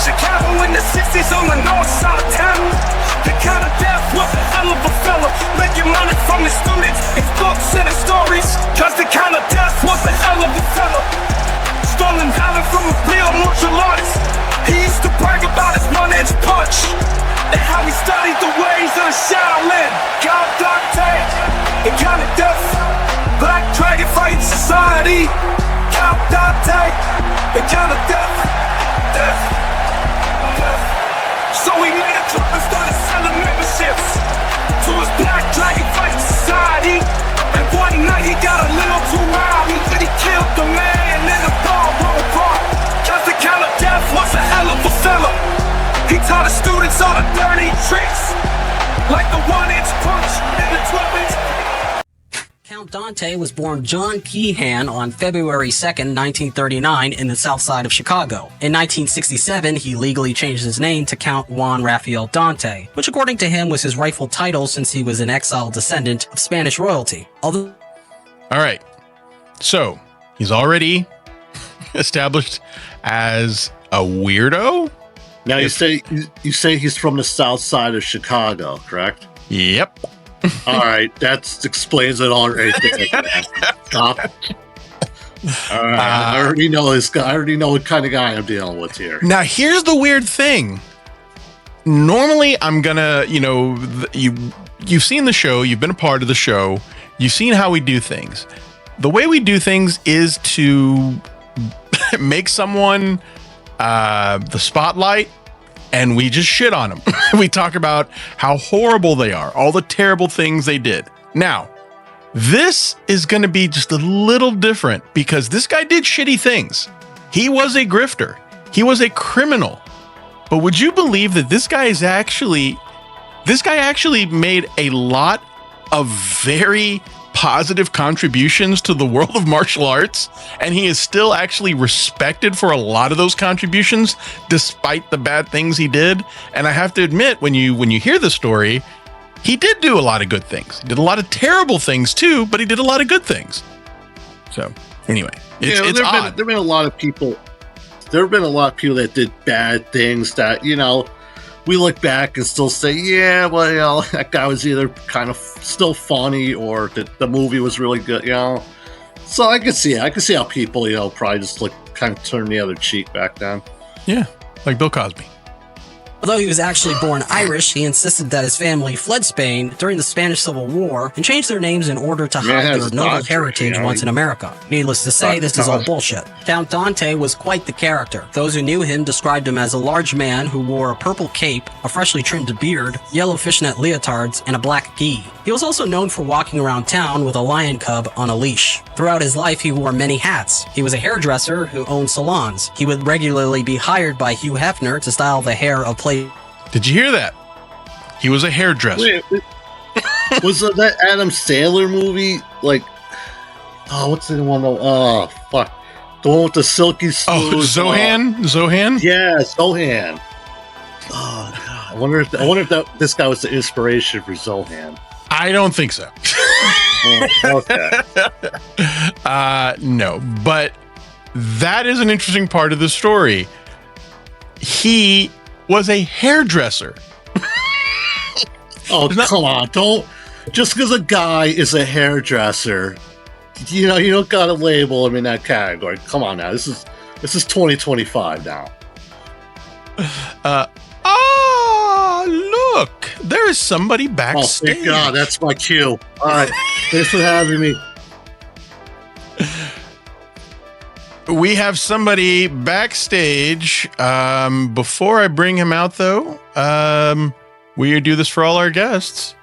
Chicago in the 60s on the north side of town. The kind of death was a hell of a fella, making money from his students, his books and his stories. Cause the kind of death was a hell of a fella, stolen talent from a real martial artist. He used to brag about his one-inch punch and how he studied the ways of the Shaolin. Count Dante, the kind of death, Black Dragon Fighting Society. Count Dante, the kind of death, death. So he made a club and started selling memberships to his Black Dragon Fighting Society. And one night he got a little too rowdy, and he killed the man in the ballroom bar. Cause the kind of death was a hell of a fella. He taught his students all the dirty tricks, like the one-inch punch and the 12-inch. Count Dante was born John Keehan on February 2nd, 1939 in the south side of Chicago. In 1967, he legally changed his name to Count Juan Rafael Dante, which according to him was his rightful title since he was an exiled descendant of Spanish royalty. Although... All right. So, he's already established as a weirdo? Now you say he's from the south side of Chicago, correct? Yep. All right, that explains it all right there. Stop. All right, I already know this guy. I already know what kind of guy I'm dealing with here. Now, here's the weird thing. Normally, I'm gonna, you've seen the show, you've been a part of the show, you've seen how we do things. The way we do things is to make someone the spotlight, and we just shit on them. We talk about how horrible they are, all the terrible things they did. Now, this is going to be just a little different because this guy did shitty things. He was a grifter. He was a criminal. But would you believe that this guy actually made a lot of very positive contributions to the world of martial arts, and he is still actually respected for a lot of those contributions despite the bad things he did. And I have to admit, when you hear the story, he did do a lot of good things. He did a lot of terrible things too, but he did a lot of good things. So anyway, it's odd. There have been a lot of people that did bad things that, we look back and still say, yeah, well, that guy was either kind of still funny or the movie was really good, So I can see how people, probably just kind of turn the other cheek back then. Yeah, like Bill Cosby. Although he was actually born Irish, he insisted that his family fled Spain during the Spanish Civil War and changed their names in order to hide their noble heritage once in America. Needless to say, this is all bullshit. Count Dante was quite the character. Those who knew him described him as a large man who wore a purple cape, a freshly trimmed beard, yellow fishnet leotards, and a black gi. He was also known for walking around town with a lion cub on a leash. Throughout his life, he wore many hats. He was a hairdresser who owned salons. He would regularly be hired by Hugh Hefner to style the hair of play. Did you hear that? He was a hairdresser. Wait, was that Adam Sandler movie? What's the one? Oh, fuck. The one with the silky smooth. Oh, Zohan? Zohan? Yeah, Zohan. Oh, God. I wonder if this guy was the inspiration for Zohan. I don't think so. Okay. No, but that is an interesting part of the story. He was a hairdresser. Come on. Don't, just because a guy is a hairdresser, you don't got to label him in that category. Come on now. This is 2025 now. Look, there is somebody backstage. Oh, thank God, that's my cue. All right, thanks for having me. We have somebody backstage. Before I bring him out, though, we do this for all our guests.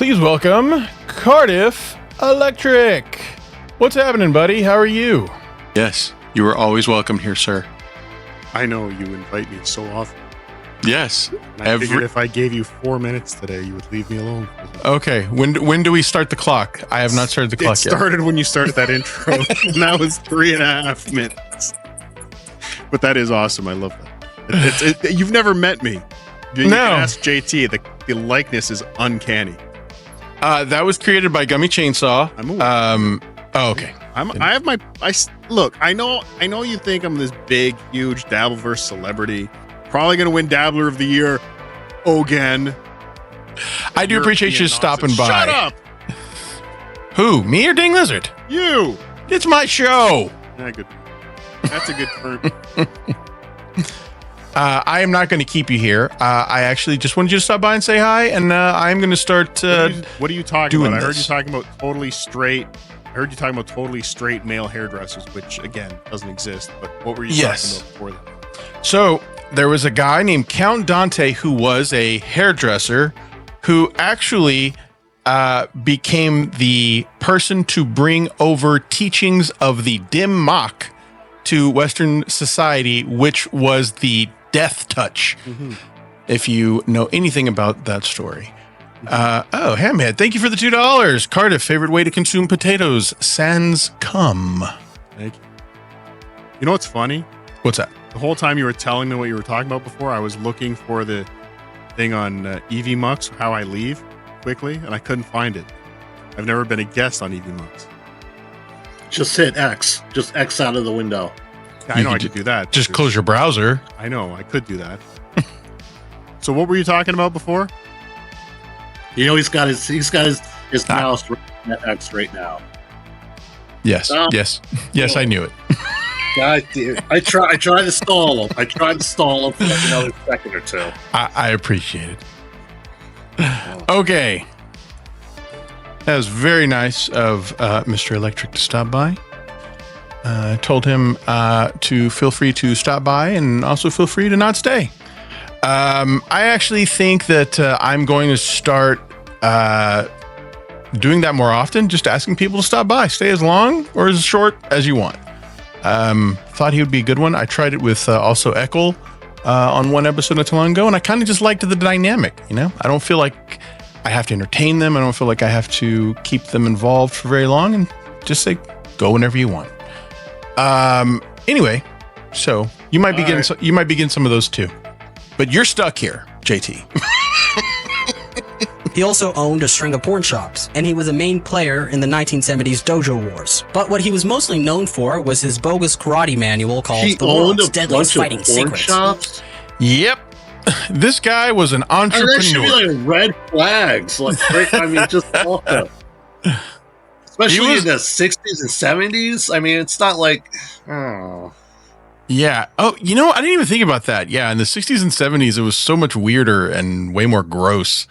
please welcome Cardiff Electric. What's happening, buddy? How are you? Yes, you are always welcome here, sir. I know you invite me so often. Yes. And I figured if I gave you 4 minutes today, you would leave me alone. Okay. When do we start the clock? I have not started the clock yet. It started when you started that intro. And that was 3.5 minutes. But that is awesome. I love that. You've never met me. You can ask JT. The likeness is uncanny. That was created by Gummi Chainsaw. Okay. Look, I know you think I'm this big, huge Dabbleverse celebrity. Probably going to win Dabbler of the Year again. I do appreciate you stopping by. Shut up! Who? Me or Ding Lizard? You! It's my show! Yeah, good. That's a good term. I am not going to keep you here. I actually just wanted you to stop by and say hi, and I'm going to start what are you talking about? I heard this. you talking about totally straight. I heard you talking about totally straight male hairdressers, which, again, doesn't exist. But what were you talking about before that? So, there was a guy named Count Dante who was a hairdresser who actually became the person to bring over teachings of the Dim Mak to Western society, which was the death touch. Mm-hmm. If you know anything about that story. Hamhead, thank you for the $2. Cardiff, favorite way to consume potatoes, sans cum. Thank you. You know what's funny? What's that? The whole time you were telling me what you were talking about before, I was looking for the thing on EV Mux, how I leave quickly, and I couldn't find it. I've never been a guest on EV Mux. Just hit X. Just X out of the window. Yeah, I know I could do that. Just close your browser. I know, I could do that. So what were you talking about before? You know, he's got his mouse right at X right now. Yes, yes, I knew it. God damn. I tried to stall him. I tried to stall him for like another second or two. I appreciate it. Okay. That was very nice of Mr. Electric to stop by. I told him to feel free to stop by and also feel free to not stay. I actually think that I'm going to start doing that more often, just asking people to stop by. Stay as long or as short as you want. Thought he would be a good one. I tried it with also Eckel on one episode not too long ago, and I kind of just liked the dynamic, you know? I don't feel like I have to entertain them. I don't feel like I have to keep them involved for very long, and just say, go whenever you want. Anyway, so you might be getting some of those too. But you're stuck here, JT. He also owned a string of porn shops, and he was a main player in the 1970s Dojo Wars. But what he was mostly known for was his bogus karate manual called The World's Deadliest Fighting Secrets. Shops? Yep. This guy was an entrepreneur. That should be like red flags. Like, I mean, just awful. Especially in the 60s and 70s. I mean, it's not like... Oh. Yeah. Oh, you know, I didn't even think about that. Yeah, in the 60s and 70s, it was so much weirder and way more gross.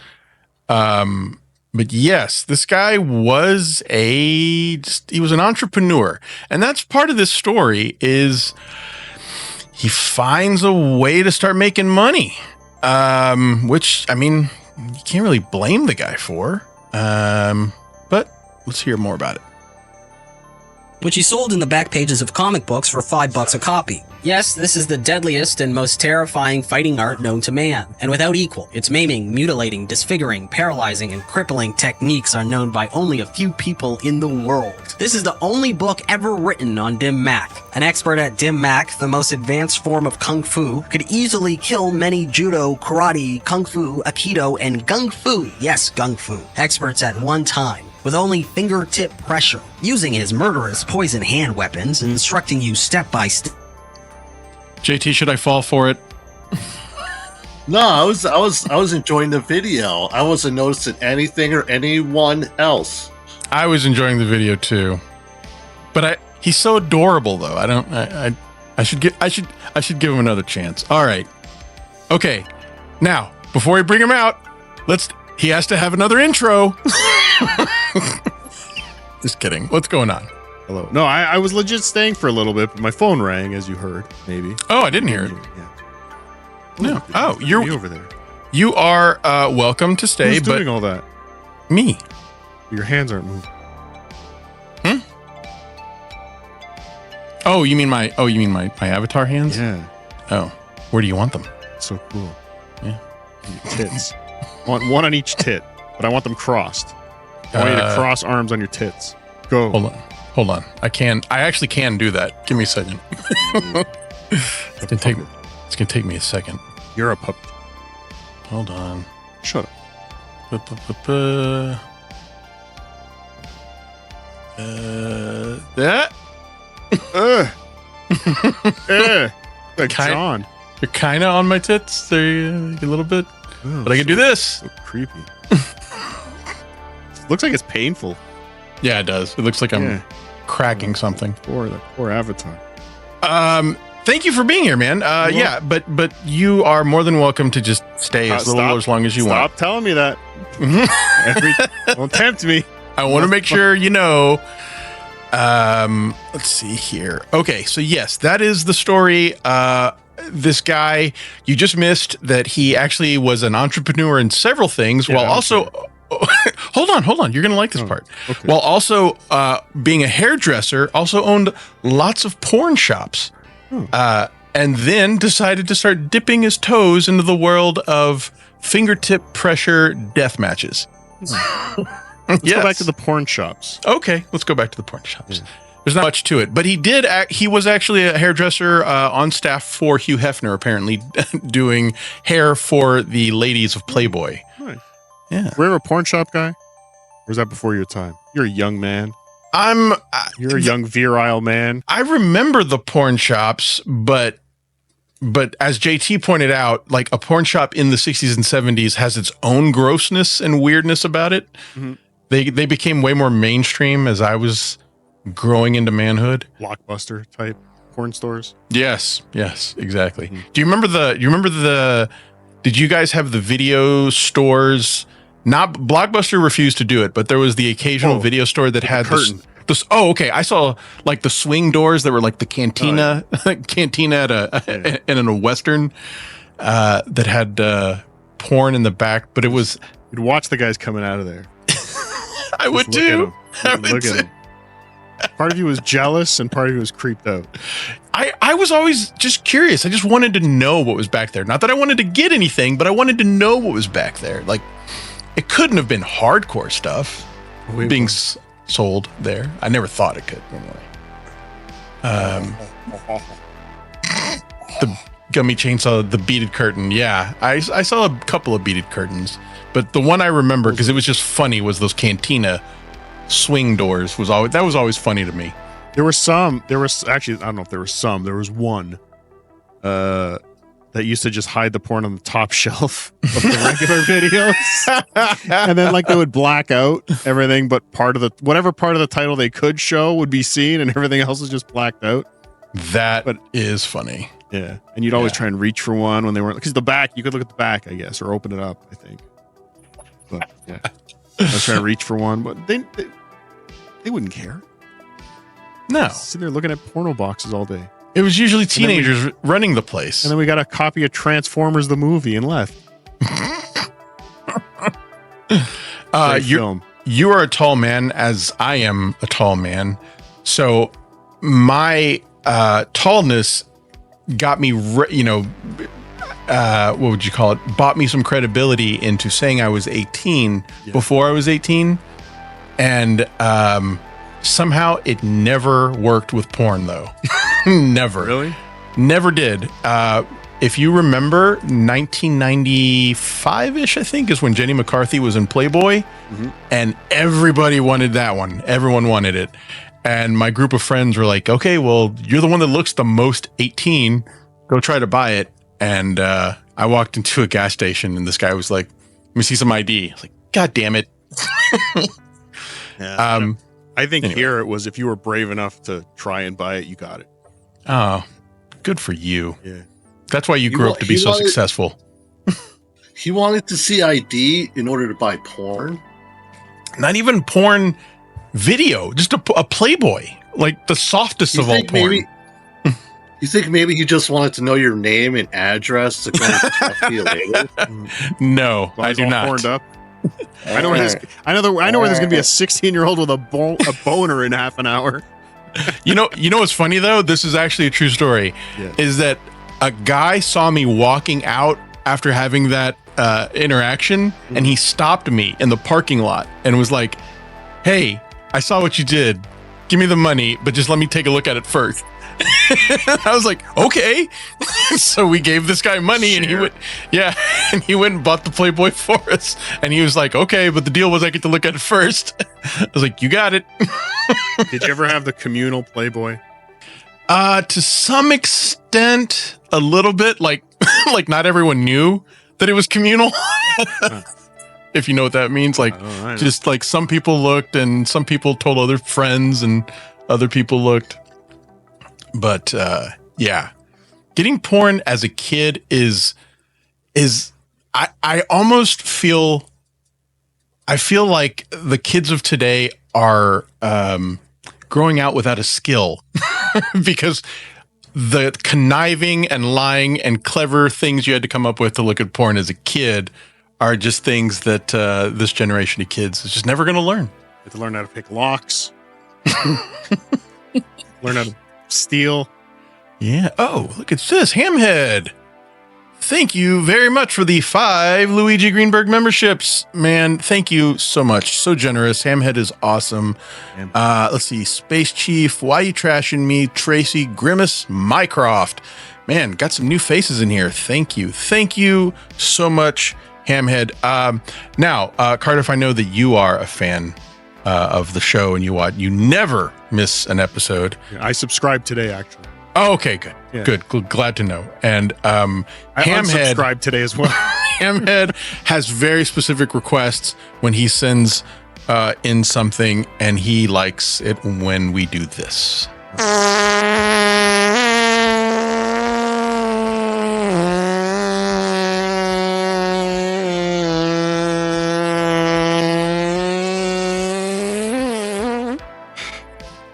But yes, this guy was he was an entrepreneur. And that's part of this story is he finds a way to start making money. Which, I mean, you can't really blame the guy for. But let's hear more about it. Which he sold in the back pages of comic books for $5 a copy. Yes, this is the deadliest and most terrifying fighting art known to man, and without equal. Its maiming, mutilating, disfiguring, paralyzing, and crippling techniques are known by only a few people in the world. This is the only book ever written on Dim Mak. An expert at Dim Mak, the most advanced form of Kung Fu, could easily kill many Judo, Karate, Kung Fu, Aikido, and Gung Fu, yes, Gung Fu, experts at one time, with only fingertip pressure, using his murderous poison hand weapons, instructing you step by step. JT, should I fall for it? No, I was enjoying the video. I wasn't noticing anything or anyone else. I was enjoying the video too, but he's so adorable though. I should give him another chance. All right, okay. Now before we bring him out, he has to have another intro. Just kidding. What's going on? Hello. No, I was legit staying for a little bit, but my phone rang, as you heard, maybe. Oh, I didn't hear it. Yeah. No. Oh, you're over there. You are welcome to stay. Who's doing all that? Me. Your hands aren't moving. Oh, you mean my avatar hands? Yeah. Oh, where do you want them? So cool. Yeah. Your tits. I want one on each tit, but I want them crossed. I want you to cross arms on your tits. Go. Hold on. I actually can do that. Give me a second. It's gonna take me a second. You're a puppet. Hold on. Shut up. That. Like John. You're kind of on my tits there a little bit, but I can do this. So creepy. Looks like it's painful. Yeah, it does. It looks like I'm cracking something. Poor avatar. Thank you for being here, man. Yeah, but you are more than welcome to just stay as little or as long as you want. Stop telling me that. Don't tempt me. I want to make sure you know. Let's see here. Okay, so yes, that is the story. This guy, you just missed that he actually was an entrepreneur in several things, while also. Hold on. You're gonna like this part. Okay. While also being a hairdresser, also owned lots of porn shops, and then decided to start dipping his toes into the world of fingertip pressure death matches. Let's go back to the porn shops. Okay, let's go back to the porn shops. Yeah. There's not much to it, but he was actually a hairdresser on staff for Hugh Hefner, apparently doing hair for the ladies of Playboy. Nice. Yeah. Were you a porn shop guy? Or was that before your time? You're a young man. You're a young virile man. I remember the porn shops, but as JT pointed out, like a porn shop in the 60s and 70s has its own grossness and weirdness about it. Mm-hmm. They became way more mainstream as I was growing into manhood. Blockbuster type porn stores. Yes, exactly. Mm-hmm. Do you remember the did you guys have the video stores? Not Blockbuster refused to do it, but there was the occasional video store that had curtain. Okay. I saw like the swing doors that were like the cantina, cantina in a Western that had porn in the back, but it was. You'd watch the guys coming out of there. I would too. Look at him. Part of you was jealous, and part of you was creeped out. I was always just curious. I just wanted to know what was back there. Not that I wanted to get anything, but I wanted to know what was back there. Like, it couldn't have been hardcore stuff being sold there. I never thought it could. Anyway. The Gummi Chainsaw, the beaded curtain. Yeah, I saw a couple of beaded curtains, but the one I remember because it was just funny was those cantina swing doors. Was always funny to me. There was actually, I don't know if there were some. There was one that used to just hide the porn on the top shelf of the regular videos. And then like they would black out everything, but whatever part of the title they could show would be seen, and everything else is just blacked out. That is funny. Yeah. And you'd always try and reach for one when they weren't, because the back, you could look at the back, I guess, or open it up, I think. But yeah. I was trying to reach for one, but they wouldn't care. No. Sitting there looking at porno boxes all day. It was usually teenagers running the place. And then we got a copy of Transformers the movie and left. You are a tall man, as I am a tall man. So my tallness got me, what would you call it? Bought me some credibility into saying I was 18 before I was 18. And somehow it never worked with porn, though. Never. Really? Never did. If you remember, 1995-ish, I think, is when Jenny McCarthy was in Playboy. Mm-hmm. And everybody wanted that one. Everyone wanted it. And my group of friends were like, okay, well, you're the one that looks the most 18. Go try to buy it. And I walked into a gas station, and this guy was like, let me see some ID. I was like, God damn it. Yeah. I think here it was, if you were brave enough to try and buy it, you got it. Oh, good for you. Yeah. That's why you grew up to be so successful. He wanted to see ID in order to buy porn. Not even porn video, just a Playboy, like the softest of all porn. You think maybe he just wanted to know your name and address to go and talk to you later? No, I do not. Horned up. I know where there's going to be a 16-year-old with a boner in half an hour. You know what's funny though? This is actually a true story. Yeah. Is that a guy saw me walking out after having that interaction, and he stopped me in the parking lot and was like, "Hey, I saw what you did. Give me the money, but just let me take a look at it first." I was like, "Okay." So we gave this guy money, and he went and bought the Playboy for us. And he was like, "Okay, but the deal was I get to look at it first." I was like, "You got it." Did you ever have the communal Playboy? To some extent, a little bit. Like not everyone knew that it was communal. If you know what that means, like just like some people looked, and some people told other friends, and other people looked. But yeah, getting porn as a kid is I almost feel like the kids of today are growing out without a skill because the conniving and lying and clever things you had to come up with to look at porn as a kid are just things that this generation of kids is just never going to learn. You have to learn how to pick locks. Learn how to steal. Yeah. Oh, look at this. Hamhead. Thank you very much for the 5 Luigi Greenberg memberships. Man, thank you so much. So generous. Hamhead is awesome. Let's see. Space Chief, Why You Trashing Me? Tracy, Grimace, Mycroft. Man, got some new faces in here. Thank you. Thank you so much, Hamhead. Now, Cardiff, I know that you are a fan of the show, and you never miss an episode. Yeah, I subscribed today, actually. Oh, okay, good. Yeah. Good. Glad to know. And I Hamhead unsubscribed today as well. Hamhead has very specific requests when he sends in something, and he likes it when we do this.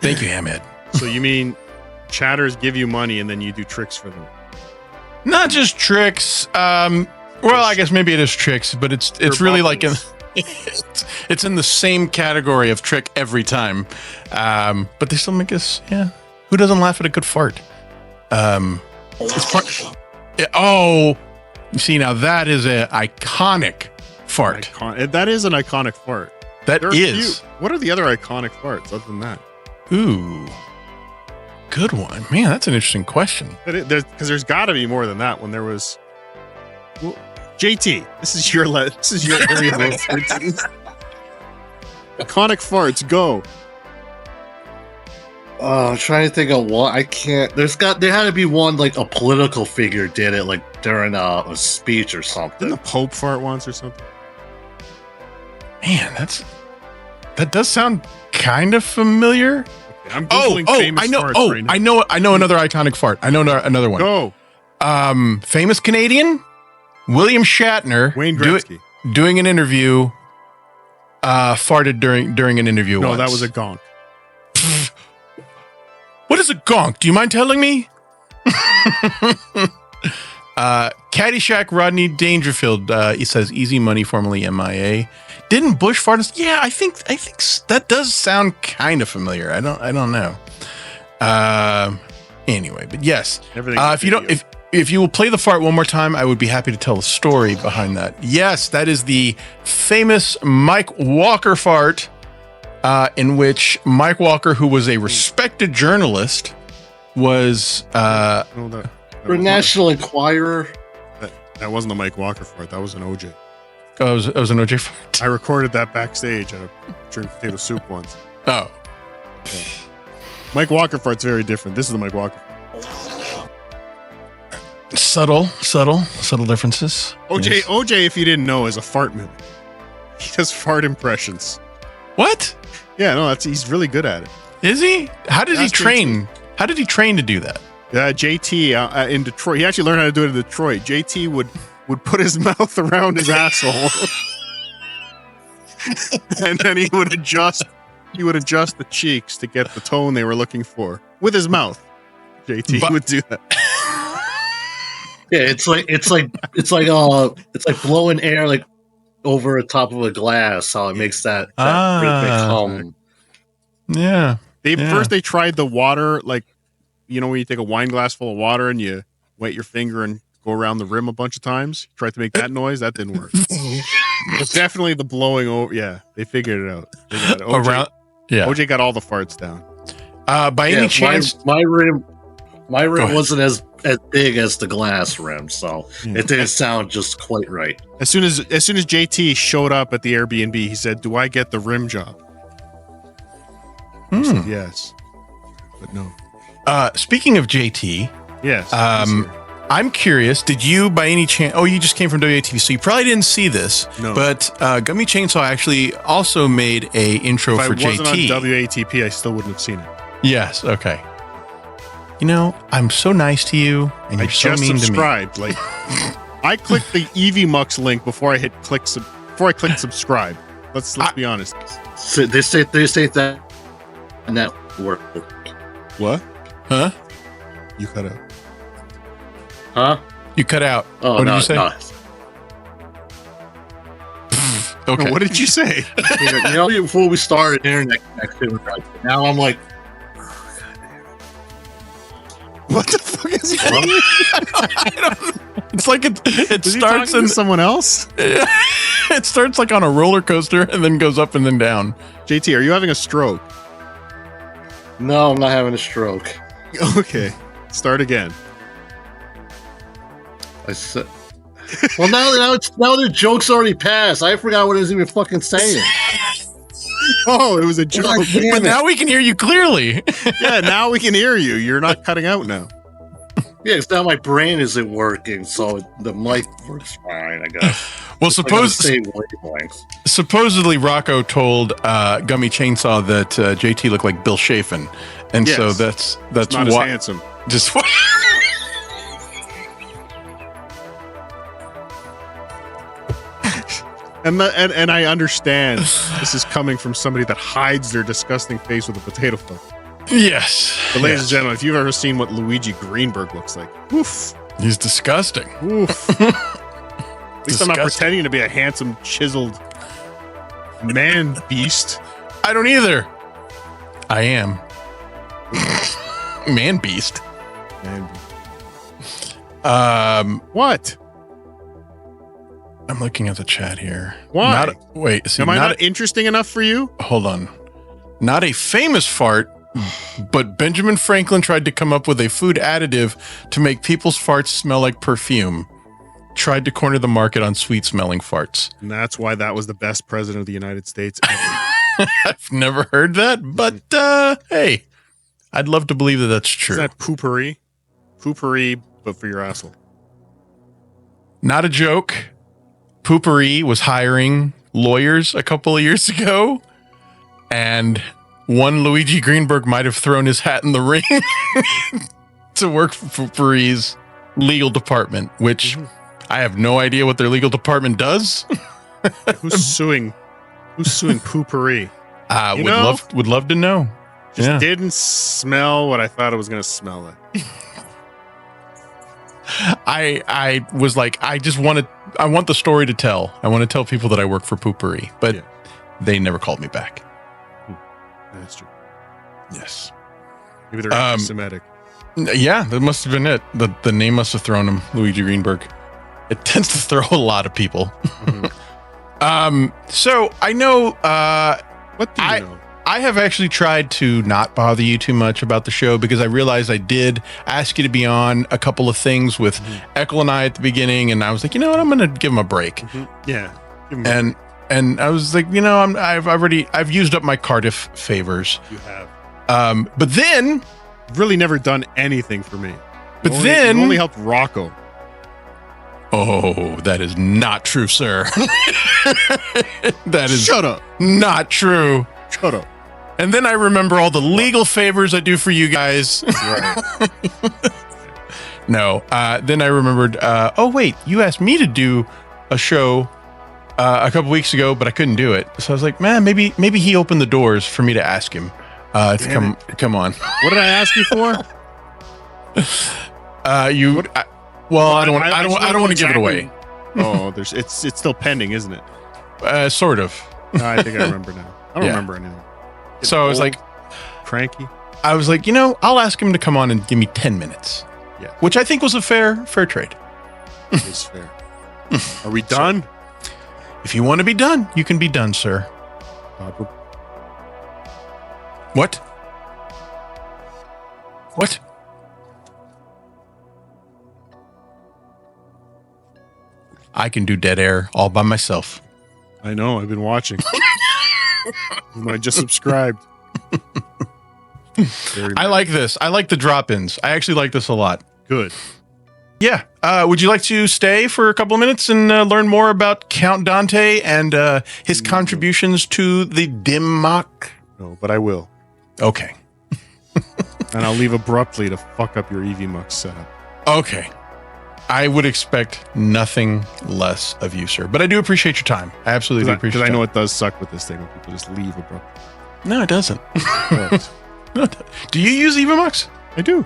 Thank you, Hamhead. So you mean chatters give you money and then you do tricks for them? Not just tricks. Well, I guess maybe it is tricks, but it's really like it's in the same category of trick every time. But they still make us, yeah. Who doesn't laugh at a good fart? It's part. Oh, you see, now that is an iconic fart. That is an iconic fart. That is. What are the other iconic farts other than that? Ooh, good one, man. That's an interesting question. Because there's got to be more than that. When there was, well, JT, this is your area of expertise. Iconic farts, go. I'm trying to think of what I can't. There had to be one like a political figure did it like during a speech or something. Didn't the Pope fart once or something? Man, that does sound kind of familiar. I'm Googling famous I know. farts Oh, right now. I know another iconic fart. I know another one. Go. Famous Canadian William Shatner, Wayne Gretzky, doing an interview, farted during an interview. No, once. that was a gonk. What is a gonk? Do you mind telling me? Caddyshack Rodney Dangerfield. He says easy money, formerly MIA. Didn't Bush fart? Yeah, I think that does sound kind of familiar. I don't know. Anyway, but yes. If you will play the fart one more time, I would be happy to tell the story behind that. Yes, that is the famous Mike Walker fart, in which Mike Walker, who was a respected journalist, was for National Enquirer. That wasn't the Mike Walker fart. That was an OJ. Oh, it was an OJ fart. I recorded that backstage at a drink potato soup once. Oh. Yeah. Mike Walker fart's very different. This is the Mike Walker fart. Subtle differences. OJ, if you didn't know, is a fart mimic. He does fart impressions. What? Yeah, no, he's really good at it. Is he? How did he train? JT. How did he train to do that? JT in Detroit. He actually learned how to do it in Detroit. JT would put his mouth around his asshole, and then he would adjust the cheeks to get the tone they were looking for with his mouth. JT would do that. Yeah, it's like blowing air like over the top of a glass, how it makes that rhythmic hum. Yeah. First they tried the water, like, you know, when you take a wine glass full of water and you wet your finger and go around the rim a bunch of times. Tried to make that noise. That didn't work. It's definitely the blowing over. Yeah, they figured it out. OJ got all the farts down. By any chance, my rim wasn't as big as the glass rim, so it didn't sound just quite right. As soon as JT showed up at the Airbnb, he said, "Do I get the rim job?" I said, yes, but no. Speaking of JT, yes. I'm curious. Did you, by any chance? Oh, you just came from WATV, so you probably didn't see this. No. But Gummi Chainsaw actually also made a intro for JT. If I wasn't on WATP, I still wouldn't have seen it. Yes. Okay. You know, I'm so nice to you, and you're so mean subscribed. to me. Like, I clicked the Eevee Mux link before I hit clicked subscribe. Let's be honest. So they say that network. What? Huh? You cut out. Huh? You cut out. Oh, what did you say? No. Okay. What did you say? You know, before we started internet connection, now I'm like, what the fuck is going on? It's like it starts in someone else. It starts like on a roller coaster and then goes up and then down. JT, are you having a stroke? no, I'm not having a stroke. Okay, start again. I said, well, now the joke's already passed. I forgot what I was even fucking saying. Oh, it was a joke. But now we can hear you clearly. Yeah, now we can hear you. You're not cutting out now. Yeah, it's now my brain isn't working, so the mic works fine, I guess. Well, supposedly Rocco told Gummi Chainsaw that JT looked like Bill Chafin, and yes. so that's not as handsome. Just And I understand this is coming from somebody that hides their disgusting face with a potato filter. Yes. But ladies and gentlemen, if you've ever seen what Luigi Greenberg looks like, oof. He's disgusting. Oof. At least I'm not pretending to be a handsome, chiseled man beast. I don't either. I am. Man beast. Man beast. What? I'm looking at the chat here. Why? Am I not interesting enough for you? Hold on. Not a famous fart, but Benjamin Franklin tried to come up with a food additive to make people's farts smell like perfume. Tried to corner the market on sweet-smelling farts. And that's why that was the best president of the United States ever. I've never heard that, but hey, I'd love to believe that that's true. Is that poopery? Poopery, but for your asshole. Not a joke. Poopery was hiring lawyers a couple of years ago, and one Luigi Greenberg might have thrown his hat in the ring to work for Poopery's legal department, which I have no idea what their legal department does. Who's suing Poopery? Would love to know. Just didn't smell what I thought it was going to smell like. I was like, I want the story to tell. I want to tell people that I work for Poopery, but they never called me back. That's true. Yes. Maybe they're anti-Semitic. Yeah, that must have been it. The name must have thrown him, Luigi Greenberg. It tends to throw a lot of people. Mm-hmm. So I know. What do you know? I have actually tried to not bother you too much about the show because I realized I did ask you to be on a couple of things with Eckel and I at the beginning, and I was like, you know what, I'm going to give him a break. Mm-hmm. Yeah, and I was like, you know, I've used up my Cardiff favors. You have. But then you've really never done anything for me. You only helped Rocco. Oh, that is not true, sir. That is shut up. Not true. Shut up. And then I remember all the legal favors I do for you guys. Right. No. Then I remembered, oh, wait, you asked me to do a show a couple weeks ago, but I couldn't do it. So I was like, man, maybe he opened the doors for me to ask him to come on. What did I ask you for? I don't want to give it away. Oh, it's still pending, isn't it? Sort of. No, I think I remember now. I don't Yeah. remember anything. So I was like, cranky. I'll ask him to come on and give me 10 minutes. Yeah. Which I think was a fair trade. It is fair. Are we done? If you want to be done, you can be done, sir. What? What? I can do dead air all by myself. I know. I've been watching. I just subscribed. I like this. I like the drop-ins. I actually like this a lot. Good. Yeah. Would you like to stay for a couple of minutes and learn more about Count Dante and his contributions to the Dim Mak? No, but I will. Okay. And I'll leave abruptly to fuck up your EV Mux setup. Okay. I would expect nothing less of you, sir. But I do appreciate your time. I absolutely do appreciate it. Because I know it does suck with this thing when people just leave abruptly. No, it doesn't. But Do you use EvaMux? I do.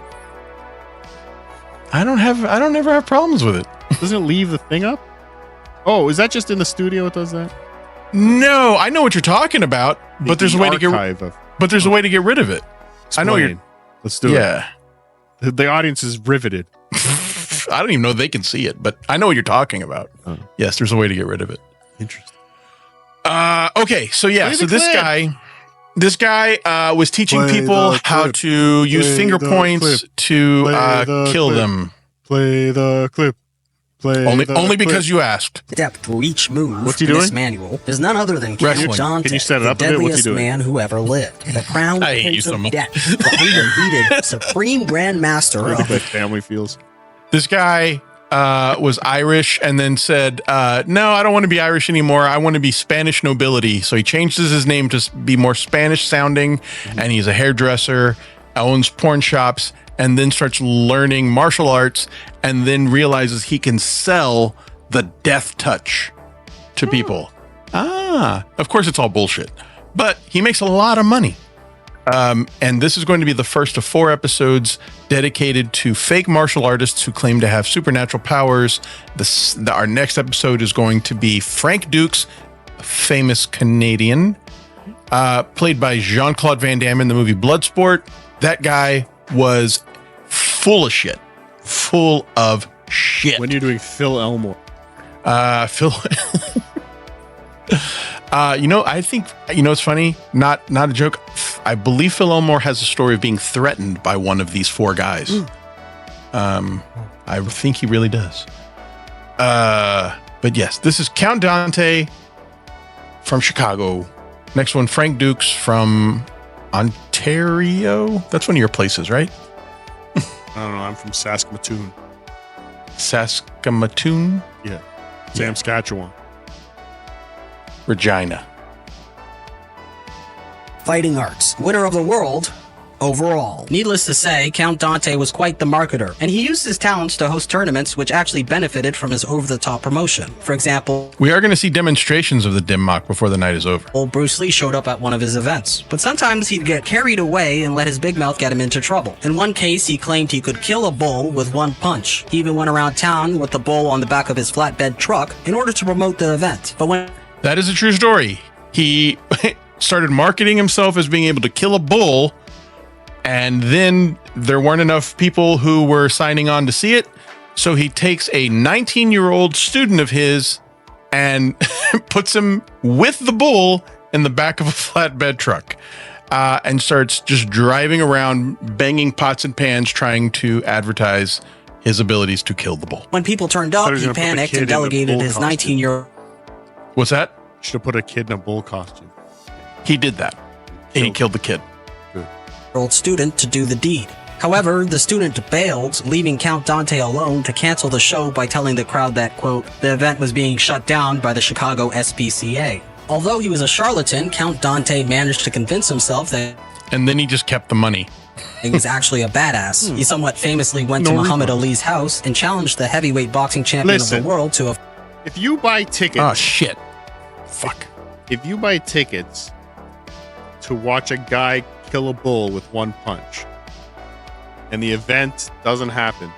I don't ever have problems with it. Doesn't it leave the thing up? Oh, is that just in the studio it does that? No, I know what you're talking about, but there's a way to get a way to get rid of it. Explain. I know you're. Let's do it. Yeah. The audience is riveted. I don't even know if they can see it, but I know what you're talking about. Oh. Yes, there's a way to get rid of it. Interesting. Okay, so yeah, Play so the clip. this guy was teaching Play people the how clip. to use Play finger the points clip. to Play the kill clip. them. Play the clip. Play Only the clip. because you asked. Step for each move What's he in this doing? manual is none other than Wrestling. Count Dante, Can you set it the up a bit? What's he deadliest doing? man who ever lived. The crowned I hate you prince so of much. death, the undefeated supreme grand master I of think my family feels. This guy was Irish and then said, no, I don't want to be Irish anymore. I want to be Spanish nobility. So he changes his name to be more Spanish sounding, and he's a hairdresser, owns porn shops, and then starts learning martial arts, and then realizes he can sell the death touch to people. Of course it's all bullshit, but he makes a lot of money. And this is going to be the first of 4 episodes dedicated to fake martial artists who claim to have supernatural powers. Our next episode is going to be Frank Dukes, a famous Canadian, played by Jean-Claude Van Damme in the movie Bloodsport. That guy was full of shit. Full of shit. When you're doing Phil Elmore. Phil... I think, it's funny, not a joke. I believe Phil Elmore has a story of being threatened by one of these 4 guys. I think he really does. But yes, this is Count Dante from Chicago. Next one, Frank Dukes from Ontario. That's one of your places, right? I don't know. I'm from Saskatoon. Saskatoon? Yeah. Saskatchewan. Regina. fighting arts, winner of the world overall. Needless to say, Count Dante was quite the marketer, and he used his talents to host tournaments which actually benefited from his over-the-top promotion. For example, we are going to see demonstrations of the Dim Mak before the night is over. Old Bruce Lee showed up at one of his events, but sometimes he'd get carried away and let his big mouth get him into trouble. In one case, he claimed he could kill a bull with one punch. He even went around town with the bull on the back of his flatbed truck in order to promote the event. But when that is a true story. He started marketing himself as being able to kill a bull, and then there weren't enough people who were signing on to see it. So he takes a 19-year-old student of his and puts him with the bull in the back of a flatbed truck, and starts just driving around, banging pots and pans, trying to advertise his abilities to kill the bull. when people turned up, he gonna put the panicked kid in and a delegated bull his costume. 19-year-old What's that? Should have put a kid in a bull costume. He did that. And he killed the kid. student to do the deed. However, the student bailed, leaving Count Dante alone to cancel the show by telling the crowd that, quote, the event was being shut down by the Chicago SPCA. Although he was a charlatan, Count Dante managed to convince himself that And then he just kept the money. he was actually a badass. He somewhat famously went to Muhammad Ali's house and challenged the heavyweight boxing champion of Listen. the world to a If you buy tickets, Oh, shit. Fuck. if you buy tickets to watch a guy kill a bull with one punch, and the event doesn't happen,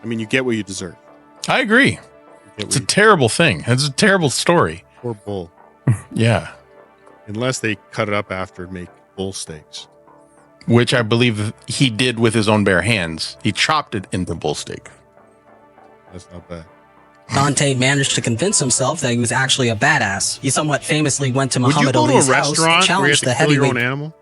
I mean, you get what you deserve. I agree. It's a terrible thing. It's a terrible story. Poor bull. Yeah. Unless they cut it up after and make bull steaks. Which I believe he did with his own bare hands. He chopped it into bull steak. That's not bad. Dante managed to convince himself that he was actually a badass. He somewhat famously went to Would you Muhammad go to Ali's a house and restaurant where you have challenged to the kill your own heavyweight. animal?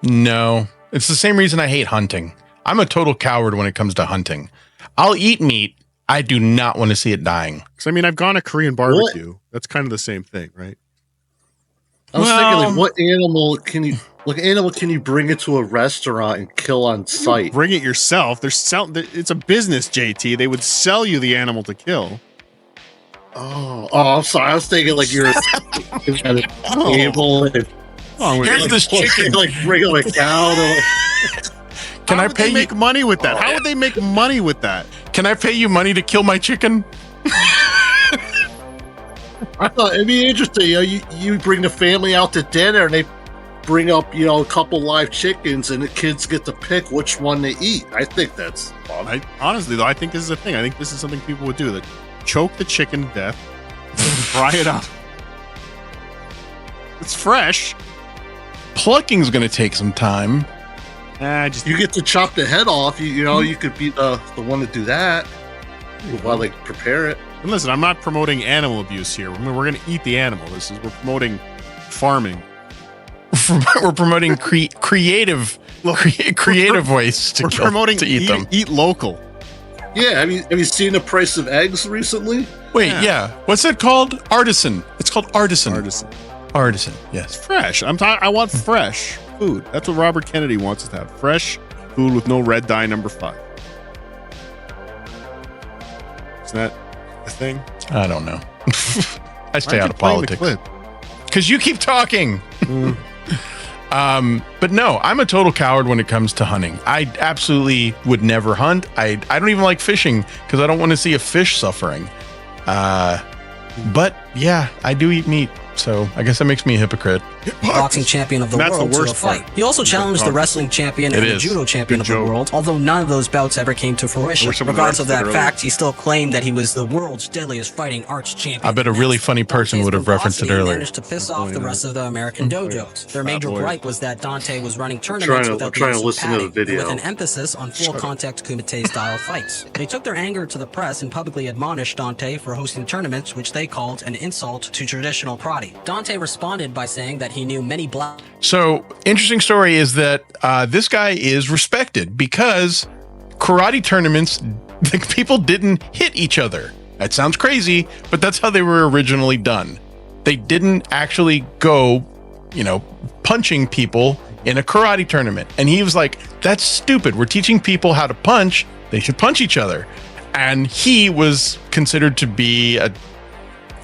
No. It's the same reason I hate hunting. I'm a total coward when it comes to hunting. I'll eat meat. I do not want to see it dying. Because, I mean, I've gone to Korean barbecue. That's kind of the same thing, right? I was thinking, like, what animal can you bring into a restaurant and kill on site? Bring it yourself. It's a business, JT. They would sell you the animal to kill. Oh, I'm sorry. I was thinking like you're at a table. Here's this chicken. Like bring up a cow. Can I How would they make money with that? How would they make money with that? Can I pay you money to kill my chicken? I thought it'd be interesting. You bring the family out to dinner and they bring up, a couple live chickens and the kids get to pick which one they eat. I think that's fun. Honestly, though, I think this is a thing. I think this is something people would do. That choke the chicken to death, fry it up. It's fresh. Plucking's going to take some time. You get to chop the head off. You could be the one to do that while they prepare it. And listen, I'm not promoting animal abuse here. I mean, we're going to eat the animal. We're promoting farming. We're promoting creative ways to eat them. Eat local. Yeah, have you seen the price of eggs recently? Wait, yeah. What's it called? Artisan. It's called artisan. Artisan. Yes. Fresh. I want fresh food. That's what Robert Kennedy wants us to have. Fresh food with no red dye number 5. Isn't that a thing? I don't know. I stay out of politics. Because you keep talking. But no, I'm a total coward when it comes to hunting. I absolutely would never hunt. I don't even like fishing because I don't want to see a fish suffering. But yeah, I do eat meat. So I guess that makes me a hypocrite. Boxing champion of the world to a fight. He also challenged the wrestling champion and the judo champion of the world, although none of those bouts ever came to fruition. Regardless of that fact, he still claimed that he was the world's deadliest fighting arch champion. I bet a really funny person would have referenced it earlier. Managed to piss off the rest of the American dojos. Their major gripe was that Dante was running tournaments without the use of padding, with an emphasis on full contact kumite style fights. They took their anger to the press and publicly admonished Dante for hosting tournaments, which they called an insult to traditional karate. Dante responded by saying that he knew many black. So, interesting story is that this guy is respected because karate tournaments, people didn't hit each other. That sounds crazy, but that's how they were originally done. They didn't actually go, punching people in a karate tournament. And he was like, that's stupid. We're teaching people how to punch. They should punch each other. And he was considered to be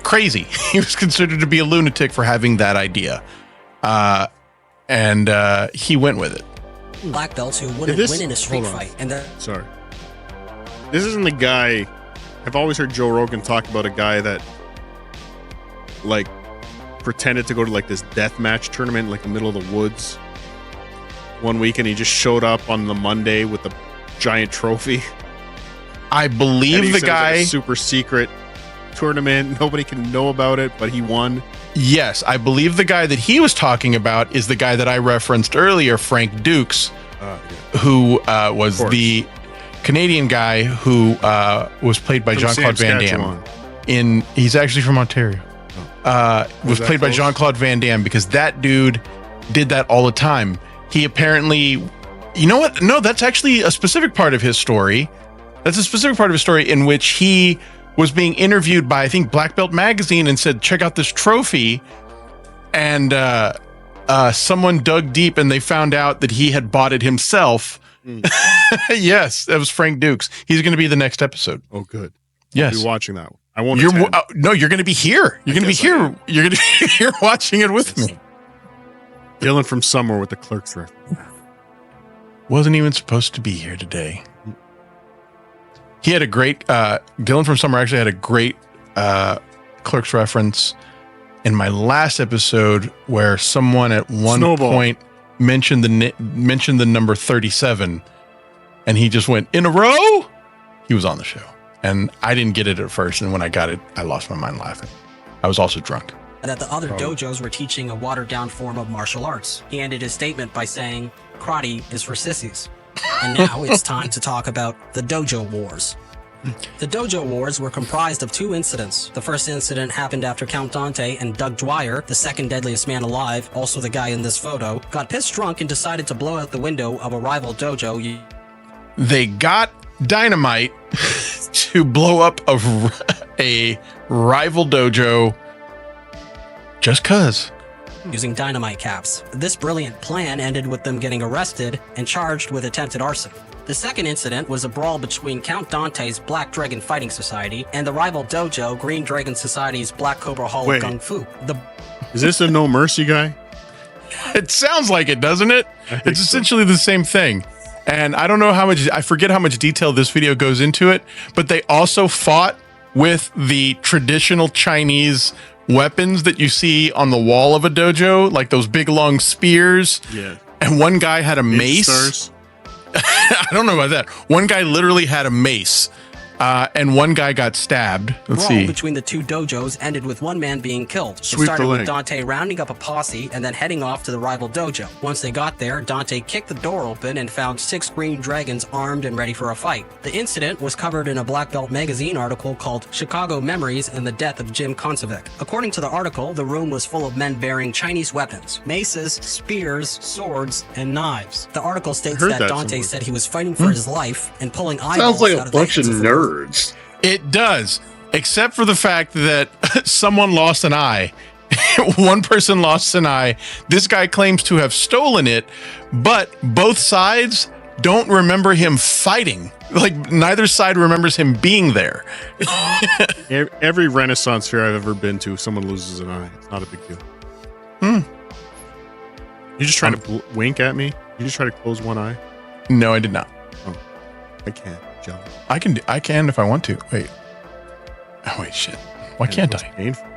crazy. He was considered to be a lunatic for having that idea. And he went with it. Black belts who wouldn't win in a street fight. Sorry. This isn't the guy. I've always heard Joe Rogan talk about a guy that pretended to go to this death match tournament in the middle of the woods one week, and he just showed up on the Monday with a giant trophy. I believe the guy super secret tournament. Nobody can know about it, but he won. Yes, I believe the guy that he was talking about is the guy that I referenced earlier, Frank Dukes, who was the Canadian guy who was played by Jean-Claude Van Damme. He's actually from Ontario. Was played by Jean-Claude Van Damme because that dude did that all the time. He apparently, you know what? No, that's actually a specific part of his story. That's a specific part of his story in which he was being interviewed by, I think, Black Belt Magazine and said, check out this trophy. And someone dug deep and they found out that he had bought it himself. Yes, that was Frank Dukes. He's going to be the next episode. Oh, good. Yes. I'll be watching that one. I won't. No, you're going to be here. You're going to be here. You're going to be here watching it with me. Dylan from somewhere with the clerk's rifle. Wasn't even supposed to be here today. He had a great, Dylan from Summer actually had a great Clerks reference in my last episode where someone at one point mentioned the number 37 and he just went, in a row? He was on the show. And I didn't get it at first. And when I got it, I lost my mind laughing. I was also drunk. That the other dojos were teaching a watered-down form of martial arts. He ended his statement by saying, "Karate is for sissies." And now it's time to talk about the Dojo Wars. The Dojo Wars were comprised of 2 incidents. The first incident happened after Count Dante and Doug Dwyer, the second deadliest man alive, also the guy in this photo, got pissed drunk and decided to blow out the window of a rival dojo. They got dynamite to blow up a rival dojo just cuz. Using dynamite caps. This brilliant plan ended with them getting arrested and charged with attempted arson. The second incident was a brawl between Count Dante's Black Dragon Fighting Society and the rival dojo Green Dragon Society's Black Cobra Hall of Kung Fu. Is this a No Mercy guy? It sounds like it, doesn't it? It's essentially the same thing. And I don't know how much, I forget how much detail this video goes into it, but they also fought with the traditional Chinese weapons that you see on the wall of a dojo, like those big long spears. Yeah. And one guy had a mace. Stars. I don't know about that. One guy literally had a mace. And one guy got stabbed. Let's see. Between the 2 dojos ended with one man being killed. Sweep It started the with leg. Dante rounding up a posse and then heading off to the rival dojo. Once they got there, Dante kicked the door open and found 6 green dragons armed and ready for a fight. The incident was covered in a Black Belt magazine article called Chicago Memories and the Death of Jim Konsovic. According to the article, the room was full of men bearing Chinese weapons, maces, spears, swords, and knives. The article states that Dante somewhere. said he was fighting for his life and pulling eyeballs Sounds like out a of the bunch of heads nerds. It does, except for the fact that someone lost an eye. One person lost an eye. This guy claims to have stolen it, but both sides don't remember him fighting. Like, neither side remembers him being there. Every Renaissance fair I've ever been to, if someone loses an eye, it's not a big deal. You just trying to wink at me? You just try to close one eye? No, I did not. I can't. Jealous. I can if I want to. Wait. Oh, wait, shit. Why can't It's I? painful.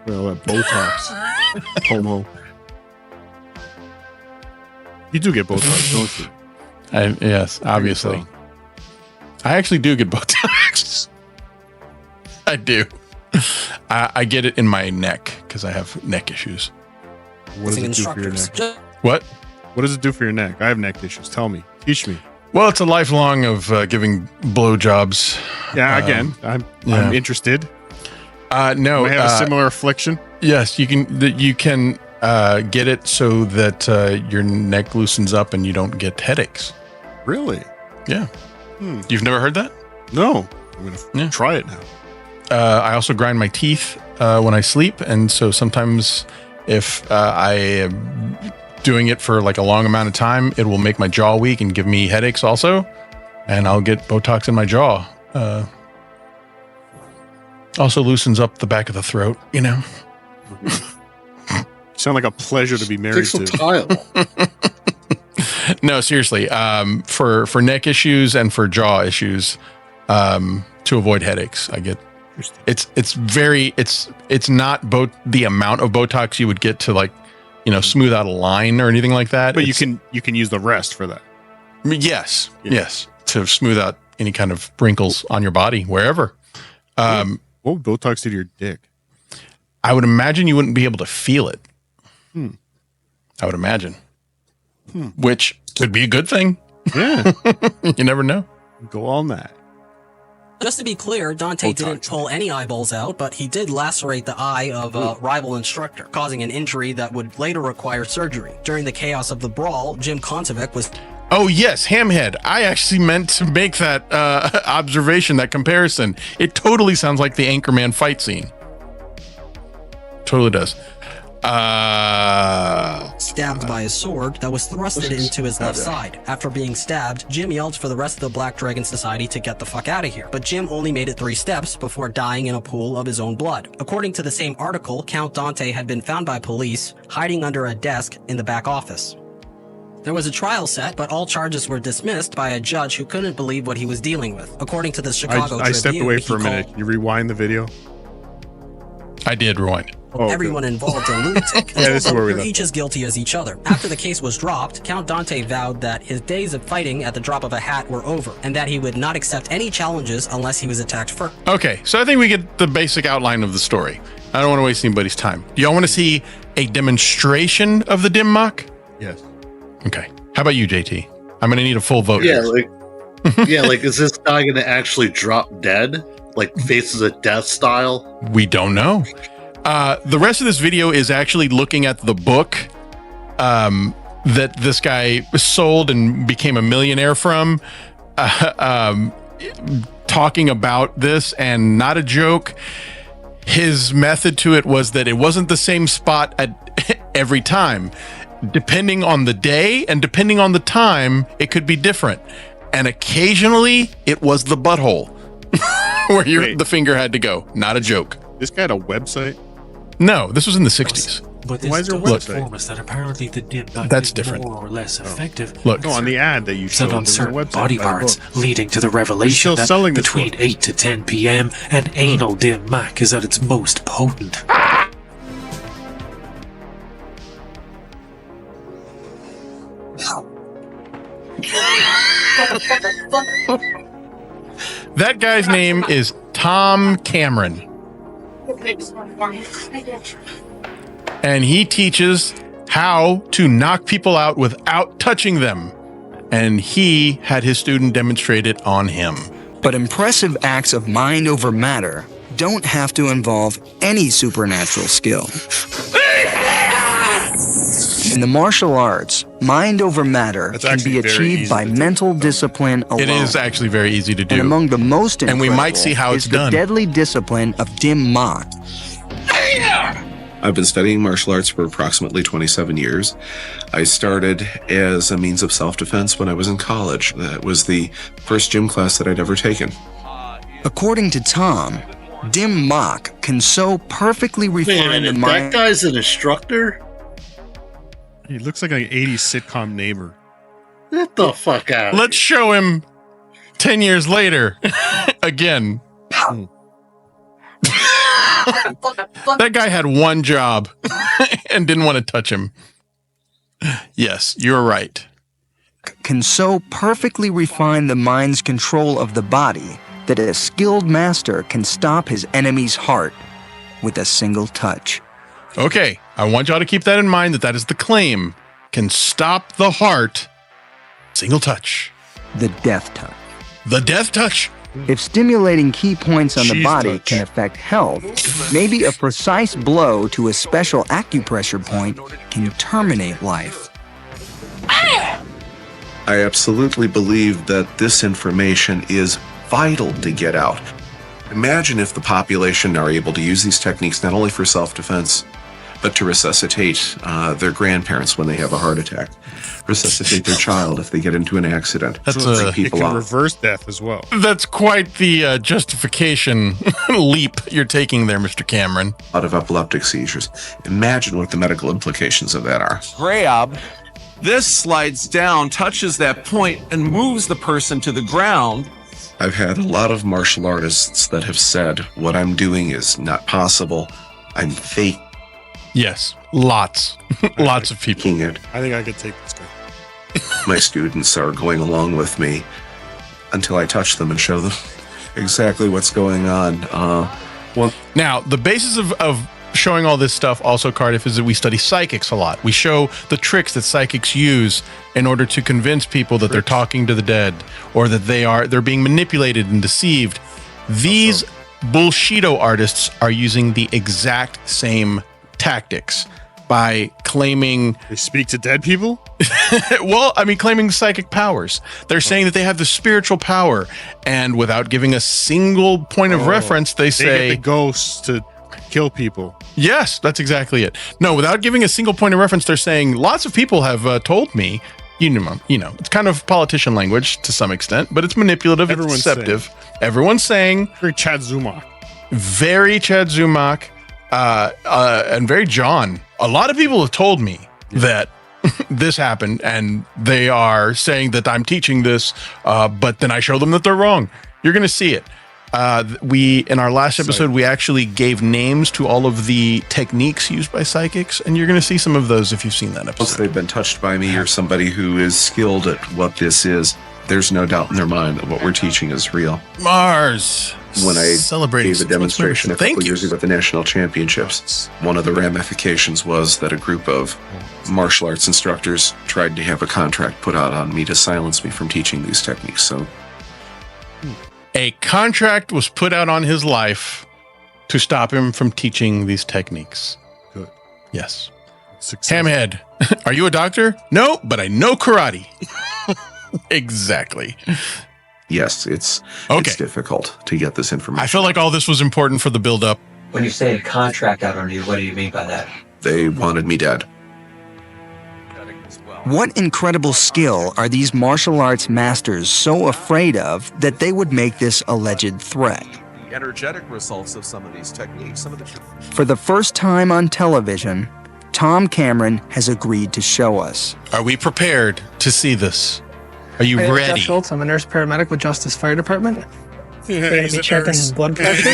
Well, that Botox. Homo. You do get Botox, don't you? Yes, obviously. I actually do get Botox. I do. I get it in my neck because I have neck issues. What does it do for your instructors. neck? What? What does it do for your neck? I have neck issues. Tell me. Teach me. Well, it's a lifelong of giving blowjobs. Yeah, again, I'm interested. No, I have a similar affliction. Yes, you can get it so that your neck loosens up and you don't get headaches. Really? Yeah. You've never heard that? No. I'm going to try it now. I also grind my teeth when I sleep, and so sometimes if I am doing it for like a long amount of time, it will make my jaw weak and give me headaches also, and I'll get Botox in my jaw. Also loosens up the back of the throat, you know. You sound like a pleasure to be married Take some to. tile. No, seriously. For neck issues and for jaw issues, to avoid headaches, I get. It's not the amount of Botox you would get to, like, you know, smooth out a line or anything like that. But you can use the rest for that. Yes, to smooth out any kind of wrinkles on your body wherever. What would Botox do to your dick? I would imagine you wouldn't be able to feel it. I would imagine, which could be a good thing. Yeah, You never know. go all night. Just to be clear, Dante didn't pull any eyeballs out, but he did lacerate the eye of a rival instructor, causing an injury that would later require surgery. During the chaos of the brawl, Jim Konsovic was... Oh, yes, Hamhead. I actually meant to make that observation, that comparison. It totally sounds like the Anchorman fight scene. Totally does. stabbed by a sword that was thrusted into his left side. After being stabbed, Jim yelled for the rest of the Black Dragon Society to get the fuck out of here, but Jim only made it 3 steps before dying in a pool of his own blood. According to the same article, Count Dante had been found by police hiding under a desk in the back office. There was a trial set, but all charges were dismissed by a judge who couldn't believe what he was dealing with. According to the Chicago Tribune, I stepped away for a minute. Can you rewind the video? I did rewind it. Everyone involved a lunatic. Yeah, this is where we They're left each as guilty as each other. After the case was dropped, Count Dante vowed that his days of fighting at the drop of a hat were over, and that he would not accept any challenges unless he was attacked first. Okay, so I think we get the basic outline of the story. I don't want to waste anybody's time. Do y'all want to see a demonstration of the Dim Mak? Yes. Okay. How about you, JT? I'm going to need a full vote. Yeah, like, is this guy going to actually drop dead? Like, faces of death style? We don't know. The rest of this video is actually looking at the book that this guy sold and became a millionaire from, talking about this, and not a joke. His method to it was that it wasn't the same spot at every time. Depending on the day and depending on the time, it could be different. And occasionally, it was the butthole where the finger had to go. Not a joke. This guy had a website? No, this was in the 60s. But Why this is there a does website? inform us that apparently the Dim Mak That's is different. more or less effective. Look, No, on the ad that you showed, Set on there's a certain website body by the parts, book. leading to the revelation still that selling this between book. 8 to 10 p.m. an anal Dim Mak is at its most potent. that guy's name is Tom Cameron. And he teaches how to knock people out without touching them. And he had his student demonstrate it on him. But impressive acts of mind over matter don't have to involve any supernatural skill. In the martial arts, mind over matter That's can actually be very achieved easy by to do. mental discipline alone. It is actually very easy to And do. among the most And we incredible might see how is it's the done. deadly discipline of Dim Mak. I've been studying martial arts for approximately 27 years. I started as a means of self-defense when I was in college. That was the first gym class that I'd ever taken. According to Tom, Dim Mak can so perfectly Wait a refine the minute, that mind. guy's an instructor? He looks like an 80s sitcom neighbor. Get the fuck out. Let's show him 10 years later again. That guy had one job and didn't want to touch him. Yes, you're right. Can so perfectly refine the mind's control of the body that a skilled master can stop his enemy's heart with a single touch. Okay, I want y'all to keep that in mind, that is the claim. Can stop the heart. Single touch. The death touch. The death touch. If stimulating key points on the Cheese body touch. can affect health, maybe a precise blow to a special acupressure point can terminate life. I absolutely believe that this information is vital to get out. Imagine if the population are able to use these techniques not only for self-defense, but to resuscitate their grandparents when they have a heart attack, resuscitate their child if they get into an accident, That's bring a- It people can out. reverse death as well. That's quite the justification leap you're taking there, Mr. Cameron. Out of epileptic seizures. Imagine what the medical implications of that are. Grab. This slides down, touches that point, and moves the person to the ground. I've had a lot of martial artists that have said, what I'm doing is not possible. I'm faking Yes, lots. Lots of people. it. I think I could take this guy. My students are going along with me until I touch them and show them exactly what's going on. Now, the basis of showing all this stuff also, Cardiff, is that we study psychics a lot. We show the tricks that psychics use in order to convince people that they're talking to the dead, or that they're being manipulated and deceived. These Bullshido artists are using the exact same tactics by claiming They speak to dead people? claiming psychic powers. They're saying that they have the spiritual power, and without giving a single point of reference, they They say get the ghosts to kill people. yes, that's exactly it. No, without giving a single point of reference, they're saying lots of people have told me. You know, it's kind of politician language to some extent, but it's manipulative, Everyone's it's deceptive. Everyone's saying Very Chad Zumach. very Chad Zumach, and very John. A lot of people have told me that this happened, and they are saying that I'm teaching this, but then I show them that they're wrong. You're going to see it. We in our last episode, we actually gave names to all of the techniques used by psychics, and you're going to see some of those if you've seen that episode. Once they've been touched by me or somebody who is skilled at what this is, there's no doubt in their mind that what we're teaching is real. Mars. When I celebrating gave a demonstration a couple years ago at the National Championships, one of the ramifications was that a group of martial arts instructors tried to have a contract put out on me to silence me from teaching these techniques. So a contract was put out on his life to stop him from teaching these techniques. Good. Yes. Success. Hamhead, are you a doctor? No, but I know karate. Exactly. Yes, it's difficult to get this information. I feel like all this was important for the build-up. When you say a contract out on you, what do you mean by that? They wanted me dead. What incredible skill are these martial arts masters so afraid of that they would make this alleged threat? The energetic results of some of these techniques, For the first time on television, Tom Cameron has agreed to show us. Are we prepared to see this? Are you Jeff ready? Schultz, I'm a nurse paramedic with Justice Fire Department. We're going to be checking his blood pressure,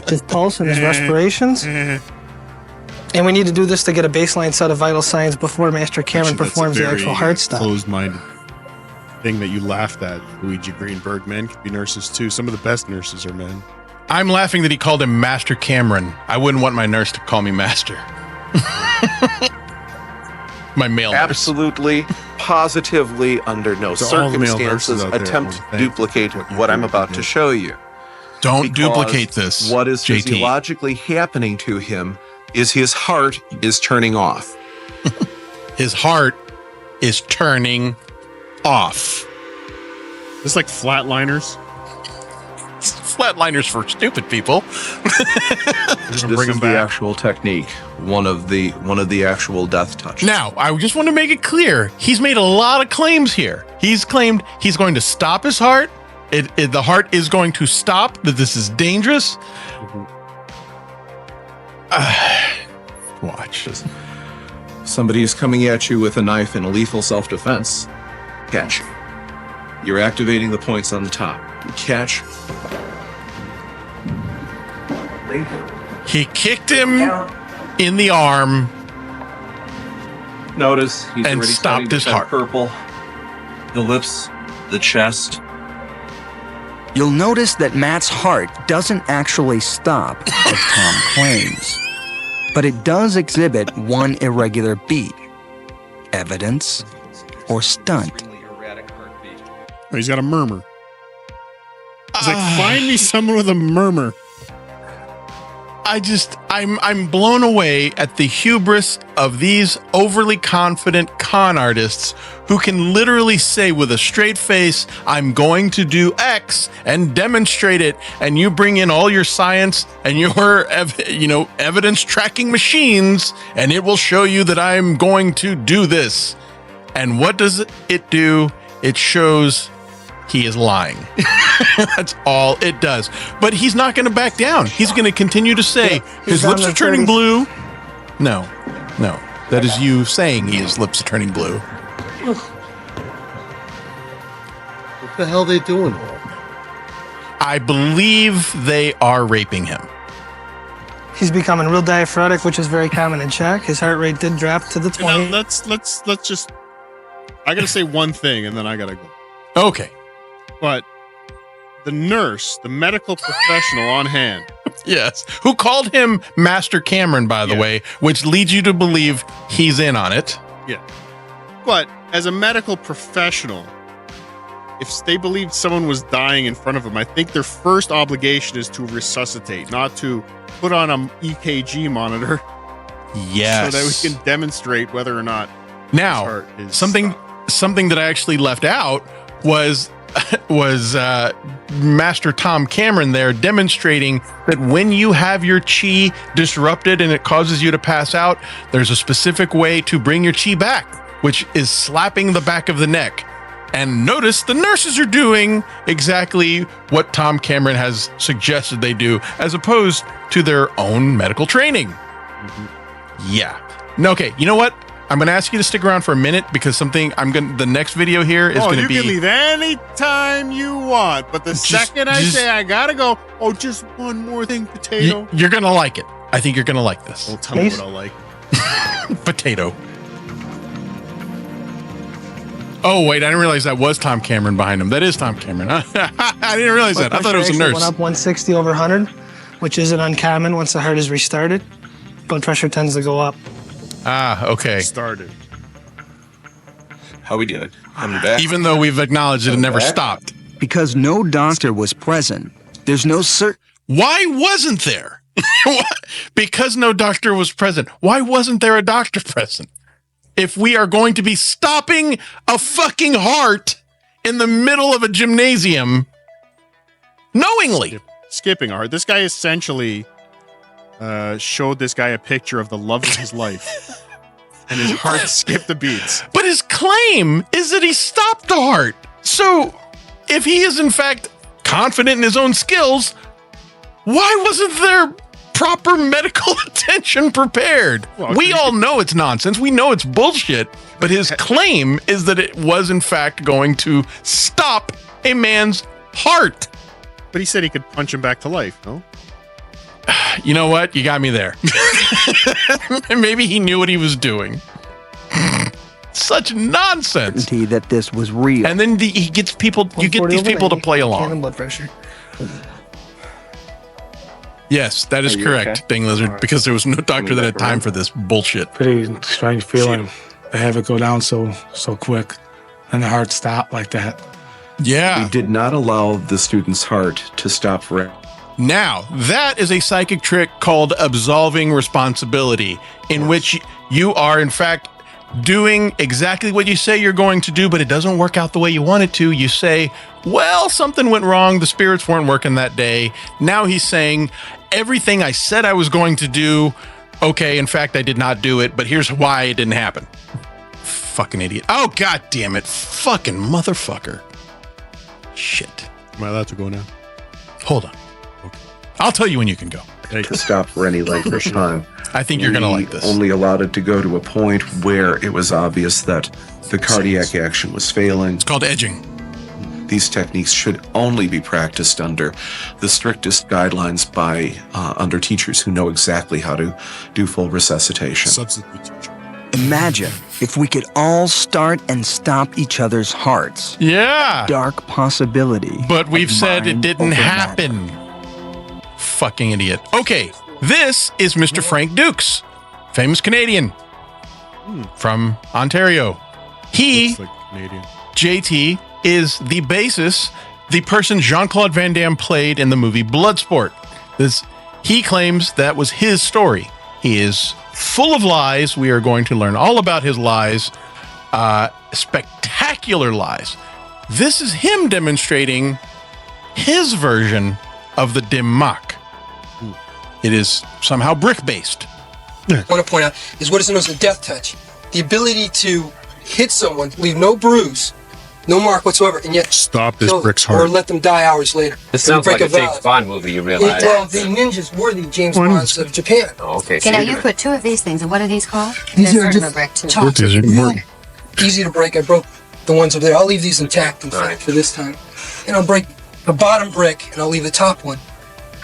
his pulse, and his respirations. And we need to do this to get a baseline set of vital signs before Master Cameron performs the actual heart stop. Closed-minded thing that you laughed at, Luigi Greenberg. Men can be nurses too. Some of the best nurses are men. I'm laughing that he called him Master Cameron. I wouldn't want my nurse to call me Master. My male nurse. Absolutely, positively, under no circumstances attempt to duplicate what I'm about to show you. Don't duplicate this. What is JT. physiologically happening to him is his heart is turning off. His heart is turning off. It's like flatliners. Flatliners for stupid people. This is the actual technique. One of the actual death touches. Now, I just want to make it clear. He's made a lot of claims here. He's claimed he's going to stop his heart. The heart is going to stop, that this is dangerous. Watch. Somebody is coming at you with a knife in a lethal self-defense. Catch. You're activating the points on the top. Catch. He kicked him in the arm. Notice he's and already stopped his heart. Purple. The lips, the chest. You'll notice that Matt's heart doesn't actually stop, as Tom claims. But it does exhibit one irregular beat. Evidence or stunt? Oh, he's got a murmur. He's like, find me someone with a murmur. I'm blown away at the hubris of these overly confident con artists who can literally say with a straight face, I'm going to do X and demonstrate it. And you bring in all your science and your, evidence tracking machines, and it will show you that I'm going to do this. And what does it do? It shows he is lying. That's all it does. But he's not going to back down. He's going to continue to say his lips are turning blue. No. That is you saying his lips are turning blue. What the hell are they doing? I believe they are raping him. He's becoming real diaphoretic, which is very common in Czech. His heart rate did drop to the 20. Let's just. I gotta say one thing, and then I gotta go. Okay. But the nurse, the medical professional on hand. Yes. Who called him Master Cameron, by the way, which leads you to believe he's in on it. Yeah. But as a medical professional, if they believed someone was dying in front of them, I think their first obligation is to resuscitate, not to put on an EKG monitor. Yes. So that we can demonstrate whether or not now his heart is something that I actually left out was Master Tom Cameron there demonstrating that when you have your chi disrupted and it causes you to pass out, there's a specific way to bring your chi back, which is slapping the back of the neck. And notice the nurses are doing exactly what Tom Cameron has suggested they do, as opposed to their own medical training. Mm-hmm. Yeah. Okay, you know what? I'm going to ask you to stick around for a minute because the next video here is going to be. You can leave any time you want, but the second I say I gotta go, just one more thing, potato. You're going to like it. I think you're going to like this. Well, tell me what I like. Potato. Oh, wait, I didn't realize that was Tom Cameron behind him. That is Tom Cameron. I didn't realize that. I thought it was a nurse. Went up 160 over 100, which isn't uncommon once the heart is restarted. Blood pressure tends to go up. Ah, okay. Started. How we doing? Coming back? Even though we've acknowledged it never stopped. Because no doctor was present, there's no certain. Why wasn't there? Because no doctor was present. Why wasn't there a doctor present? If we are going to be stopping a fucking heart in the middle of a gymnasium knowingly. Skipping a heart. This guy essentially showed this guy a picture of the love of his life. And his heart skipped the beats. But his claim is that he stopped the heart. So if he is in fact confident in his own skills, why wasn't there proper medical attention prepared? Well, we all know it's nonsense. We know it's bullshit. But his claim is that it was in fact going to stop a man's heart. But he said he could punch him back to life, no? You know what? You got me there. Maybe he knew what he was doing. Such nonsense. That this was real. And then he gets people. You get these people to play along. Cannon blood pressure. Yes, that is correct, okay? Dang Lizard, because there was no doctor that had time for this bullshit. Pretty strange feeling to have it go down so quick and the heart stop like that. Yeah. We did not allow the student's heart to stop for. Now, that is a psychic trick called absolving responsibility, in which you are, in fact, doing exactly what you say you're going to do, but it doesn't work out the way you want it to. You say, well, something went wrong. The spirits weren't working that day. Now he's saying, everything I said I was going to do, okay, in fact, I did not do it, but here's why it didn't happen. Fucking idiot. Oh, god damn it. Fucking motherfucker. Shit. Am I allowed to go now? Hold on. I'll tell you when you can go. To stop for any length of time. I think you're going to like this. Only allowed it to go to a point where it was obvious that the cardiac action was failing. It's called edging. These techniques should only be practiced under the strictest guidelines by under teachers who know exactly how to do full resuscitation. Substitute teacher. Imagine if we could all start and stop each other's hearts. Yeah. Dark possibility. But we've said it didn't happen. Fucking idiot. Okay, this is Mr. Frank Dukes, famous Canadian from Ontario. He, like Canadian. JT, is the basis, the person Jean-Claude Van Damme played in the movie Bloodsport. He claims that was his story. He is full of lies. We are going to learn all about his lies, spectacular lies. This is him demonstrating his version of the Dim Mak. It is somehow brick-based. I want to point out is what is known as a death touch. The ability to hit someone, leave no bruise, no mark whatsoever, and yet stop this brick's heart. heart. Or let them die hours later. This sounds like a James Bond movie, you realize. Well, the ninjas were the James Bonds of Japan. Oh, okay. You know, you put two of these things, and what are these called? These are just just brick too. toxic. Easy to break. I broke the ones over there. I'll leave these intact, in fact, for this time. And I'll break the bottom brick, and I'll leave the top one.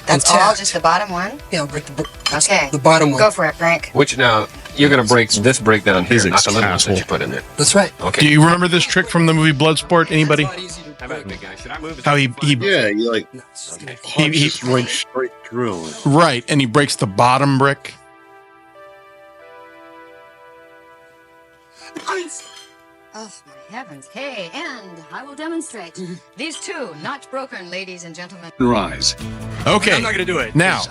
That's intact. all, just the bottom one? Yeah, I'll break okay. the bottom one. Go for it, Frank. Which now, you're going to break this brick down here, not the little ones that you put in there. That's right. Okay. Do you remember this trick from the movie Bloodsport? Anybody? How he you like he right straight through. Right, and he breaks the bottom brick. Oh, my heavens. Hey, and I will demonstrate. These two, not broken, ladies and gentlemen. Rise. Okay. I'm not going to do it. Now,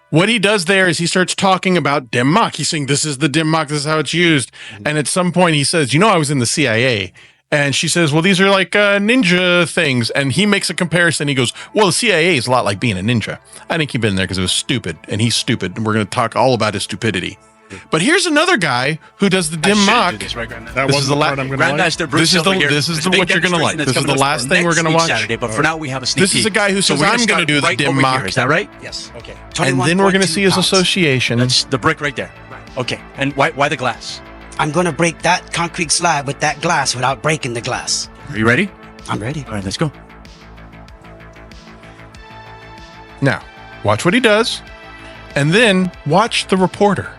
what he does there is he starts talking about Dim Mak. He's saying, this is the Dim Mak, this is how it's used. And at some point he says, I was in the CIA. And she says, well, these are like ninja things. And he makes a comparison. He goes, well, the CIA is a lot like being a ninja. I didn't keep it in there because it was stupid. And he's stupid. And we're going to talk all about his stupidity. But here's another guy who does the Dim Mak. This is the part I'm going to like. This is what you're going to like. This is the last thing we're going to watch. Saturday, but for now we have a sneak This is a guy who says, I'm going to do the Dim Mak. Is that right? Yes. Okay. And then we're going to see his association. That's the brick right there. Okay. And why the glass? I'm gonna break that concrete slab with that glass without breaking the glass. Are you ready? I'm ready. All right, let's go. Now, watch what he does, and then watch the reporter.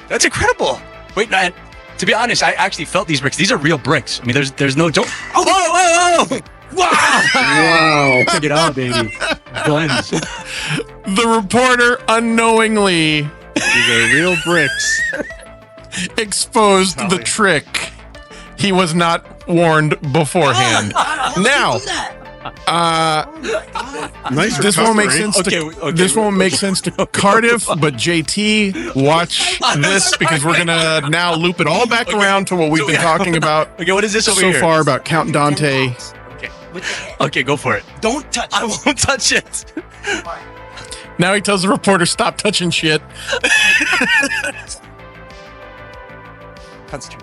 That's incredible. Wait, no, to be honest, I actually felt these bricks. These are real bricks. I mean, there's no joke. Oh, whoa, whoa, whoa! Wow! Check it out, baby. Guns. The reporter unknowingly, these are real bricks, exposed the trick. He was not warned beforehand. Now, nice this won't make sense. This won't make sense to Cardiff, but JT, watch this because we're gonna now loop it all back around to what we've been talking about. Okay, what is this over so here? far about Count Dante? Okay, go for it. Don't touch it. I won't touch it. Now he tells the reporter, "Stop touching shit." That's true.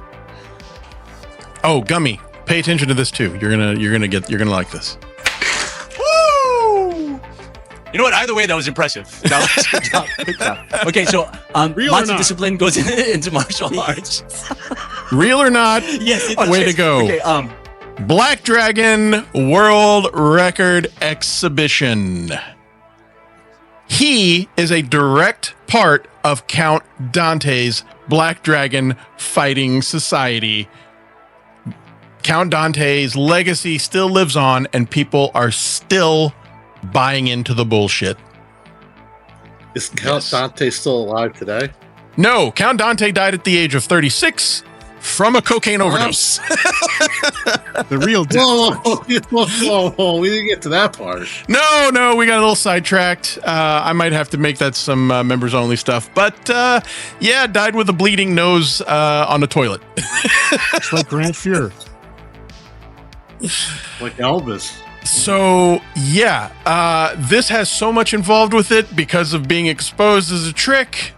Oh, Gummy, pay attention to this too. You're gonna like this. Woo! You know what? Either way, that was impressive. Good job. Good job. Okay, so lots of discipline goes into martial arts. Real or not? Yes. Way to go. Okay. Black Dragon World Record Exhibition. He is a direct part of Count Dante's Black Dragon Fighting Society. Count Dante's legacy still lives on, and people are still buying into the bullshit. Is Count Dante still alive today? No, Count Dante died at the age of 36 from a cocaine overdose. The real Whoa, we didn't get to that part. No, we got a little sidetracked. I might have to make that some members only stuff. But yeah, died with a bleeding nose on the toilet. It's like Grant Fuhr. Like Elvis. So yeah, this has so much involved with it because of being exposed as a trick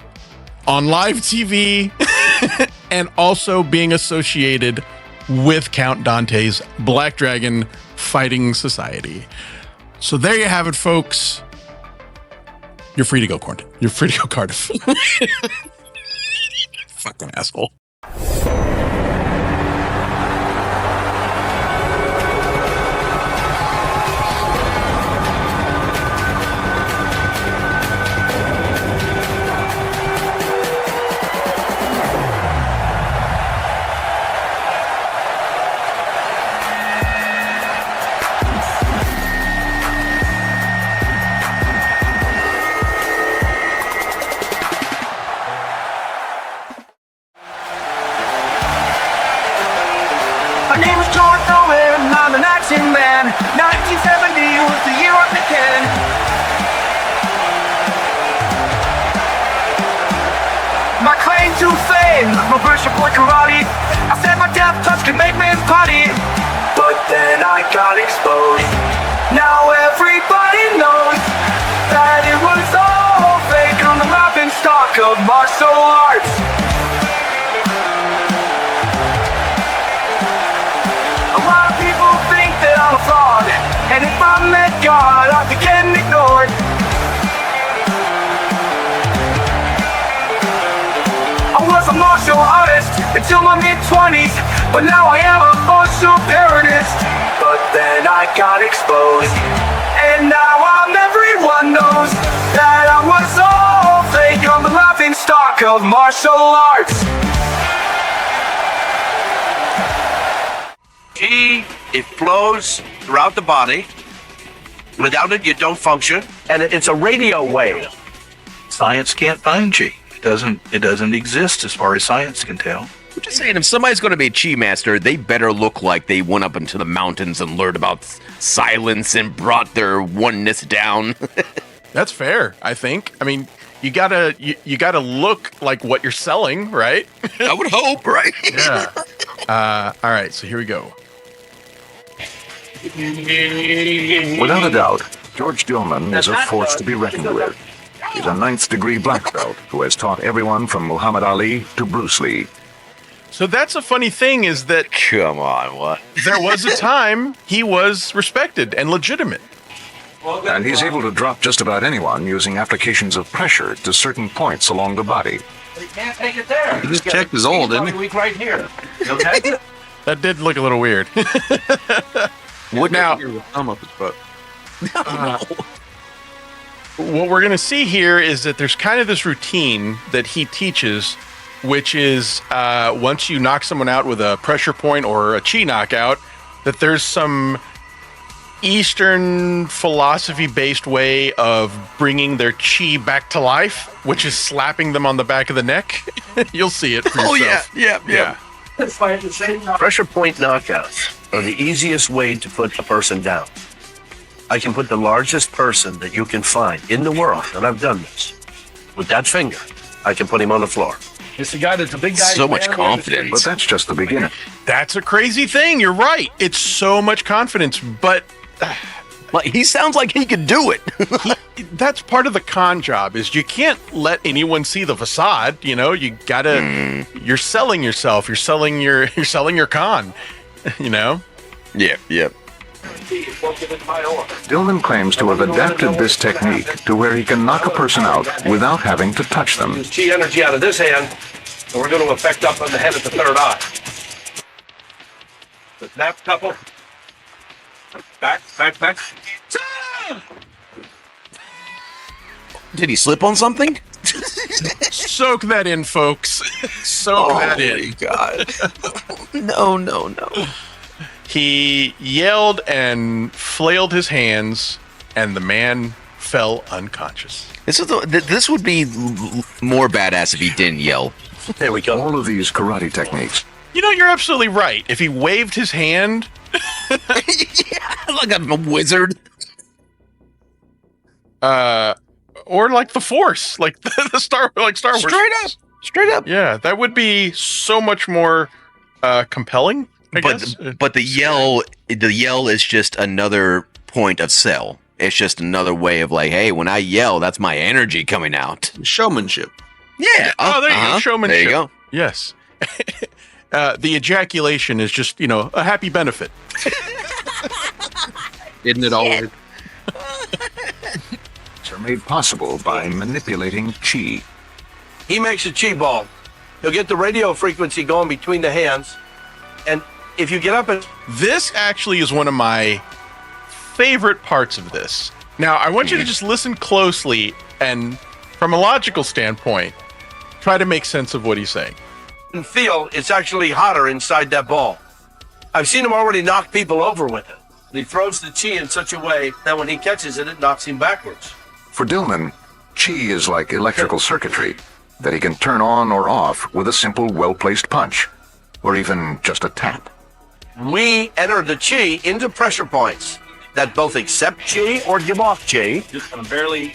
on live TV and also being associated with Count Dante's Black Dragon Fighting Society. So there you have it, folks. You're free to go, Corn. You're free to go, Cardiff. Fucking asshole. My name is George Dillman, I'm an action man. 1970 was the year I began. My claim to fame, my worship like karate. I said my death touch can make men potty. But then I got exposed. Now everybody knows that it was all fake on the laughing stock of martial arts. A lot of people think that I'm a fraud, and if I met God, I'd be getting ignored. I was a martial artist until my mid-20s, but now I am a martial parodist. But then I got exposed, and now everyone knows that I was all fake on the laughing stock of martial arts. It flows throughout the body. Without it, you don't function. And it's a radio wave. Science can't find chi. It doesn't exist as far as science can tell. I'm just saying, if somebody's going to be a chi master, they better look like they went up into the mountains and learned about silence and brought their oneness down. That's fair, I think. I mean, you gotta look like what you're selling, right? I would hope, right? Yeah. All right, so here we go. Without a doubt, George Dillman is a force to be reckoned with. He's a 9th degree black belt who has taught everyone from Muhammad Ali to Bruce Lee. So that's a funny thing is that... Come on, what? There was a time he was respected and legitimate. And he's able to drop just about anyone using applications of pressure to certain points along the body. You can't take it there. He just checked his old, didn't he? Week right here. Okay? That did look a little weird. What now? Thumb up his butt. What we're going to see here is that there's kind of this routine that he teaches, which is once you knock someone out with a pressure point or a chi knockout, that there's some Eastern philosophy-based way of bringing their chi back to life, which is slapping them on the back of the neck. You'll see it for yourself. yeah. Pressure point knockouts are the easiest way to put a person down. I can put the largest person that you can find in the world, and I've done this. With that finger, I can put him on the floor. It's the guy that's a big guy. So much confidence. But that's just the beginning. That's a crazy thing. You're right. It's so much confidence, but like, he sounds like he could do it. That's part of the con job is you can't let anyone see the facade. You know, you gotta, you're selling yourself. You're selling your con, you know? Yeah. Dillman claims to have adapted this technique to where he can knock a person out without having to touch them. Use chi energy out of this hand, and we're going to affect up on the head at the third eye. The snap couple. Back. Did he slip on something? Soak that in, folks. Soak that in. God. No. He yelled and flailed his hands, and the man fell unconscious. This would be more badass if he didn't yell. There we go. All of these karate techniques. You know, you're absolutely right. If he waved his hand, like a wizard, or like the Force, like the Star Wars, straight up. Yeah, that would be so much more compelling. But the yell is just another point of sell. It's just another way of like, hey, when I yell, that's my energy coming out. Showmanship. Yeah. Oh, there you go. Showmanship. There you go. Yes. The ejaculation is just, a happy benefit. Isn't it always? Are made possible by manipulating chi. He makes a chi ball. He'll get the radio frequency going between the hands, and if you get up and... This actually is one of my favorite parts of this. Now, I want you to just listen closely and, from a logical standpoint, try to make sense of what he's saying. And feel it's actually hotter inside that ball. I've seen him already knock people over with it. He throws the chi in such a way that when he catches it, it knocks him backwards. For Dillman, chi is like electrical circuitry that he can turn on or off with a simple, well-placed punch, or even just a tap. We enter the chi into pressure points that both accept chi or give off chi. Just kind of barely.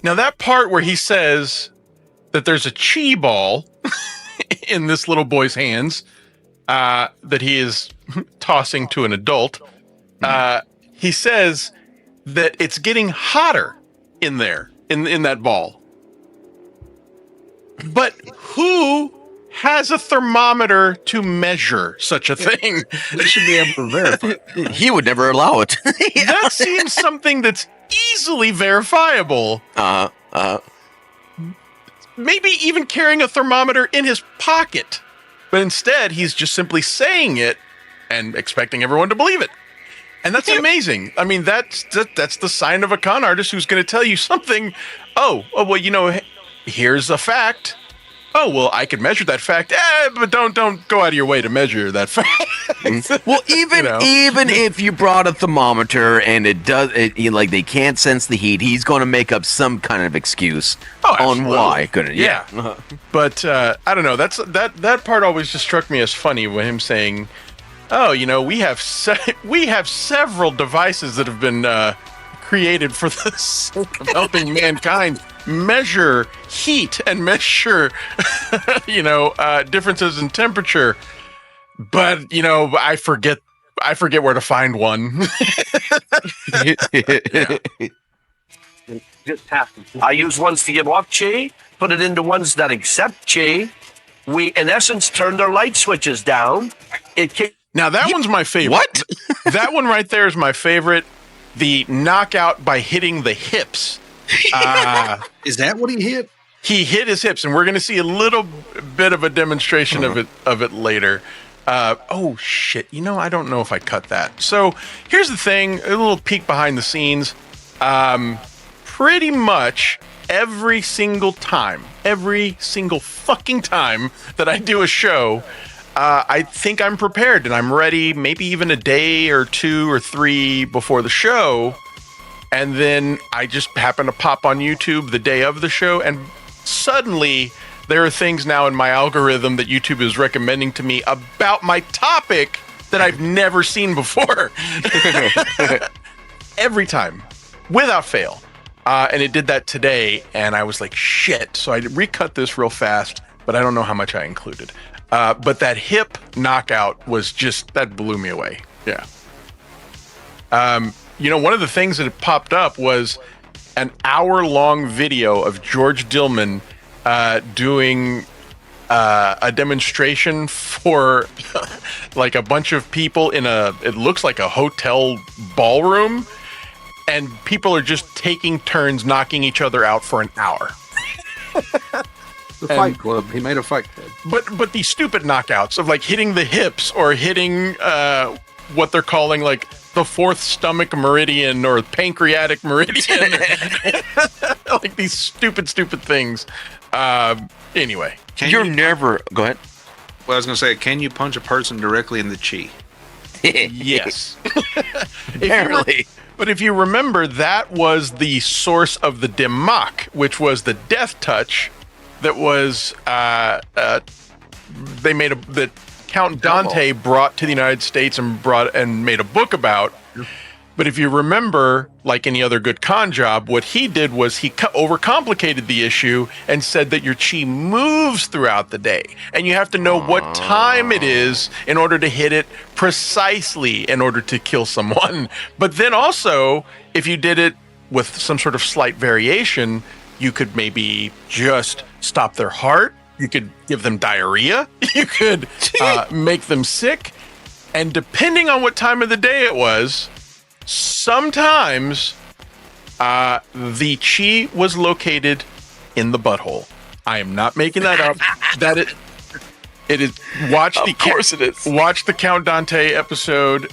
Now that part where he says that there's a chi ball in this little boy's hands that he is tossing to an adult, he says that it's getting hotter in there, in that ball. But who has a thermometer to measure such a thing? They should be able to verify. He would never allow it. That seems something that's easily verifiable. Maybe even carrying a thermometer in his pocket. But instead, he's just simply saying it and expecting everyone to believe it. And that's amazing. I mean, that's the sign of a con artist who's going to tell you something. Oh, well, here's a fact. Oh, well, I can measure that fact, but don't go out of your way to measure that fact. Well, even if you brought a thermometer and like they can't sense the heat, he's going to make up some kind of excuse on why couldn't. Yeah. But I don't know. That part always just struck me as funny when him saying, "Oh, we have several devices that have been created for the sake of helping mankind measure heat and measure, differences in temperature. But I forget where to find one." Just tap them. I use ones to give off chi, put it into ones that accept chi. We, in essence, turn their light switches down. Now that one's my favorite. What? That one right there is my favorite. the knockout by hitting the hips. Is that what he hit? He hit his hips, and we're going to see a little bit of a demonstration of it later. Oh shit! I don't know if I cut that. So here's the thing: a little peek behind the scenes. Pretty much every single fucking time that I do a show, I think I'm prepared and I'm ready. Maybe even a day or 2 or 3 before the show, and then I just happen to pop on YouTube the day of the show, and suddenly there are things now in my algorithm that YouTube is recommending to me about my topic that I've never seen before. Every time, without fail. And it did that today, and I was like, shit. So I recut this real fast, but I don't know how much I included. But that hip knockout was that blew me away. Yeah. One of the things that popped up was an hour-long video of George Dillman doing a demonstration for like a bunch of people it looks like a hotel ballroom, and people are just taking turns knocking each other out for an hour. The Fight Club. He made a fight club. But these stupid knockouts of like hitting the hips or hitting what they're calling like the fourth stomach meridian or pancreatic meridian. Like these stupid things. Anyway. Go ahead. Well, I was going to say, can you punch a person directly in the chi? Yes. Apparently. But if you remember, that was the source of the Dim Mak, which was the death touch that was that Count Dante brought to the United States and made a book about. But if you remember, like any other good con job, what he did was he overcomplicated the issue and said that your chi moves throughout the day. And you have to know what time it is in order to hit it precisely in order to kill someone. But then also, if you did it with some sort of slight variation, you could maybe just stop their heart. You could give them diarrhea. You could make them sick. And depending on what time of the day it was, sometimes the chi was located in the butthole. I am not making that up. It is. Watch the Count Dante episode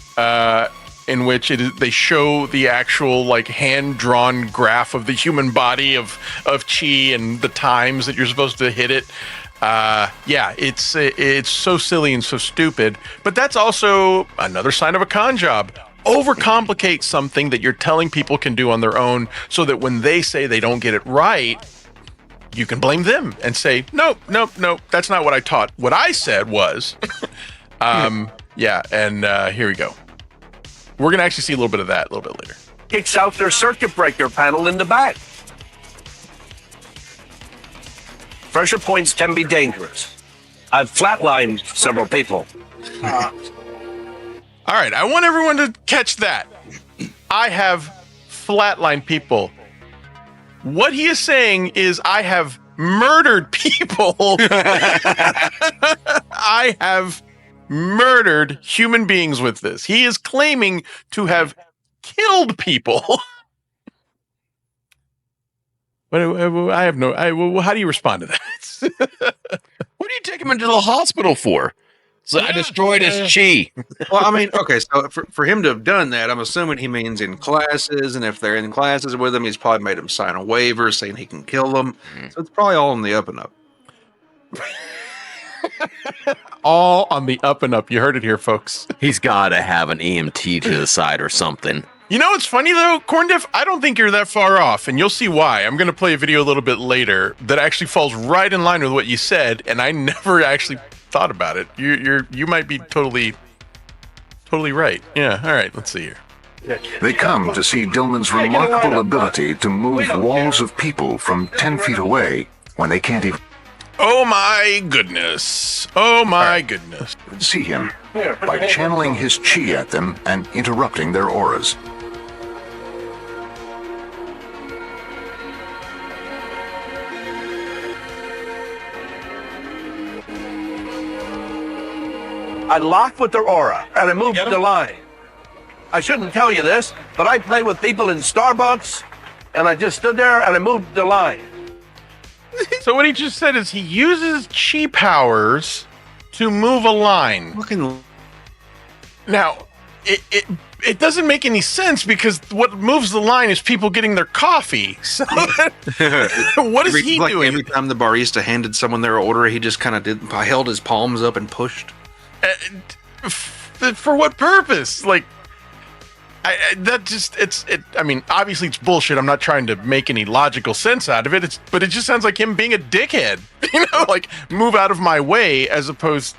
in which they show the actual like hand-drawn graph of the human body of chi and the times that you're supposed to hit it. It's so silly and so stupid. But that's also another sign of a con job. Overcomplicate something that you're telling people can do on their own, so that when they say they don't get it right, you can blame them and say, nope, that's not what I taught. What I said was, here we go. We're going to actually see a little bit of that a little bit later. Kicks out their circuit breaker panel in the back. Pressure points can be dangerous. I've flatlined several people. All right, I want everyone to catch that. I have flatlined people. What he is saying is I have murdered people. I have murdered human beings with this. He is claiming to have killed people. I have no... how do you respond to that? What do you take him into the hospital for? So I destroyed his chi. Well, I mean, okay, so for him to have done that, I'm assuming he means in classes, and if they're in classes with him, he's probably made him sign a waiver saying he can kill them. So it's probably all on the up and up. All on the up and up. You heard it here, folks. He's got to have an EMT to the side or something. You know what's funny, though, Corndiff? I don't think you're that far off, and you'll see why. I'm going to play a video a little bit later that actually falls right in line with what you said, and I never actually thought about it. You might be totally right. Yeah, all right, let's see here. They come to see Dillman's remarkable ability to move walls of people from 10 feet away when they can't even... Oh my goodness. Oh my goodness. See him by channeling his chi at them and interrupting their auras. I locked with their aura, and I moved the line. I shouldn't tell you this, but I play with people in Starbucks, and I just stood there and I moved the line. So what he just said is he uses chi powers to move a line. Now, it doesn't make any sense because what moves the line is people getting their coffee. So what is he doing? Every time the barista handed someone their order, he just kind of held his palms up and pushed. For what purpose? Like, I mean, obviously it's bullshit. I'm not trying to make any logical sense out of it. But it just sounds like him being a dickhead. Like move out of my way as opposed.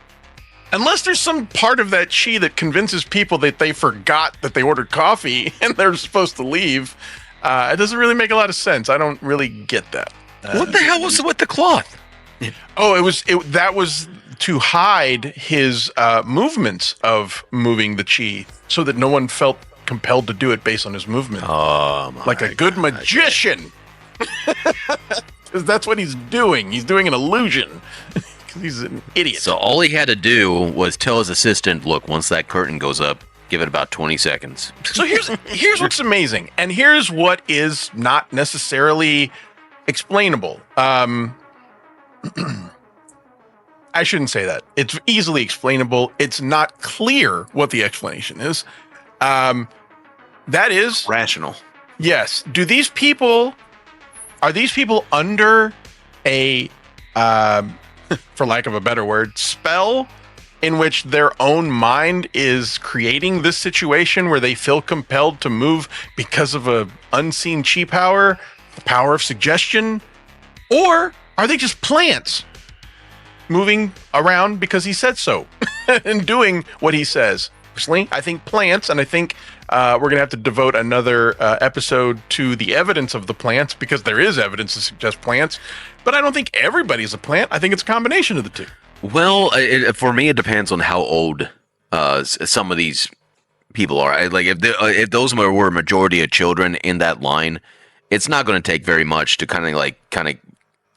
Unless there's some part of that chi that convinces people that they forgot that they ordered coffee and they're supposed to leave. It doesn't really make a lot of sense. I don't really get that. What the hell was with the cloth? That was to hide his movements of moving the chi so that no one felt compelled to do it based on his movement. Oh, like a good magician. Because that's what he's doing. He's doing an illusion. Because he's an idiot. So all he had to do was tell his assistant, look, once that curtain goes up, give it about 20 seconds. So here's what's amazing. And here's what is not necessarily explainable. I shouldn't say that. It's easily explainable. It's not clear what the explanation is. That is rational. Yes. Are these people under a, for lack of a better word, spell in which their own mind is creating this situation where they feel compelled to move because of a unseen chi power, the power of suggestion? Or are they just plants moving around because he said so and doing what he says? Personally, I think plants, and I think we're going to have to devote another episode to the evidence of the plants because there is evidence to suggest plants, but I don't think everybody's a plant. I think it's a combination of the two. Well, for me, it depends on how old some of these people are. Like if those were a majority of children in that line, it's not going to take very much to kind of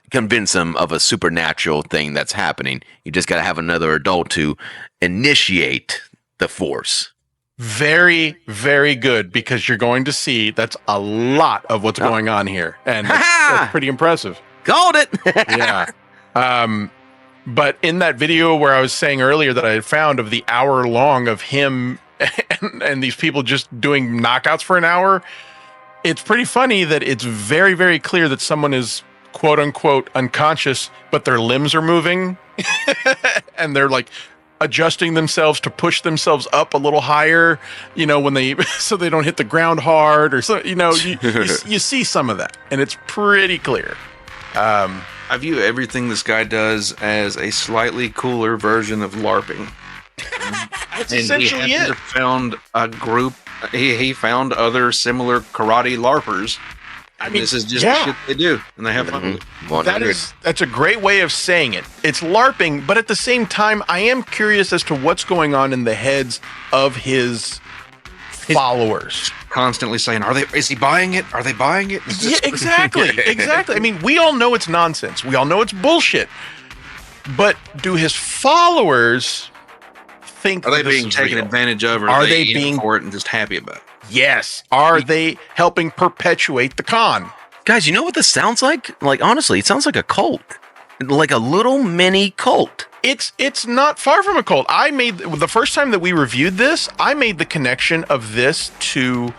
convince them of a supernatural thing that's happening. You just got to have another adult to initiate the force. Very, very good, because you're going to see that's a lot of what's going on here, and that's pretty impressive. Called it. Yeah. But in that video where I was saying earlier that I had found of the hour long of him and these people just doing knockouts for an hour, it's pretty funny that it's very, very clear that someone is quote unquote unconscious, but their limbs are moving and they're like adjusting themselves to push themselves up a little higher, when they, so they don't hit the ground hard or so, you see some of that and it's pretty clear. I view everything this guy does as a slightly cooler version of LARPing. That's essentially he it. Found a group. He found other similar karate LARPers. I mean, this is just the shit they do, and they have fun with it. That's a great way of saying it. It's LARPing, but at the same time, I am curious as to what's going on in the heads of his followers. Constantly saying, is he buying it? Are they buying it? Yeah, exactly. I mean, we all know it's nonsense. We all know it's bullshit. But do his followers think are they being taken advantage of, or are they being for it and just happy about it? Yes. Are they helping perpetuate the con? Guys, you know what this sounds like? Like, honestly, it sounds like a cult. Like a little mini cult. It's not far from a cult. The first time that we reviewed this, I made the connection of this to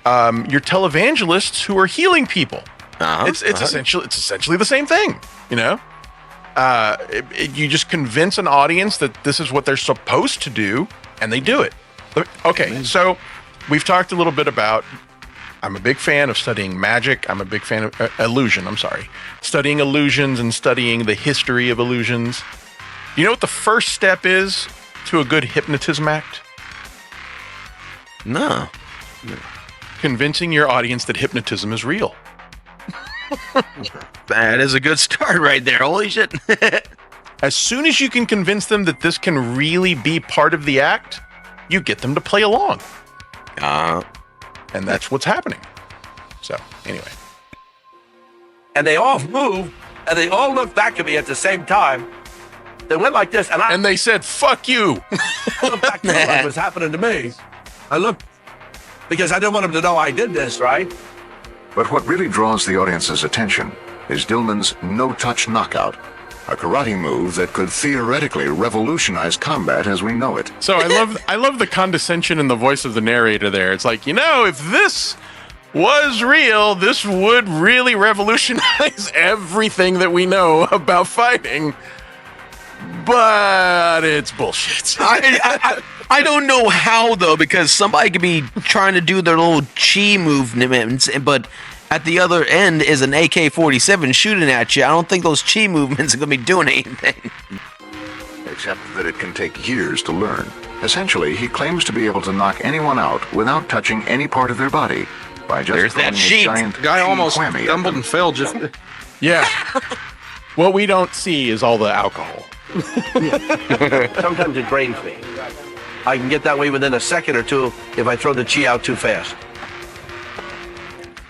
your televangelists who are healing people. It's essentially the same thing, you just convince an audience that this is what they're supposed to do, and they do it. Okay, so we've talked a little bit about, I'm a big fan of studying magic. I'm a big fan of illusion. Studying illusions and studying the history of illusions. You know what the first step is to a good hypnotism act? No. Convincing your audience that hypnotism is real. That is a good start right there. Holy shit. As soon as you can convince them that this can really be part of the act, you get them to play along. And that's what's happening. So, anyway. And they all moved, and they all looked back at me at the same time. They went like this, and they said, "Fuck you." I looked back to what was happening to me. I looked, because I didn't want him to know I did this, right? But what really draws the audience's attention is Dillman's no-touch knockout, a karate move that could theoretically revolutionize combat as we know it. So I love the condescension in the voice of the narrator there. It's like, if this was real, this would really revolutionize everything that we know about fighting. But it's bullshit. I don't know how though, because somebody could be trying to do their little chi movements, but at the other end is an AK-47 shooting at you. I don't think those chi movements are going to be doing anything. Except that it can take years to learn. Essentially, he claims to be able to knock anyone out without touching any part of their body by just There's that throwing a sheet. giant The guy almost whammy at stumbled them. and fell just. Yeah. What we don't see is all the alcohol. Sometimes it drains me. I can get that way within a second or two if I throw the chi out too fast.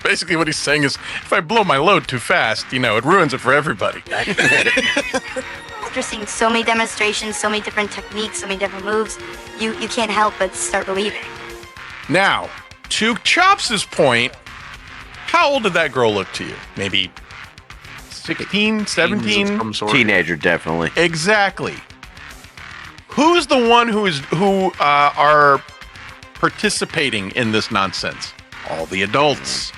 Basically, what he's saying is, if I blow my load too fast, it ruins it for everybody. After seeing so many demonstrations, so many different techniques, so many different moves, you can't help but start believing. Now, to Chops' point, how old did that girl look to you? Maybe 16, 17? Teenager, definitely. Exactly. Who's the one who are participating in this nonsense? All the adults.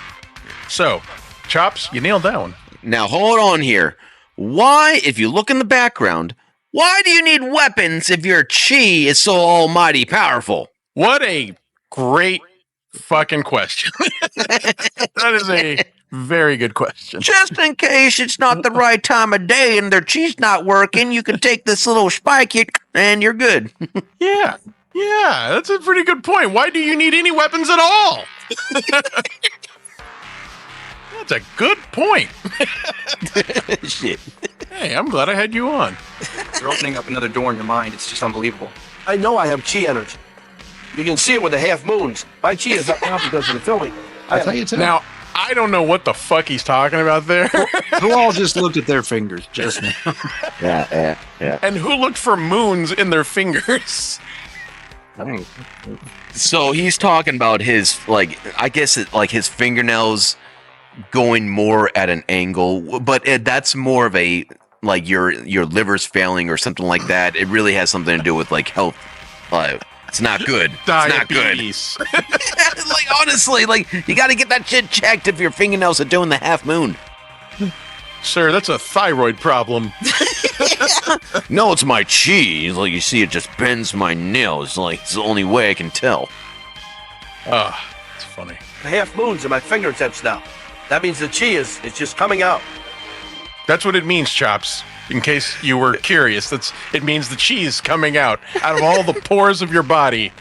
So, Chops, you nailed that one. Now, hold on here. Why, if you look in the background, why do you need weapons if your chi is so almighty powerful? What a great fucking question. That is a very good question. Just in case it's not the right time of day and their chi's not working, you can take this little spike hit and you're good. Yeah, that's a pretty good point. Why do you need any weapons at all? That's a good point. Shit. Hey, I'm glad I had you on. You're opening up another door in your mind. It's just unbelievable. I know I have chi energy. You can see it with the half moons. My chi is up now because of the filming. I tell you too. Now, I don't know what the fuck he's talking about there. Who all just looked at their fingers just now? Yeah. And who looked for moons in their fingers? So he's talking about his, I guess his fingernails going more at an angle, but that's more of a, your liver's failing or something like that. It really has something to do with, health. It's not good. Diabetes. It's not good. Honestly, you got to get that shit checked if your fingernails are doing the half moon. Sir, that's a thyroid problem. No, it's my chi. You see, it just bends my nails. It's the only way I can tell. It's funny. The half moons are my fingertips now. That means the chi is just coming out. That's what it means, Chops. In case you were curious, it means the cheese coming out of all the pores of your body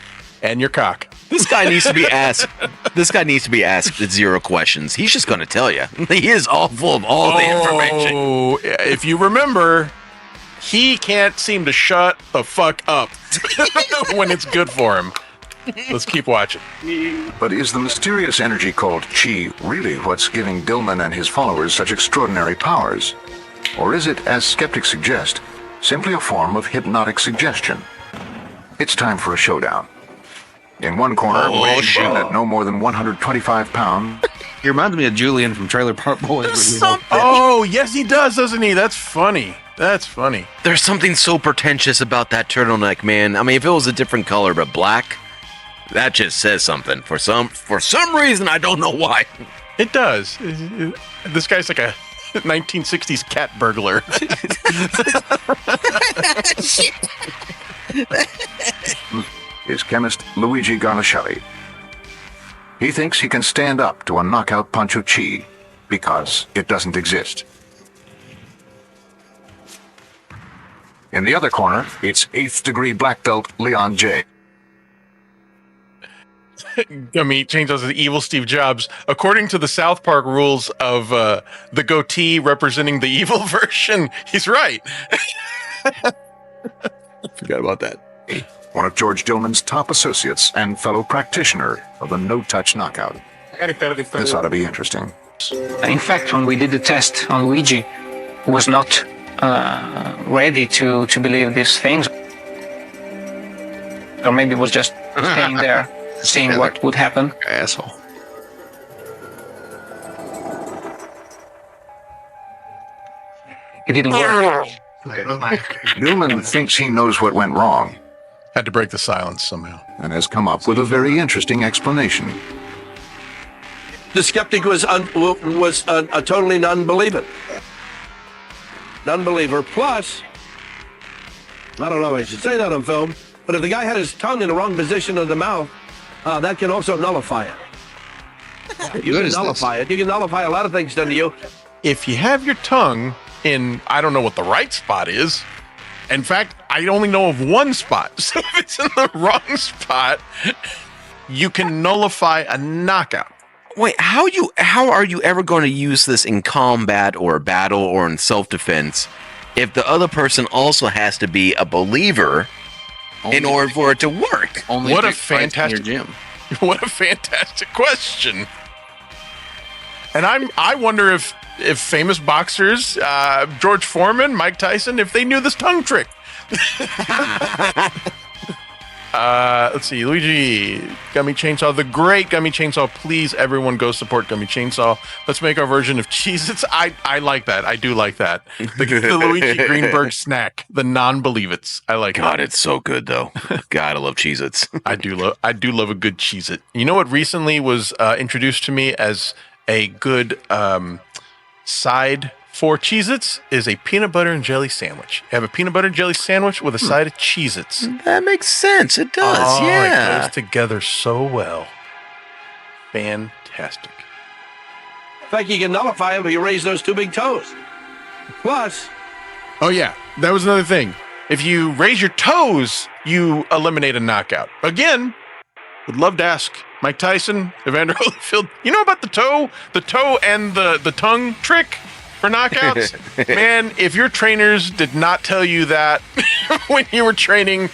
and your cock. This guy needs to be asked. This guy needs to be asked 0 questions. He's just going to tell you. He is all full of all the information. Oh, if you remember, he can't seem to shut the fuck up when it's good for him. Let's keep watching. But is the mysterious energy called chi really what's giving Dillman and his followers such extraordinary powers? Or is it, as skeptics suggest, simply a form of hypnotic suggestion? It's time for a showdown. In one corner, weighing in at no more than 125 pounds. He reminds me of Julian from Trailer Park Boys. Oh, yes, he does, doesn't he? That's funny. There's something so pretentious about that turtleneck, man. I mean, if it was a different color but black, that just says something. For some reason, I don't know why. It does. This guy's like a 1960s cat burglar. Is chemist Luigi Garnishelli. He thinks he can stand up to a knockout punch of chi because it doesn't exist. In the other corner, it's 8th degree black belt Leon J. Gummi Chainsaw the evil Steve Jobs. According to the South Park rules of the goatee representing the evil version, he's right. Forgot about that. One of George Dillman's top associates and fellow practitioner of the no-touch knockout. This ought to be interesting. In fact, when we did the test on Luigi, he was not ready to believe these things. Or maybe it was just staying there seeing what would happen. Asshole. It didn't work. Dillman thinks he knows what went wrong. Had to break the silence somehow. And has come up with a very interesting explanation. The skeptic was a totally non-believer. Non-believer. Plus, I don't know if I should say that on film, but if the guy had his tongue in the wrong position of the mouth, that can also nullify it. You can nullify it. You can nullify a lot of things done to you. If you have your tongue in, I don't know what the right spot is. In fact, I only know of one spot. So if it's in the wrong spot, you can nullify a knockout. Wait, how are you ever going to use this in combat or battle or in self-defense if the other person also has to be a believer in order for it to work? What a fantastic gym. What a fantastic question. And I wonder if famous boxers, George Foreman, Mike Tyson, if they knew this tongue trick. Let's see, Luigi, Gummi Chainsaw, the great Gummi Chainsaw. Please, everyone, go support Gummi Chainsaw. Let's make our version of Cheez-Its. I like that. I do like that. The Luigi Greenberg snack, the non-believe-its. I like God, it. it's so good though. God, I love Cheez-Its. I do love a good Cheez-It. You know what recently was introduced to me as a good side for Cheez-Its is a peanut butter and jelly sandwich. You have a peanut butter and jelly sandwich with a side of Cheez-Its. That makes sense. It does, Oh, yeah. It goes together so well. Fantastic. In fact, you can nullify them if you raise those two big toes. Plus, Oh, yeah. That was another thing. If you raise your toes, you eliminate a knockout. Again, would love to ask Mike Tyson, Evander Holyfield, you know about the toe? The toe and the tongue trick for knockouts? Man, if your trainers did not tell you that when you were training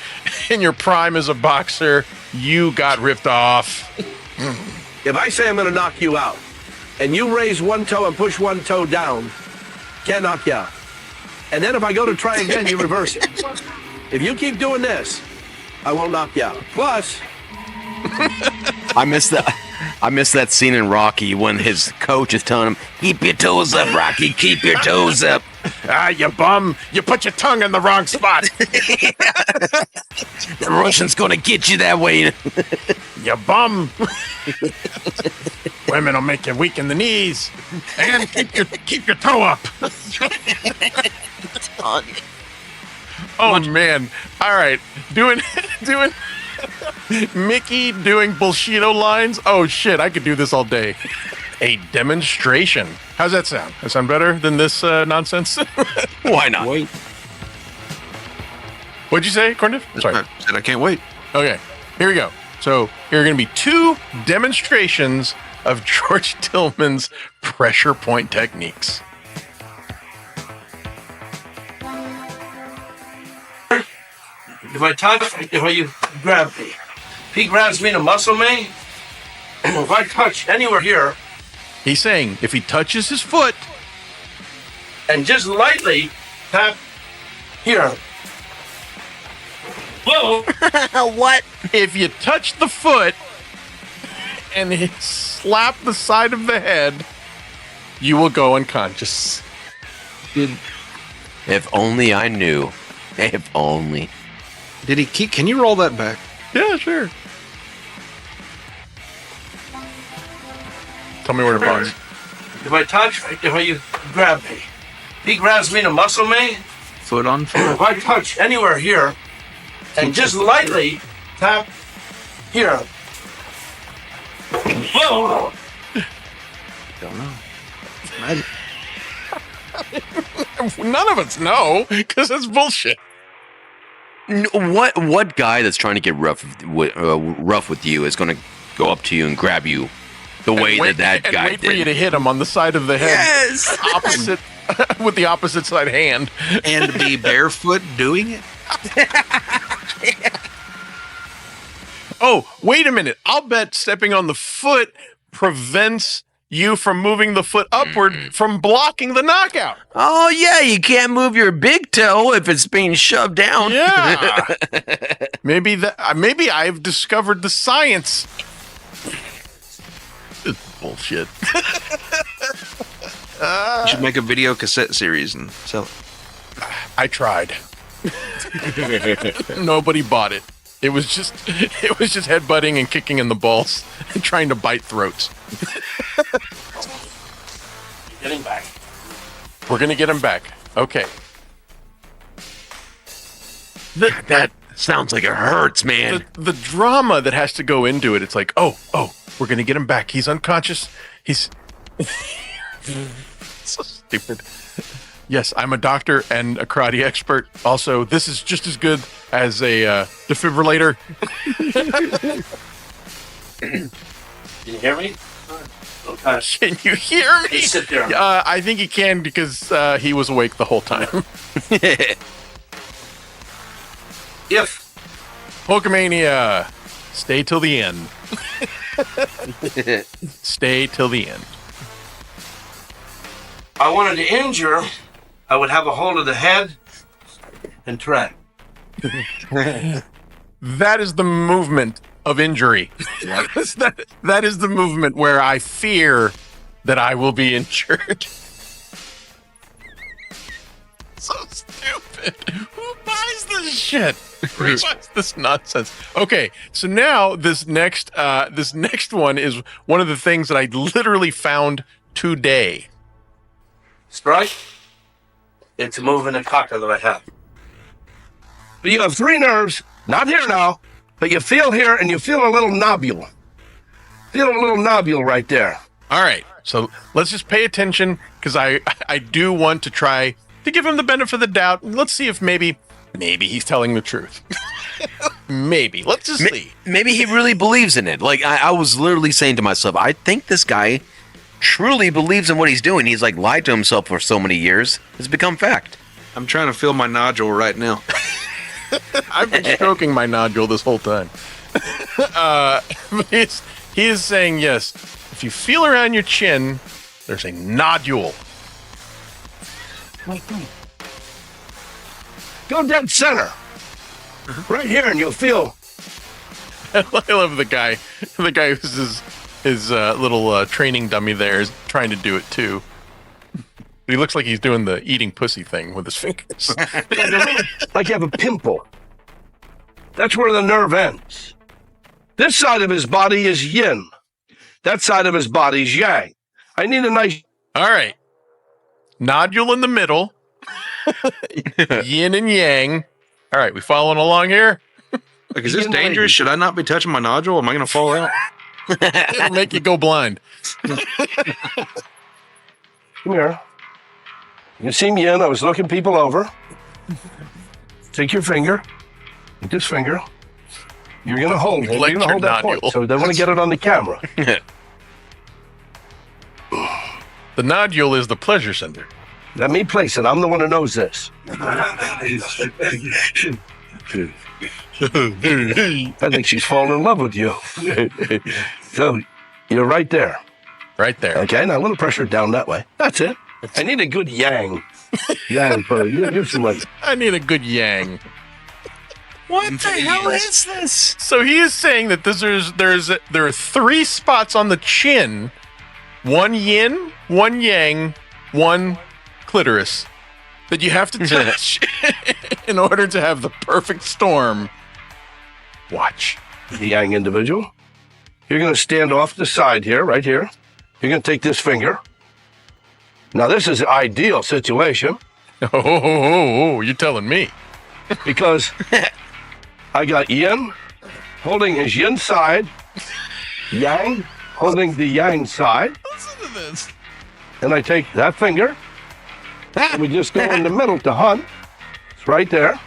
in your prime as a boxer, you got ripped off. if I say I'm going to knock you out, and you raise one toe and push one toe down, can't knock you out. And then if I go to try again, you reverse it. If you keep doing this, I won't knock you out. Plus, I miss that scene in Rocky when his coach is telling him, "Keep your toes up, Rocky. Keep your toes up." Ah, you bum! You put your tongue in the wrong spot. The Russian's gonna get you that way. You bum! Women will make you weak in the knees, and keep your toe up. Oh man! All right, doing Mickey doing Bullshido lines. Oh shit! I could do this all day. A demonstration. How's that sound? That sound better than this nonsense? Why not? Wait. What'd you say, Corniff? Sorry. I said I can't wait. Okay, here we go. So here are going to be 2 demonstrations of George Dillman's pressure point techniques. if I touch, if you grab me, if he grabs me to muscle me, if I touch anywhere here, He's saying if he touches his foot and just lightly tap here. Whoa! What? If you touch the foot and slap the side of the head, you will go unconscious. If only I knew. If only. Did he keep? Can you roll that back? Yeah, sure. Tell me where to pause. If I touch, if you grab me, if he grabs me to muscle me, Foot on foot. if I touch anywhere here and just lightly tap here. Whoa! Don't know. None of us know because it's bullshit. What guy that's trying to get rough with you is going to go up to you and grab you the way that guy wait did? for you to hit him on the side of the head. Yes! Opposite, with the opposite side hand. And to be barefoot doing it? Oh, wait a minute. I'll bet stepping on the foot prevents you from moving the foot upward from blocking the knockout. Oh yeah, you can't move your big toe if it's being shoved down. Yeah. maybe I've discovered the science. It's bullshit. You should make a video cassette series and sell it. I tried. Nobody bought it. It was just headbutting and kicking in the balls and trying to bite throats. Getting back. We're gonna get him back. Okay. That sounds like it hurts, man. The drama that has to go into it. It's like, oh, we're gonna get him back. He's unconscious. He's so stupid. Yes, I'm a doctor and a karate expert. Also, this is just as good as a defibrillator. Can you hear me? Okay. Can you hear me? Sit there. I think he can because he was awake the whole time. If Hulkamania, stay till the end. Stay till the end. I wanted to injure, I would have a hold of the head and tread. That is the movement of injury. that is the movement where I fear that I will be injured. So stupid. Who buys this shit? What's this nonsense? Okay, so now this next one is one of the things that I literally found today. Strike. It's moving a cocker that I have. But you have 3 nerves, not here now, but you feel here and you feel a little nobule. Feel a little nobule right there. All right, so let's just pay attention because I do want to try to give him the benefit of the doubt. Let's see if maybe he's telling the truth. Maybe. Let's just see. Maybe he really believes in it. Like I was literally saying to myself, I think this guy truly believes in what he's doing. He's like lied to himself for so many years. It's become fact. I'm trying to feel my nodule right now. I've been stroking my nodule this whole time. He is saying, yes, if you feel around your chin, there's a nodule. Go dead center. Right here and you'll feel. I love the guy. The guy who's his little training dummy there is trying to do it too. He looks like he's doing the eating pussy thing with his fingers. Like you have a pimple. That's where the nerve ends. This side of his body is yin. That side of his body is yang. I need a nice... All right. Nodule in the middle. Yin and yang. All right, we following along here? Like, is this dangerous? Should I not be touching my nodule? Am I going to fall out? It'll make you go blind. Come here. You see me in. I was looking people over. Take your finger. Take this finger. You're going to hold it. You're going to hold that point. So they want to get it on the camera. The nodule is the pleasure center. Let me place it. I'm the one who knows this. I think she's fallen in love with you. So you're right there. Right there. Okay, now a little pressure down that way. That's it. I need a good yang. Yang, for you some like. I need a good yang. What the hell is this? So he is saying that there are 3 spots on the chin, 1 yin, 1 yang, 1 clitoris that you have to touch in order to have the perfect storm. Watch. The yang individual. You're going to stand off the side here, right here. You're going to take this finger. Now, this is the ideal situation. Oh, you're telling me. Because I got yin holding his yin side, yang holding the yang side. Listen to this. And I take that finger, and we just go in the middle to hunt. It's right there.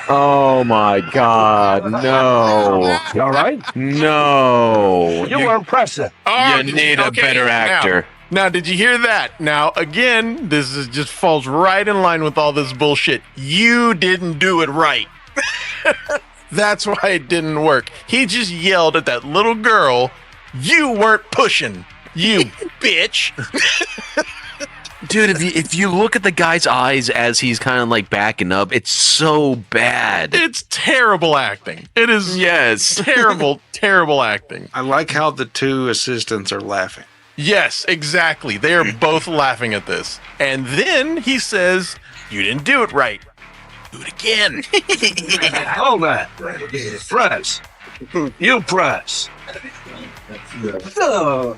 Oh my God, no. You all right? No. You were impressive. You need a better actor. Now, did you hear that? Now, again, this is just falls right in line with all this bullshit. You didn't do it right. That's why it didn't work. He just yelled at that little girl, "You weren't pushing, you bitch." Dude, if you look at the guy's eyes as he's kind of like backing up, it's so bad. It's terrible acting. It is terrible, terrible acting. I like how the two assistants are laughing. Yes, exactly. They are both laughing at this. And then he says, "You didn't do it right. Do it again." Hold that. Press. You press. Oh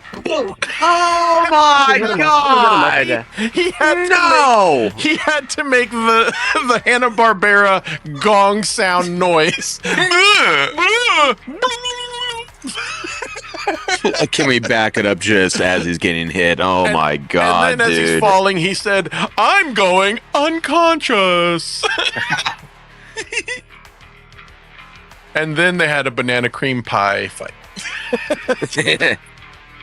my God! He had to make the Hanna-Barbera gong sound noise. Can we back it up just as he's getting hit? Oh my God, and then as dude! he's falling, he said, "I'm going unconscious." And then they had a banana cream pie fight. This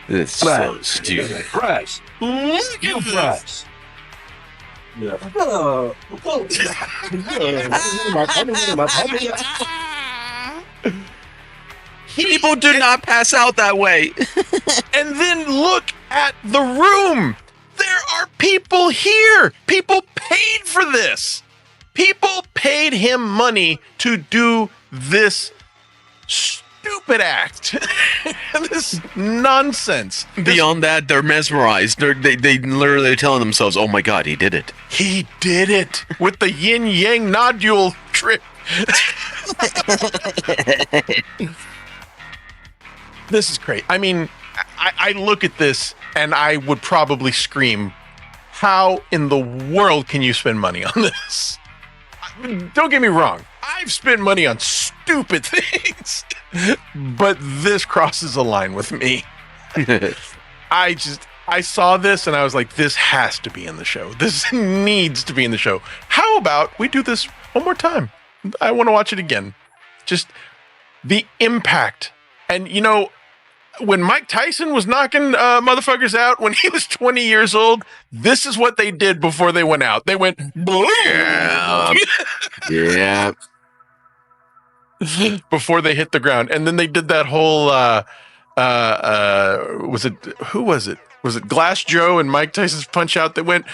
is so stupid. Press. You press. People do not pass out that way. And then look at the room. There are people here. People paid for this. People paid him money to do this stupid act. This nonsense. Beyond that, they're mesmerized. They literally telling themselves, "Oh my God, he did it. He did it with the yin yang nodule trick." This is great. I mean, I look at this and I would probably scream, "How in the world can you spend money on this?" Don't get me wrong. I've spent money on stupid things, but this crosses a line with me. I saw this and I was like, this has to be in the show. This needs to be in the show. How about we do this one more time? I want to watch it again. Just the impact. And you know, when Mike Tyson was knocking motherfuckers out when he was 20 years old, this is what they did before they went out. They went, yeah. Before they hit the ground. And then they did that whole, who was it? Was it Glass Joe and Mike Tyson's Punch Out that went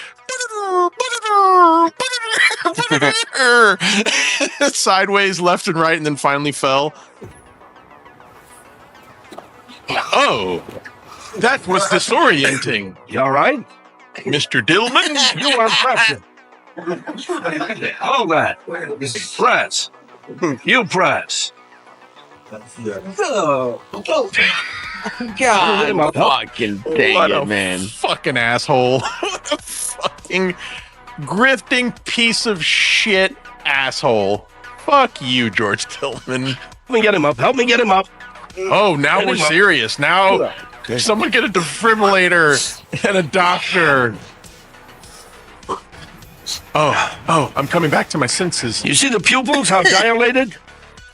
sideways, left and right, and then finally fell? Oh, that was disorienting. You all right? Mr. Dillman? You are pressing. Hold that. Press. You press. God fucking dang it, man. Fucking asshole. What a fucking grifting piece of shit asshole. Fuck you, George Dillman. Help me get him up. Help me get him up. Oh, now we're serious. Now, someone get a defibrillator and a doctor. Oh, I'm coming back to my senses. You see the pupils, how dilated?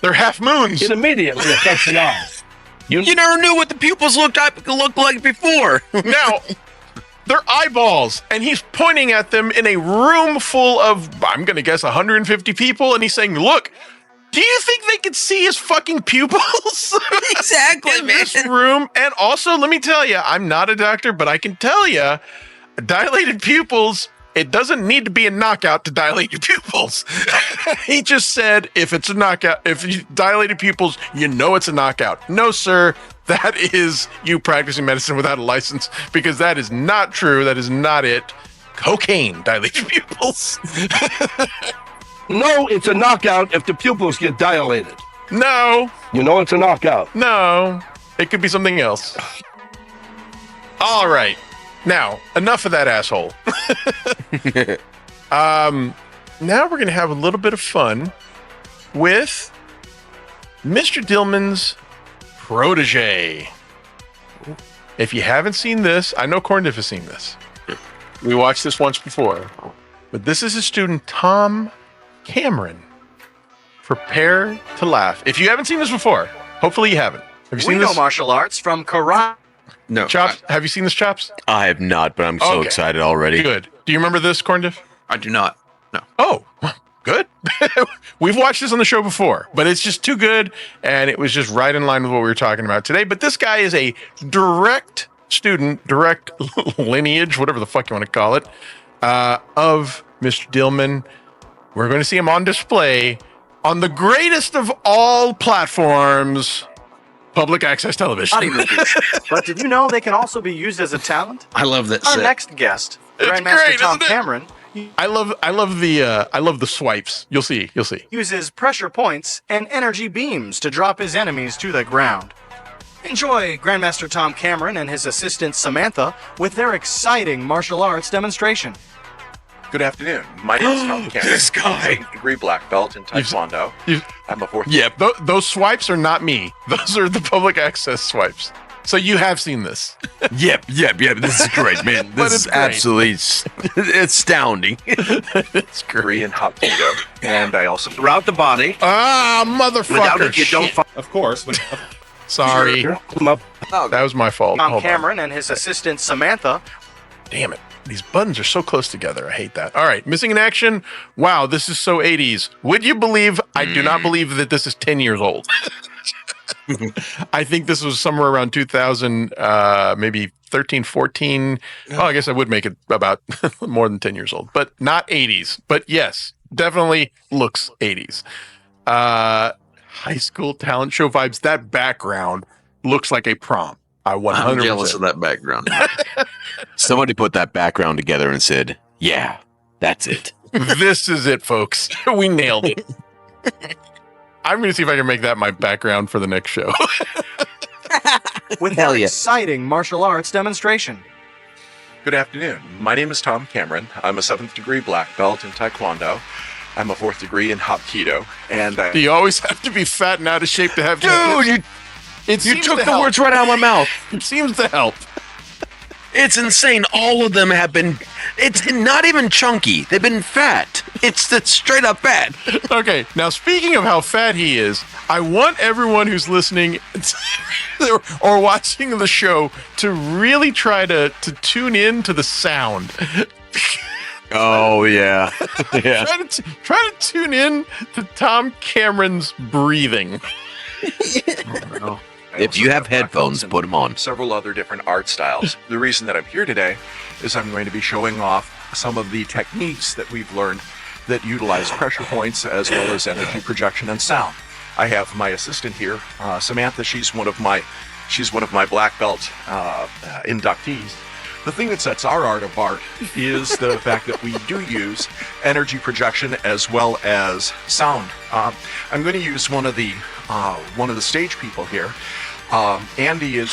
They're half moons. It immediately affects the eyes. You never knew what the pupils looked like before. Now, they're eyeballs, and he's pointing at them in a room full of, I'm going to guess, 150 people, and he's saying, "Look, do you think they could see his fucking pupils?" Exactly, in this room. And also, let me tell you, I'm not a doctor, but I can tell you, dilated pupils, it doesn't need to be a knockout to dilate your pupils. He just said, if it's a knockout, if you dilated pupils, you know it's a knockout. No, sir, that is you practicing medicine without a license, because that is not true. That is not it. Cocaine dilated pupils. No, it's a knockout if the pupils get dilated. No. You know it's a knockout. No. It could be something else. All right. Now, enough of that asshole. Now we're going to have a little bit of fun with Mr. Dillman's protege. If you haven't seen this, I know Corndiff has seen this. We watched this once before. But this is his student, Tom Cameron. Prepare to laugh. If you haven't seen this before, hopefully you haven't. Have you seen this? martial arts from karate. No. Chops, have you seen this, Chops? I have not, but I'm so excited already. Good. Do you remember this, Corndiff? I do not. No. Oh, good. We've watched this on the show before, but it's just too good. And it was just right in line with what we were talking about today. But this guy is a direct student, direct lineage, whatever the fuck you want to call it, of Mr. Dillman. We're going to see him on display on the greatest of all platforms, public access television. Body movies. But did you know they can also be used as a talent? I love that Our set. next guest, It's Grandmaster great, Tom isn't it? Cameron, I love the swipes. You'll see. uses pressure points and energy beams to drop his enemies to the ground. Enjoy Grandmaster Tom Cameron and his assistant Samantha with their exciting martial arts demonstration. Good afternoon. My name is Tom Cameron. This guy. 7th degree black belt in Taekwondo. I'm a 4th. Yeah, those swipes are not me. Those are the public access swipes. So you have seen this. Yep. This is great, man. But This it's is great. absolutely astounding. It's great. In hot keto. And I also throughout the body. Ah, motherfucker. Without it, you don't Shit. Of course. Sorry. That was my fault. Tom Hold on. Cameron and his assistant Samantha. Damn it. These buttons are so close together. I hate that. All right. Missing in action. Wow, this is so 80s. Would you believe? I do not believe that this is 10 years old. I think this was somewhere around 2000, maybe 13, 14. Oh, I guess I would make it about more than 10 years old, but not 80s. But yes, definitely looks 80s. High school talent show vibes. That background looks like a prom. I 100%. I'm jealous of that background. Somebody put that background together and said, "Yeah, that's it." This is it, folks. We nailed it. I'm going to see if I can make that my background for the next show. With their exciting martial arts demonstration. Good afternoon. My name is Tom Cameron. I'm a 7th degree black belt in Taekwondo. I'm a 4th degree in Hapkido. And Do you always have to be fat and out of shape to have Dude, you took the words right out of my mouth. It seems to help. It's insane. All of them have been. It's not even chunky. They've been fat. It's straight up fat. Okay, now speaking of how fat he is, I want everyone who's listening or watching the show to really try to tune in to the sound. Oh yeah, yeah. Try to tune in to Tom Cameron's breathing. If you have headphones, put them on. several other different art styles. The reason that I'm here today is I'm going to be showing off some of the techniques that we've learned that utilize pressure points as well as energy projection and sound. I have my assistant here, Samantha. She's one of my black belt inductees. The thing that sets our art apart is the fact that we do use energy projection as well as sound. I'm going to use one of the stage people here. Andy is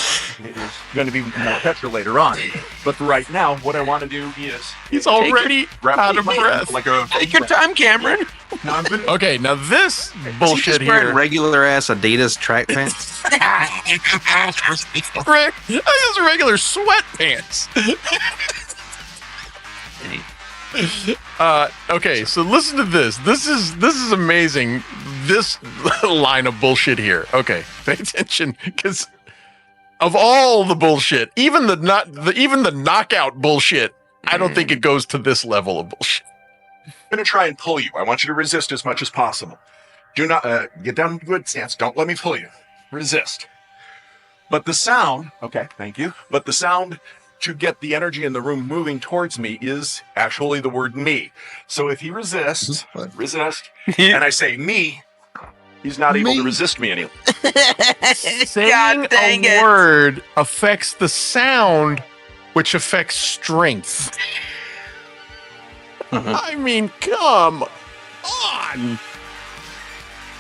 going to be more Petra later on, but for right now, what I want to do is he's already out of breath. Take your time, Cameron. Okay, now this bullshit Just wearing here. regular ass Adidas track pants. Those are regular sweatpants. Okay, so listen to this. This is amazing. This line of bullshit here. Okay, pay attention, because of all the bullshit, even the knockout bullshit, I don't think it goes to this level of bullshit. I'm going to try and pull you. I want you to resist as much as possible. Do not get down in good stance. Don't let me pull you. Resist. But the sound, okay, thank you. But the sound to get the energy in the room moving towards me is actually the word me. So if he resists, and I say me, he's not able to resist me anymore. Saying a word affects the sound, which affects strength. I mean, come on.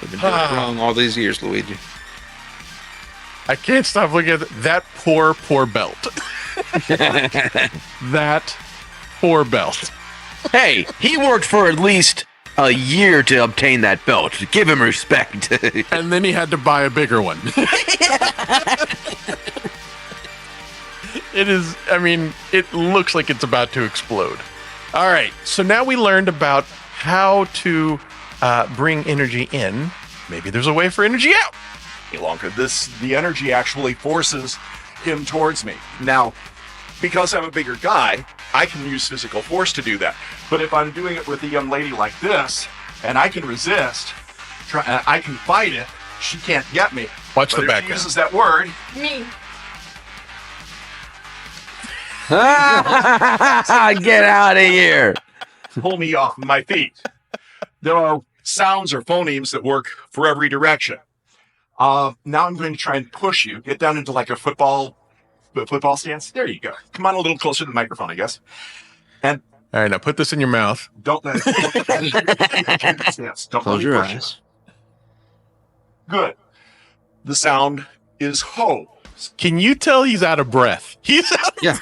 We've been doing it wrong all these years, Luigi. I can't stop looking at that poor belt. That poor belt. Hey, he worked for at least a year to obtain that belt. Give him respect. And then he had to buy a bigger one. It looks like it's about to explode. All right, so now we learned about how to bring energy in. Maybe there's a way for energy out. Longer. The energy actually forces him towards me. Now, because I'm a bigger guy, I can use physical force to do that. But if I'm doing it with a young lady like this, and I can resist. I can fight it. She can't get me. Watch But the if background. She uses that word. Me. Get out of here. Pull me off my feet. There are sounds or phonemes that work for every direction. Now I'm going to try and push you. Get down into like a football stance. There you go. Come on a little closer to the microphone, I guess. And all right, now put this in your mouth. don't let it. Stance. Don't Close let me your push you. eyes. Good. The sound is ho. Can you tell he's out of breath? He's out of Yeah.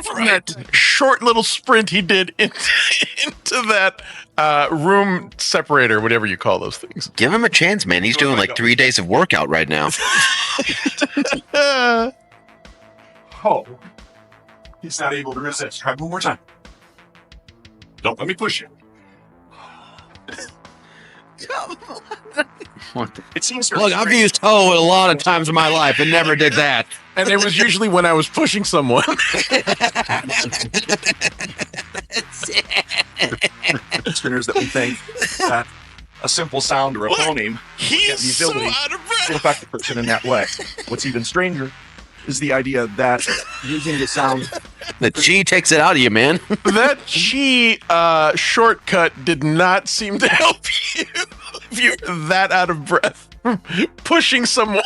from that short little sprint he did into that room separator, whatever you call those things. Give him a chance, man. He's doing like 3 days of workout right now. Ho. He's not able to resist. Try one more time. Don't let me push you. It seems Look, I've used hoe a lot of times in my life and never did that. And it was usually when I was pushing someone. Listeners that we think that a simple sound or a phoneme He's the so ability out of breath. to affect the person in that way. What's even stranger is the idea that using the sound. The chi takes it out of you, man. That chi shortcut did not seem to help you if you're that out of breath. Pushing someone.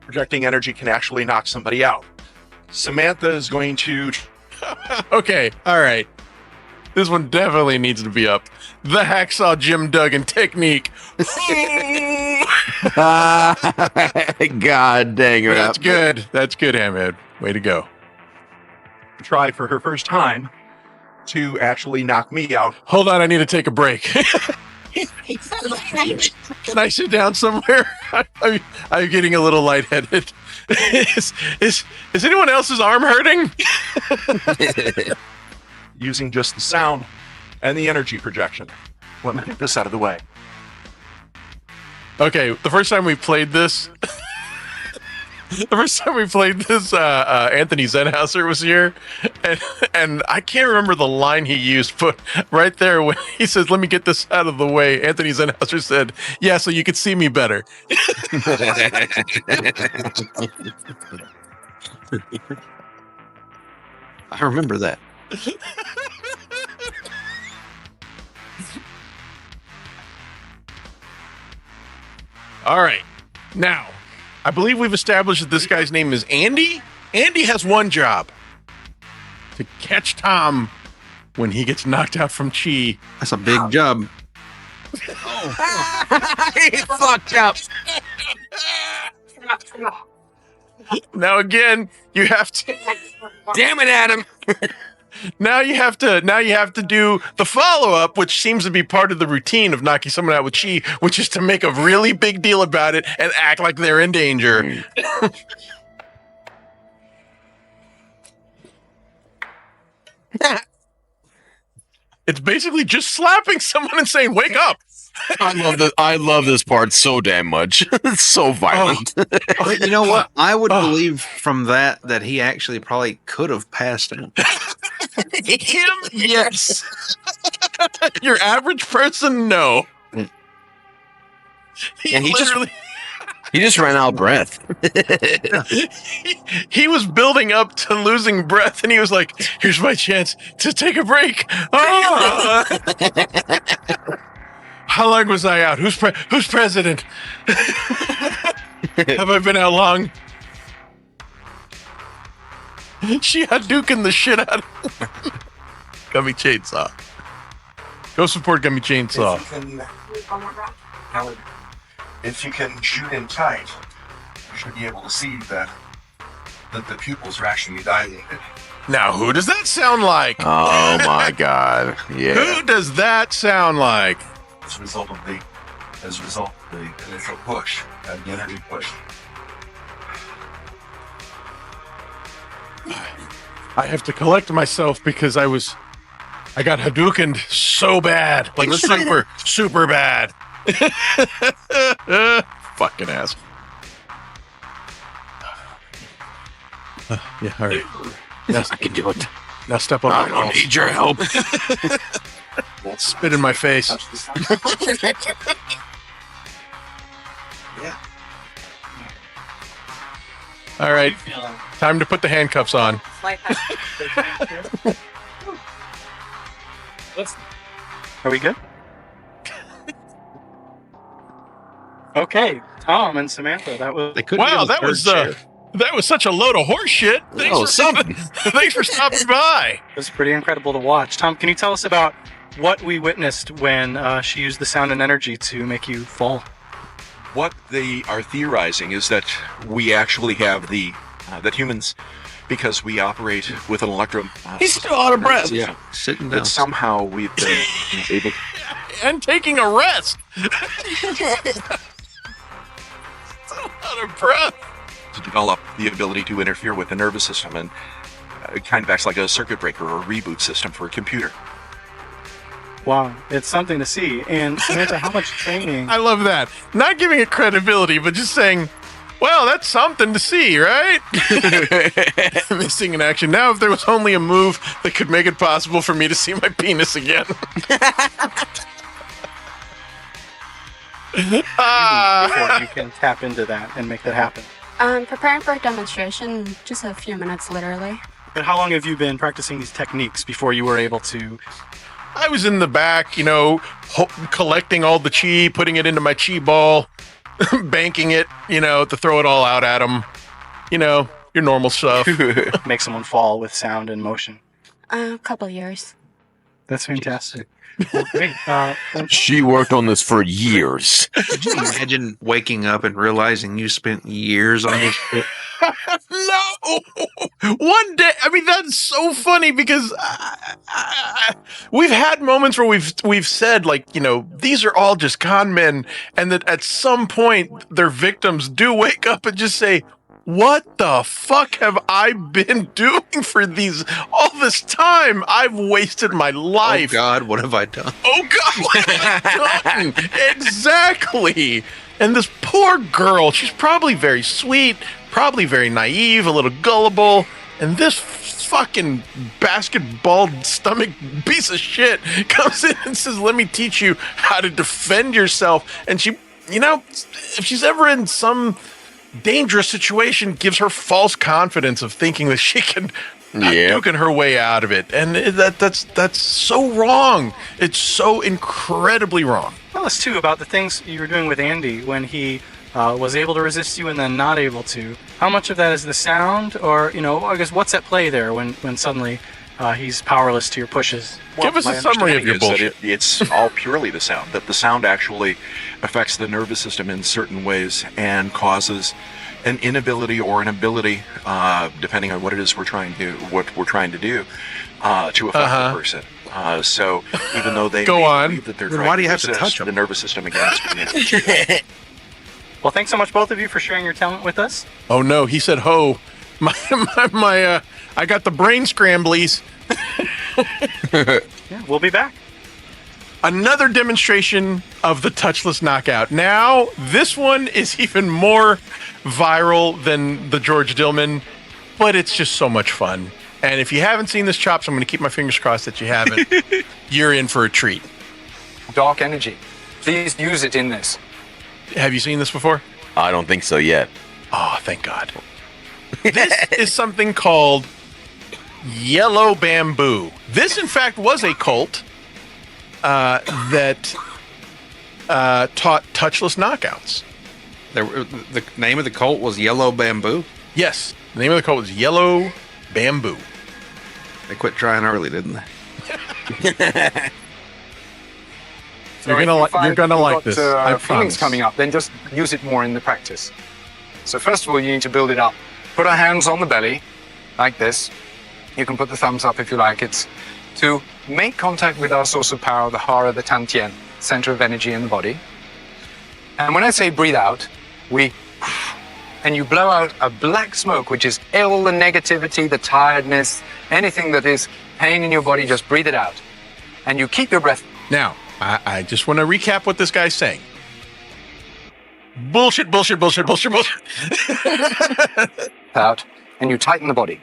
Projecting energy can actually knock somebody out. Samantha is going to. Okay, all right. This one definitely needs to be up. The hacksaw Jim Duggan technique. God dang it. That's good. That's good, Hamhead. Way to go. Try for her first time to actually knock me out. Hold on, I need to take a break. Can I sit down somewhere? I'm getting a little lightheaded. Is anyone else's arm hurting? Using just the sound and the energy projection. Let me get this out of the way. Okay, the first time we played this, Anthony Zenhauser was here, and I can't remember the line he used, but right there when he says, "Let me get this out of the way," Anthony Zenhauser said, "Yeah, so you could see me better." I remember that. All right. Now, I believe we've established that this guy's name is Andy. Andy has one job: to catch Tom when he gets knocked out from chi. That's a big job. He fucked up. Now again, you have to. Damn it, Adam. Now you have to do the follow-up, which seems to be part of the routine of knocking someone out with chi, which is to make a really big deal about it and act like they're in danger. It's basically just slapping someone and saying, "Wake up." I love this part so damn much. It's so violent. But you know what? I would believe from that he actually probably could have passed out. Him, yes. Your average person, no. And he just ran out of breath. He was building up to losing breath, and he was like, "Here's my chance to take a break." Oh! How long was I out? Who's president? Have I been out long? She Hadouken the shit out of Gummi Chainsaw. Go support Gummi Chainsaw. If you can shoot in tight, you should be able to see that the pupils are actually dilated. Now, who does that sound like? Oh my god. Yeah. Who does that sound like? As a result of the initial push and the energy push. I have to collect myself because I got Hadoukened so bad. Like super bad. Fucking ass. Yeah, all right. Yes, I can do it. Now step up. I don't need your help. Spit in my face. Yeah. All right. Time to put the handcuffs on. Are we good? Okay, Tom and Samantha, that was Wow, that was such a load of horse shit. Thanks for stopping by. It was pretty incredible to watch. Tom, can you tell us about what we witnessed when she used the sound and energy to make you fall? What they are theorizing is that we actually have that humans, because we operate with an electro. He's still out of breath. Yeah, Sitting that down. somehow we've been able And taking a rest. Out of breath. to develop the ability to interfere with the nervous system, and it kind of acts like a circuit breaker or a reboot system for a computer. Wow, it's something to see. And Samantha, how much training? I love that. Not giving it credibility, but just saying, well, that's something to see, right? Missing in action. Now, if there was only a move that could make it possible for me to see my penis again. Before you can tap into that and make that happen. Preparing for a demonstration, just a few minutes, literally. But how long have you been practicing these techniques before you were able to? I was in the back, collecting all the chi, putting it into my chi ball, banking it, to throw it all out at them. Your normal stuff. Make someone fall with sound and motion. A couple years. That's fantastic. Well, great. She worked on this for years. Could you imagine waking up and realizing you spent years on this shit? No! One day, that's so funny because we've had moments where we've said, these are all just con men, and that at some point their victims do wake up and just say, what the fuck have I been doing for all this time? I've wasted my life. Oh God, what have I done? Oh God, what have I done? Exactly. And this poor girl, she's probably very sweet, probably very naive, a little gullible, and this fucking basketball stomach piece of shit comes in and says, let me teach you how to defend yourself. And she, if she's ever in some dangerous situation, gives her false confidence of thinking that she can duking her way out of it. And that's so wrong. It's so incredibly wrong. Tell us too about the things you were doing with Andy when he was able to resist you and then not able to. How much of that is the sound, or I guess what's at play there when suddenly he's powerless to your pushes? Give us a summary of your bullshit. It's all purely the sound. That the sound actually affects the nervous system in certain ways and causes an inability or an ability, depending on what it is we're trying to do, to affect the person. So even though they believe that they're trying why do you to have to resist touch them? the nervous system against Well, thanks so much, both of you, for sharing your talent with us. Oh no, he said ho. I got the brain scramblies. Yeah, we'll be back. Another demonstration of the touchless knockout. Now, this one is even more viral than the George Dillman, but it's just so much fun. And if you haven't seen this, Chops, I'm going to keep my fingers crossed that you haven't. You're in for a treat. Dark energy. Please use it in this. Have you seen this before? I don't think so yet. Oh, thank God. This is something called Yellow Bamboo. This, in fact, was a cult that taught touchless knockouts. The name of the cult was Yellow Bamboo? Yes. The name of the cult was Yellow Bamboo. They quit trying early, didn't they? You're gonna like this. I Feelings promise. coming up, then just use it more in the practice. So first of all, you need to build it up. Put our hands on the belly, like this. You can put the thumbs up if you like. It's to make contact with our source of power, the hara, the tantien, center of energy in the body. And when I say breathe out, and you blow out a black smoke, which is all the negativity, the tiredness, anything that is pain in your body, just breathe it out. And you keep your breath. Now, I just want to recap what this guy's saying. Bullshit. Out, and you tighten the body.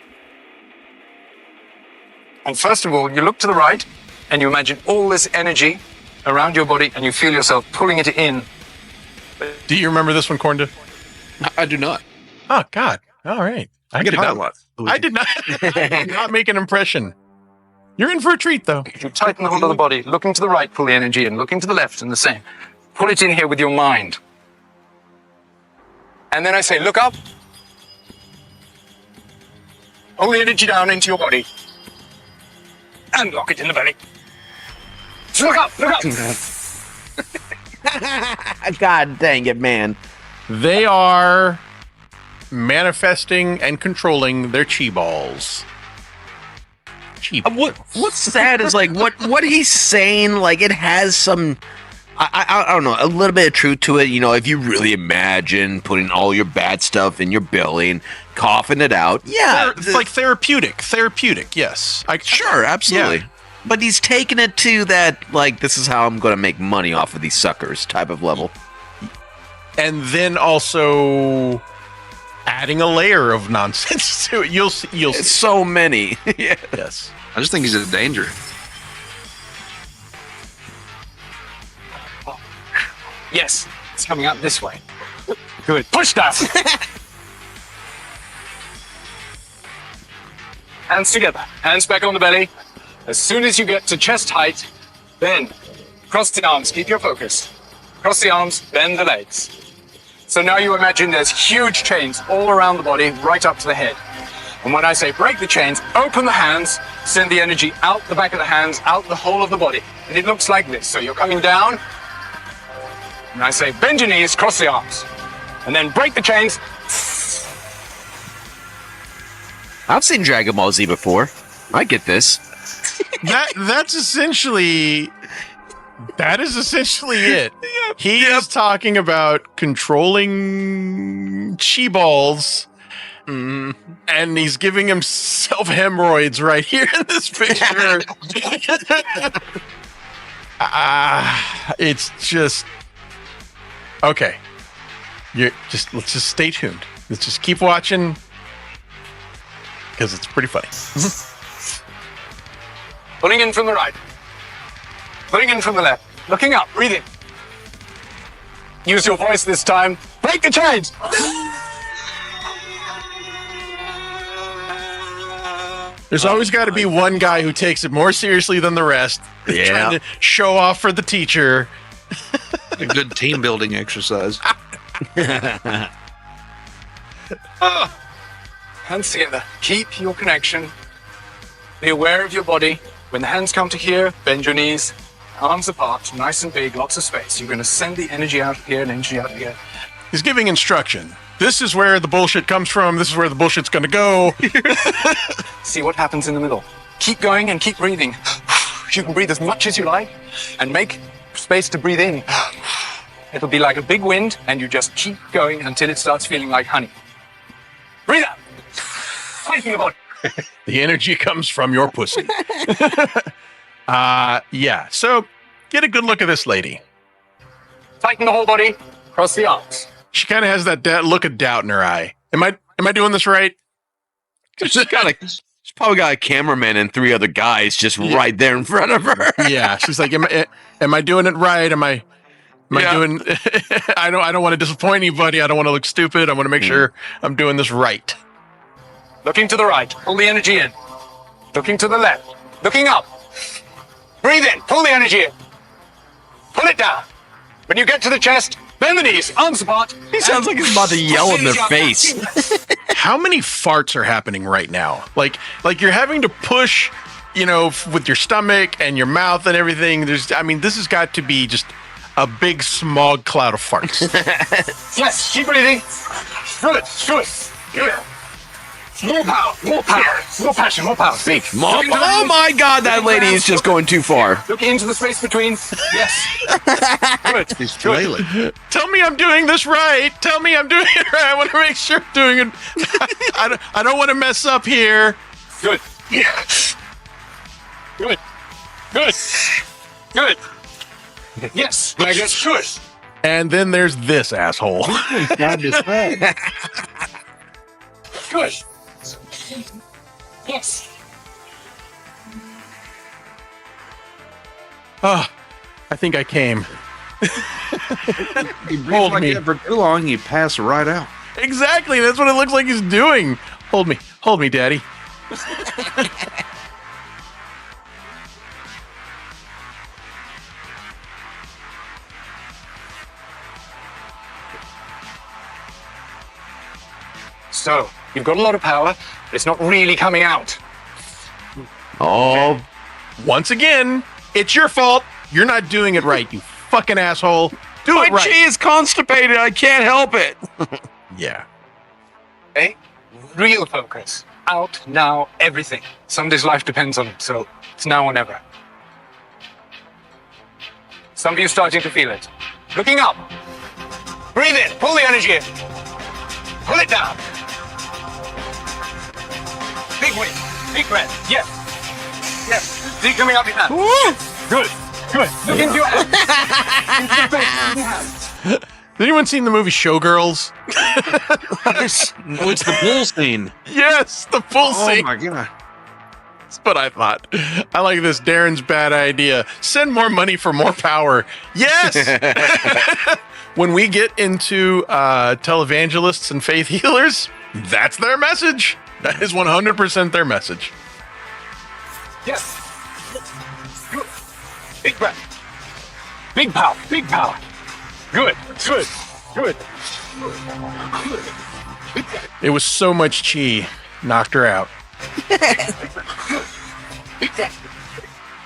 And first of all, you look to the right, and you imagine all this energy around your body, and you feel yourself pulling it in. Do you remember this one, Cornda? I do not. Oh God! All right, I get it done a lot. I did not. I did not make an impression. You're in for a treat, though. You tighten the hold of the body, looking to the right, pull the energy in, looking to the left, and the same. Pull it in here with your mind. And then I say, look up. Hold the energy down into your body. And lock it in the belly. So look up, look up. God dang it, man. They are manifesting and controlling their chi balls. What's sad is like what he's saying, like it has some I don't know, a little bit of truth to it. You know, if you really imagine putting all your bad stuff in your belly and coughing it out, yeah, it's like therapeutic. Yes, sure, absolutely. Yeah. But he's taking it to that, like, this is how I'm going to make money off of these suckers type of level. And then also adding a layer of nonsense to it. You'll see. So many. Yeah. Yes. I just think he's a danger. Yes, it's coming up this way. Good. Push down. Hands together. Hands back on the belly. As soon as you get to chest height, then cross the arms. Keep your focus. Cross the arms, bend the legs. So now you imagine there's huge chains all around the body, right up to the head. And when I say break the chains, open the hands, send the energy out the back of the hands, out the whole of the body. And it looks like this. So you're coming down. And I say, bend your knees, cross the arms. And then break the chains. I've seen Dragon Ball Z before. I get this. That is essentially it. He is talking about controlling chi balls, and he's giving himself hemorrhoids right here in this picture. It's just okay. Let's just stay tuned. Let's just keep watching because it's pretty funny. Pulling in from the right. Pulling in from the left. Looking up, breathing. Use your voice this time. Break the chains! There's always got to be one guy who takes it more seriously than the rest. Yeah. Trying to show off for the teacher. A good team building exercise. Hands together. Keep your connection. Be aware of your body. When the hands come to here, bend your knees. Arms apart, nice and big, lots of space. You're going to send the energy out here and energy out here. He's giving instruction. This is where the bullshit comes from. This is where the bullshit's going to go. See what happens in the middle. Keep going and keep breathing. You can breathe as much as you like and make space to breathe in. It'll be like a big wind and you just keep going until it starts feeling like honey. Breathe out. Tighten your body. The energy comes from your pussy. Yeah. So get a good look at this lady. Tighten the whole body. Cross the arms. She kind of has that look of doubt in her eye. Am I doing this right? She's probably got a cameraman and 3 other guys just right there in front of her. Yeah. She's like, am I doing it right? Am I doing? I don't want to disappoint anybody. I don't want to look stupid. I want to make sure I'm doing this right. Looking to the right. Pull the energy in. Looking to the left. Looking up. Breathe in. Pull the energy in. Pull it down. When you get to the chest, bend the knees. Arms apart. He sounds like he's about to yell in their face. How many farts are happening right now? Like you're having to push, with your stomach and your mouth and everything. This has got to be just a big smog cloud of farts. Yes, keep breathing. Good. Good. More power, more passion, more power. Speak. Oh my God, that lady is just going too far. Look into the space between. Yes. Good. He's flailing. Tell me I'm doing this right. Tell me I'm doing it right. I want to make sure I'm doing it. I don't want to mess up here. Good. Yeah. Good. Yes. I guess good. And then there's this asshole. Good. Yes. Oh, I think I came. You breathe like that for too long, you pass right out. Exactly. That's what it looks like he's doing. Hold me, Daddy. So, you've got a lot of power, but it's not really coming out. Oh, once again, it's your fault. You're not doing it right, you fucking asshole. Do My it right. chi is constipated. I can't help it. Yeah. Okay? Real focus. Out, now, everything. Somebody's life depends on it, so it's now or never. Some of you starting to feel it. Looking up. Breathe in. Pull the energy in. Pull it down. Big weight. Big breath. Yes. Yes. See it coming out your hand. Good. Good. Look into your hand. Into your face. Into your hand. Has anyone seen the movie Showgirls? No, it's the bull scene. Yes, the bull scene. Oh my god. That's what I thought. I like this Darren's bad idea. Send more money for more power. Yes! When we get into televangelists and faith healers, that's their message. That is 100% their message. Yes. Good. Big breath. Big power. Big power. Good. Good. Good. It was so much chi, knocked her out.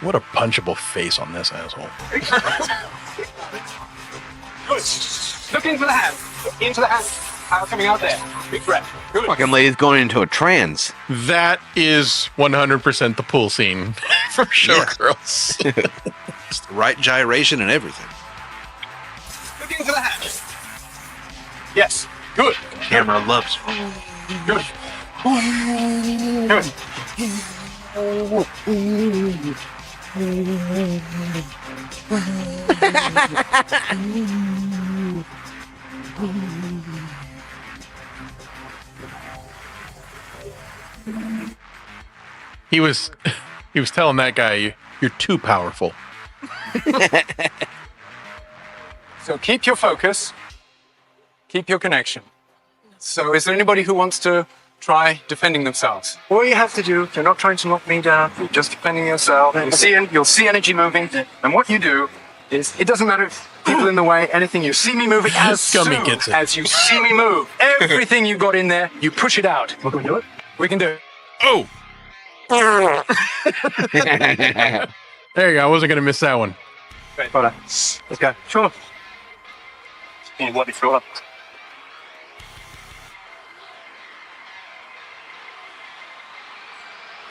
What a punchable face on this asshole. Good. Look into the hand. Look into the hand. Power coming out there. Big breath. Good. Fucking lady's going into a trance. That is 100% the pool scene from Showgirls. It's the right gyration and everything. Look into the hand. Yes. Good. Camera loves. Good. Good. He was telling that guy, you're too powerful. So keep your focus. Keep your connection. So is there anybody who wants to try defending themselves? All you have to do, you're not trying to knock me down, you're just defending yourself. You'll see energy moving. And what you do is, it doesn't matter if people in the way, anything, you see me moving as Gummi soon gets it. as you see me move. Everything you got in there, you push it out. We can do it? We can do it. Oh! There you go. I wasn't going to miss that one. Great. Hold on. Let's go. Sure. Let me throw up.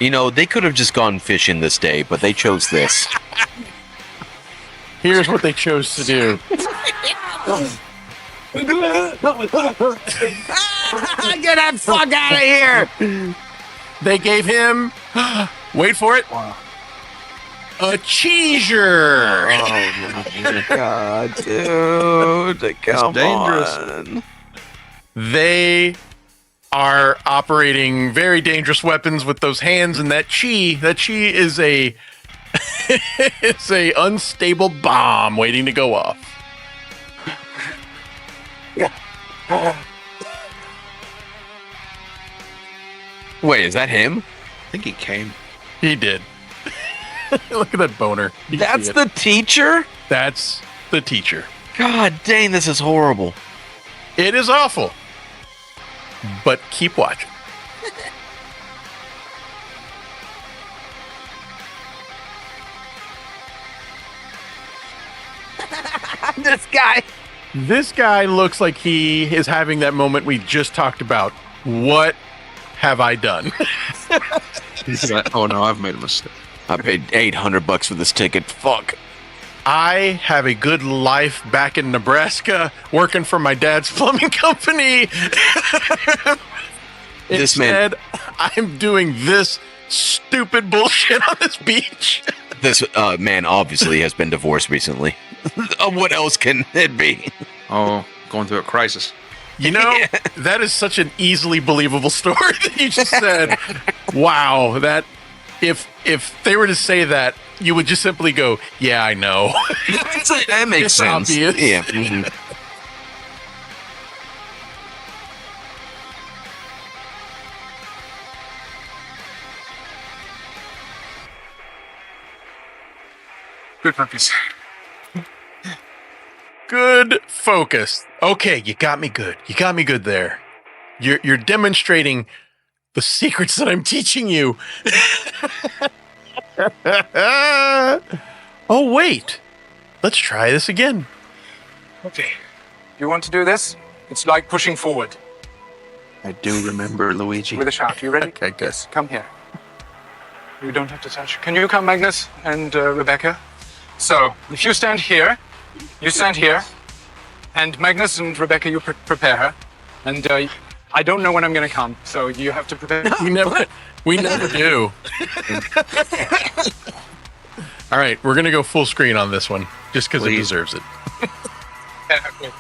You know, they could have just gone fishing this day, but they chose this. Here's what they chose to do. Get that fuck out of here! They gave him, wait for it, a cheeser. Oh my god, dude. Come on. They are operating very dangerous weapons with those hands and that chi. That chi is a it's a unstable bomb waiting to go off. Wait, is that him? I think he came. He did. Look at that boner. You can That's see it. the teacher? That's the teacher. God dang, this is horrible. It is awful. But keep watching. This guy looks like he is having that moment we just talked about. What have I done? He's like, oh no, I've made a mistake. I paid $800 for this ticket. Fuck. I have a good life back in Nebraska working for my dad's plumbing company. This man- Instead, I'm doing this stupid bullshit on this beach. This man obviously has been divorced recently. What else can it be? Oh, going through a crisis. You know, that is such an easily believable story that you just said. Wow, that if they were to say that, you would just simply go, "Yeah, I know." That makes It's sense. obvious. Yeah. Mhm. Good focus. Good focus. Okay, you got me good. You got me good there. You're demonstrating the secrets that I'm teaching you. Oh wait. Let's try this again. Okay. You want to do this? It's like pushing forward I do remember Luigi. with a shaft. You ready? Okay, good. Yes. Come here. You don't have to touch. Can you come, Magnus and Rebecca? So, if you stand here, you stand here, and Magnus and Rebecca, you prepare her. And I don't know when I'm going to come, so you have to prepare. We never do. All right, we're gonna go full screen on this one, just because it deserves it. Yeah, okay.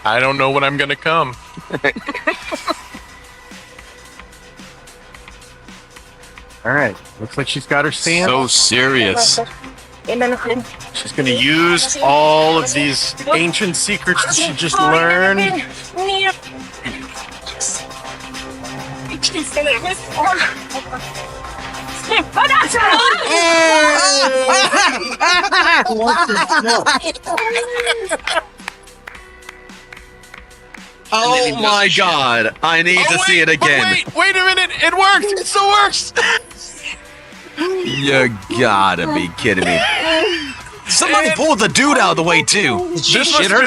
I don't know when I'm gonna come. All right, looks like she's got her stance. So serious. She's gonna use all of these ancient secrets that she just learned. Oh my god. I need to see it again. Wait a minute! It worked! It still works! You gotta be kidding me. Somebody pulled the dude out of the way too. Did she shit her?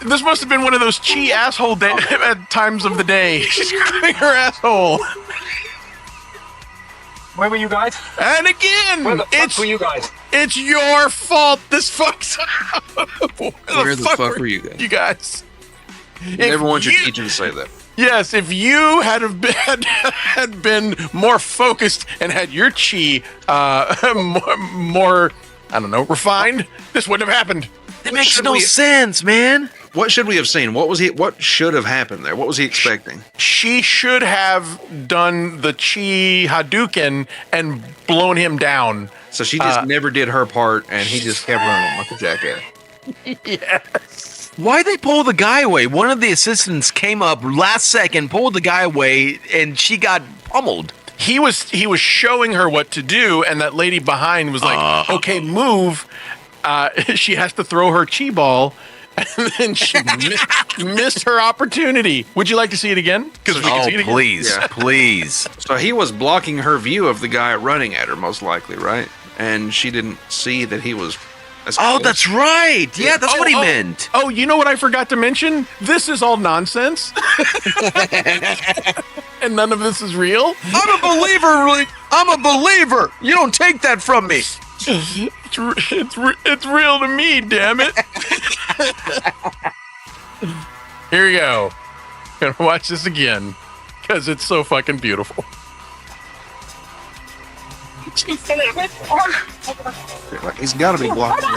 This must have been one of those chi asshole at times of the day. She's grabbing her asshole. Where were you guys? And again, Where the fuck were you guys? It's your fault. This fucks up. Where the fuck were you guys? You guys. You never want your teacher to say that. Yes, if you had been more focused and had your chi more I don't know, refined, this wouldn't have happened. It makes no sense, man. What should we have seen? What should have happened there? What was he expecting? She should have done the chi Hadouken and blown him down. So she just never did her part, and he just kept running like a jackass. Yes. Why'd they pull the guy away? One of the assistants came up last second, pulled the guy away, and she got pummeled. He was showing her what to do, and that lady behind was like, "Okay, move." She has to throw her chi ball, and then she missed her opportunity. Would you like to see it again? Please. So he was blocking her view of the guy running at her, most likely, right? And she didn't see that he was. Oh, that's right. Yeah, that's what he meant. Oh, you know what I forgot to mention? This is all nonsense. And none of this is real. I'm a believer. I'm a believer. You don't take that from me. It's real to me, damn it. Here we go. Gonna watch this again because it's so fucking beautiful. He's got to be blocking.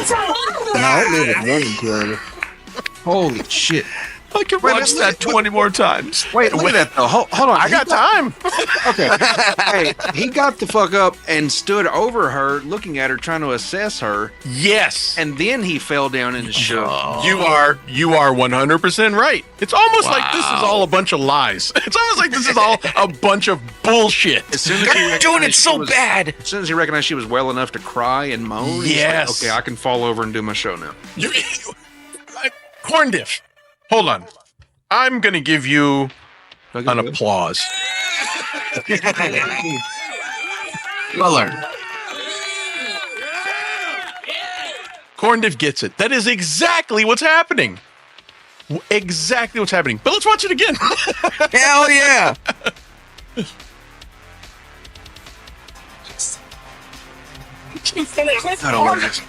Holy shit. I can watch that 20 more times. Wait a minute though. Hold on. I got time. Okay. Hey, he got the fuck up and stood over her, looking at her, trying to assess her. Yes. And then he fell down in his shoe. You are 100% right. It's almost like this is all a bunch of lies. It's almost like this is all a bunch of bullshit. As soon as he doing it so bad. As soon as he recognized she was well enough to cry and moan, he's Yes. like, okay, I can fall over and do my show now. Corn diff. Hold on. I'm going to give you an applause. Well learned. Corn diff gets it. That is exactly what's happening. Exactly what's happening. But let's watch it again. Hell yeah. I don't like this.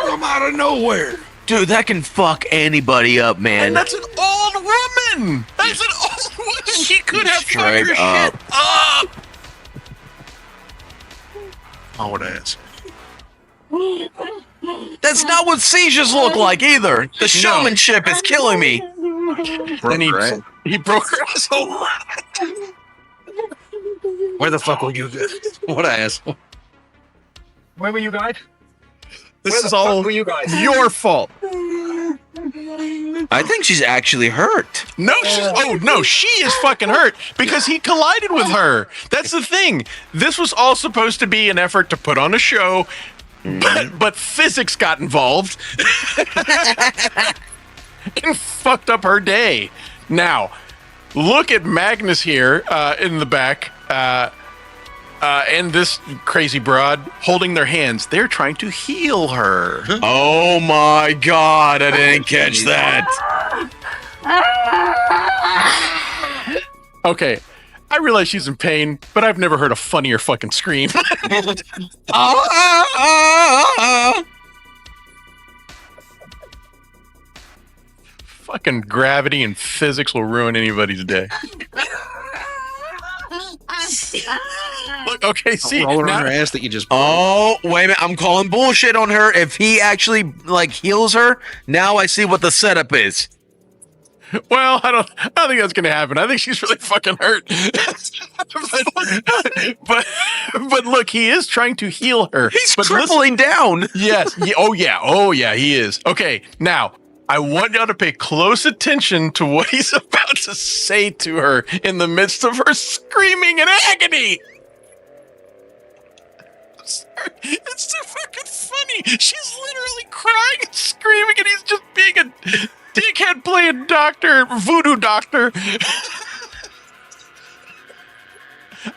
From out of nowhere. Dude, that can fuck anybody up, man. And that's an old woman. That's an old woman. He could have fucked Straight her up. shit up. Hard ass. That's not what seizures look like either. The showmanship is killing me. Then he broke her asshole. Where the fuck were you? What an asshole. Where were you guys? This is all your fault. I think she's actually hurt. No, she is fucking hurt because he collided with her. That's the thing. This was all supposed to be an effort to put on a show, but physics got involved and fucked up her day. Now, look at Magnus here in the back. And this crazy broad holding their hands. They're trying to heal her. Oh my god, I didn't catch that. Okay, I realize she's in pain, but I've never heard a funnier fucking scream. Fucking gravity and physics will ruin anybody's day. Look, okay, see, roll her on her ass that you just. Oh, wait a minute! I'm calling bullshit on her. If he actually like heals her, now I see what the setup is. Well, I don't think that's gonna happen. I think she's really fucking hurt. but look, he is trying to heal her. He's crippling down. Yes. Oh yeah, he is. Okay, now I want y'all to pay close attention to what he's about to say to her in the midst of her screaming in agony. It's so fucking funny. She's literally crying and screaming, and he's just being a dickhead playing voodoo doctor.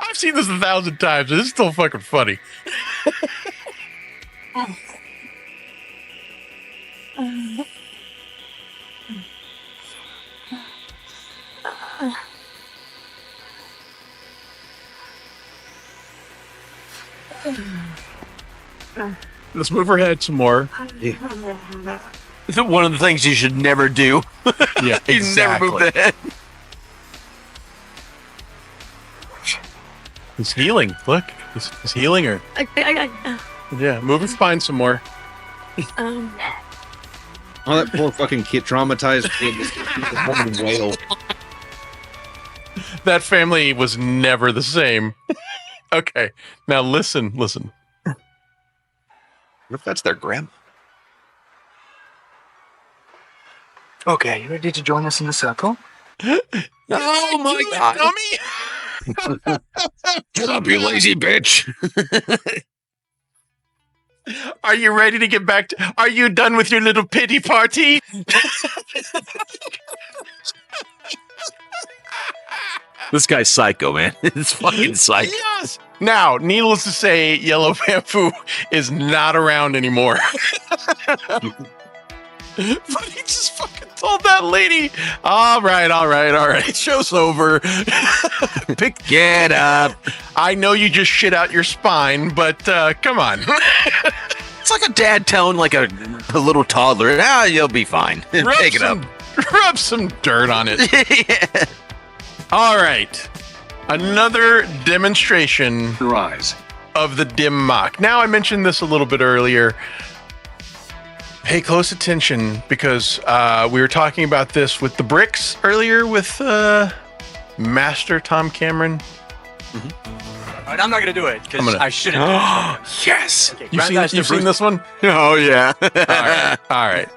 I've seen this 1,000 times, and it's still fucking funny. Let's move her head some more. One of the things you should never do. Yeah, you exactly. never move the head. He's healing. Look, he's healing her. Yeah, move her spine some more. Oh, that poor fucking kid, traumatized kid. Whale. That family was never the same. Okay, now listen. What if that's their grandma? Okay, you ready to join us in the circle? Oh my god. Dummy! Get up, you lazy bitch. Are you ready to get back to... Are you done with your little pity party? This guy's psycho, man. It's fucking psycho. Yes! Now, needless to say, Yellow Bamboo is not around anymore. But he just fucking told that lady, all right, show's over. Get up. I know you just shit out your spine, but come on. It's like a dad telling like a little toddler, you'll be fine. Take it up. Rub some dirt on it. Yeah. All right. Another demonstration of the Dim Mak. Now, I mentioned this a little bit earlier. Pay close attention because we were talking about this with the bricks earlier with Master Tom Cameron. Mm-hmm. All right, I'm not going to do it because I shouldn't. Yes. Okay, You've seen this one? Oh, yeah. All right.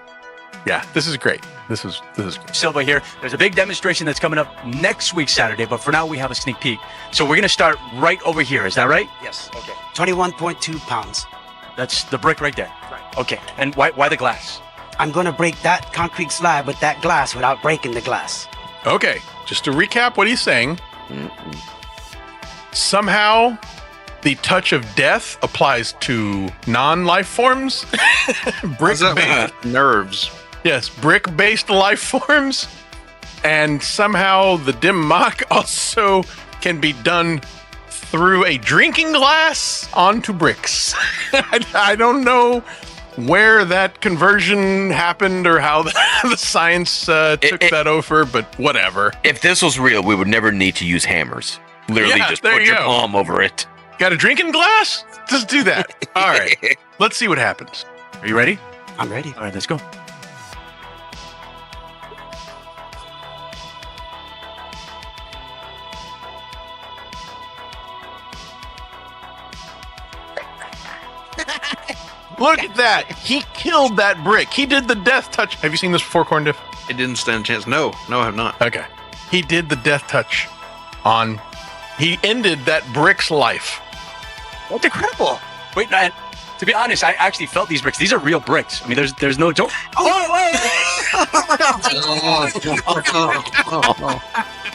Yeah, this is great. This is great. Silva here. There's a big demonstration that's coming up next week, Saturday, but for now we have a sneak peek. So we're going to start right over here. Is that right? Yes. Okay. 21.2 pounds. That's the brick right there. Right. Okay. And why the glass? I'm going to break that concrete slab with that glass without breaking the glass. Okay. Just to recap what he's saying. Somehow, the touch of death applies to non-life forms. Brick-based nerves. Yes, brick-based life forms. And somehow the Dim Mak also can be done through a drinking glass onto bricks. I don't know where that conversion happened or how the science took that over, but whatever. If this was real, we would never need to use hammers. Literally just put your palm over it. Got a drinking glass? Just do that. All right. Let's see what happens. Are you ready? I'm ready. All right, let's go. Look at that. He killed that brick. He did the death touch. Have you seen this before, Corn Diff? It didn't stand a chance. No, I have not. Okay. He did the death touch on. He ended that brick's life. That's incredible. Wait, no, to be honest, I actually felt these bricks. These are real bricks. I mean, there's no joke.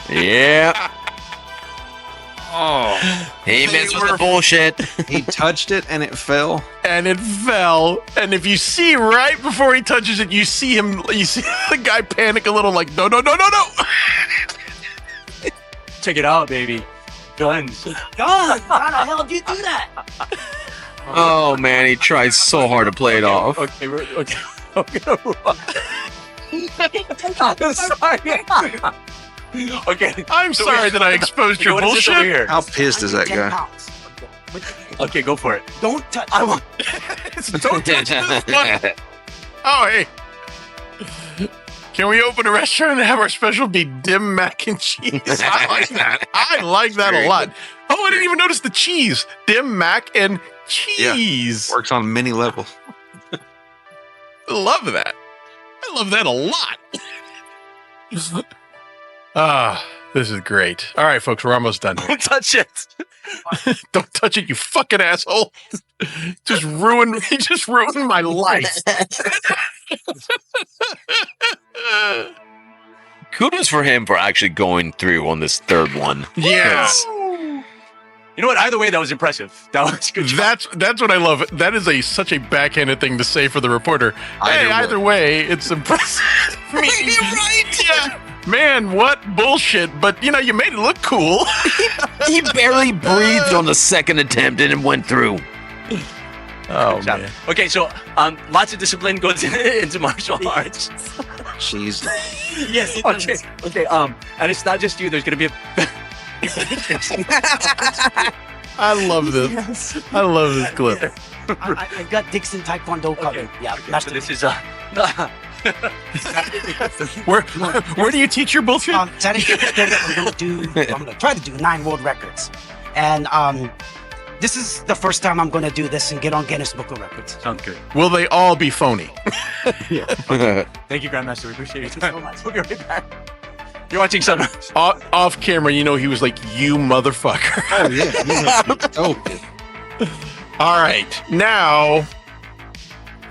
Yeah. Oh, he messed with the bullshit. He touched it and it fell. And it fell. And if you see right before he touches it, you see him. You see the guy panic a little, like, no. Check it out, baby. Guns. God, how the hell did you do that? Oh man, he tried so hard to play it off. Okay. I'm sorry. Okay. I'm sorry that I exposed your what is this over bullshit. here? How pissed is that 10 guy? pounds. Okay, go for it. Don't touch. I won't. Don't touch this one. Oh, hey. Can we open a restaurant and have our special be Dim Mac and cheese? I like that. I like that a lot. Oh, I didn't even notice the cheese. Dim Mac and cheese. Yeah, works on many levels. I love that. I love that a lot. This is great. All right, folks, we're almost done here. Don't touch it. Don't touch it, you fucking asshole. Just ruined my life. Kudos for him for actually going through on this third one. Yeah. You know what? Either way, that was impressive. That was good. That's what I love. That is such a backhanded thing to say for the reporter. Either way, it's impressive. You're right. Yeah. Man, what bullshit. But, you made it look cool. He barely breathed on the second attempt and it went through. Oh, man. Okay, so lots of discipline goes into martial arts. Jeez. Yes, it does. Okay, and it's not just you. There's going to be a... I love this. Yes. I love this clip. I got Dixon Taekwondo covered. Yeah, that's so this is Where do you teach your bullshit? Saturday, I'm gonna try to do 9 world records, and this is the first time I'm gonna do this and get on Guinness Book of Records. Sounds good. Will they all be phony? Yeah. Okay. Thank you, Grandmaster. We appreciate your time. We'll be right back. You're watching Sunrise. Off camera, he was like, "You motherfucker." Oh yeah. Oh. All right, now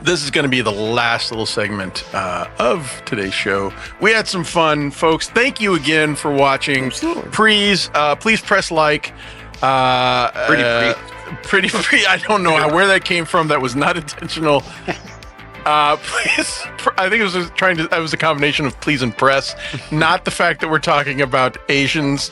this is going to be the last little segment of today's show. We had some fun, folks. Thank you again for watching. Please press like. Pretty free. I don't know where that came from. That was not intentional. Please, I think it was a combination of please and press, not the fact that we're talking about Asians.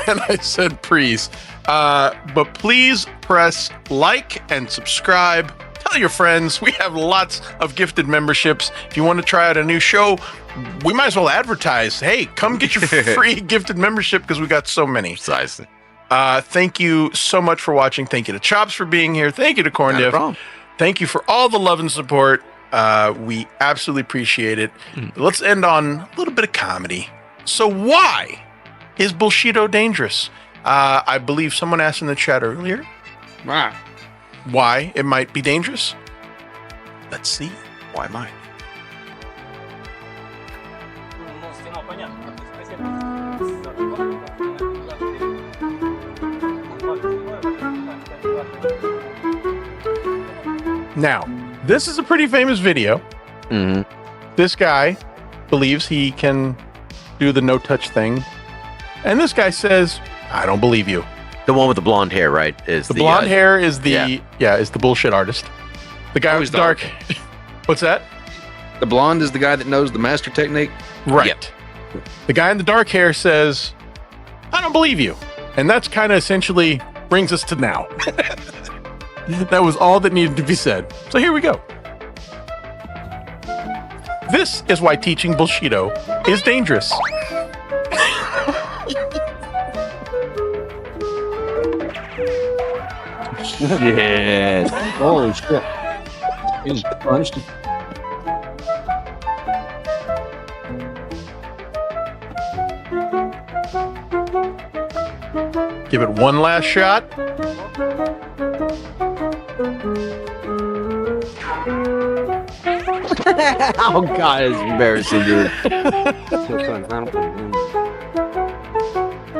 And I said please. But please press like and subscribe. Tell your friends. We have lots of gifted memberships. If you want to try out a new show, we might as well advertise. Hey, come get your free gifted membership because we got so many. Precisely. Thank you so much for watching. Thank you to Chops for being here. Thank you to Corn Diff. Thank you for all the love and support. We absolutely appreciate it. Let's end on a little bit of comedy. So why is Bullshido dangerous? I believe someone asked in the chat earlier. Why it might be dangerous? Let's see. Why might? Now, this is a pretty famous video. Mm-hmm. This guy believes he can do the no-touch thing. And this guy says, I don't believe you. The one with the blonde hair, right? Is the blonde hair is the is the bullshit artist. The guy with dark. What's that? The blonde is the guy that knows the master technique? Right. Yep. The guy in the dark hair says, I don't believe you. And that's kind of essentially brings us to now. That was all that needed to be said. So here we go. This is why teaching Bullshido is dangerous. Shit. Holy shit. He just punched him. Give it one last shot. Oh god, it's embarrassing, dude.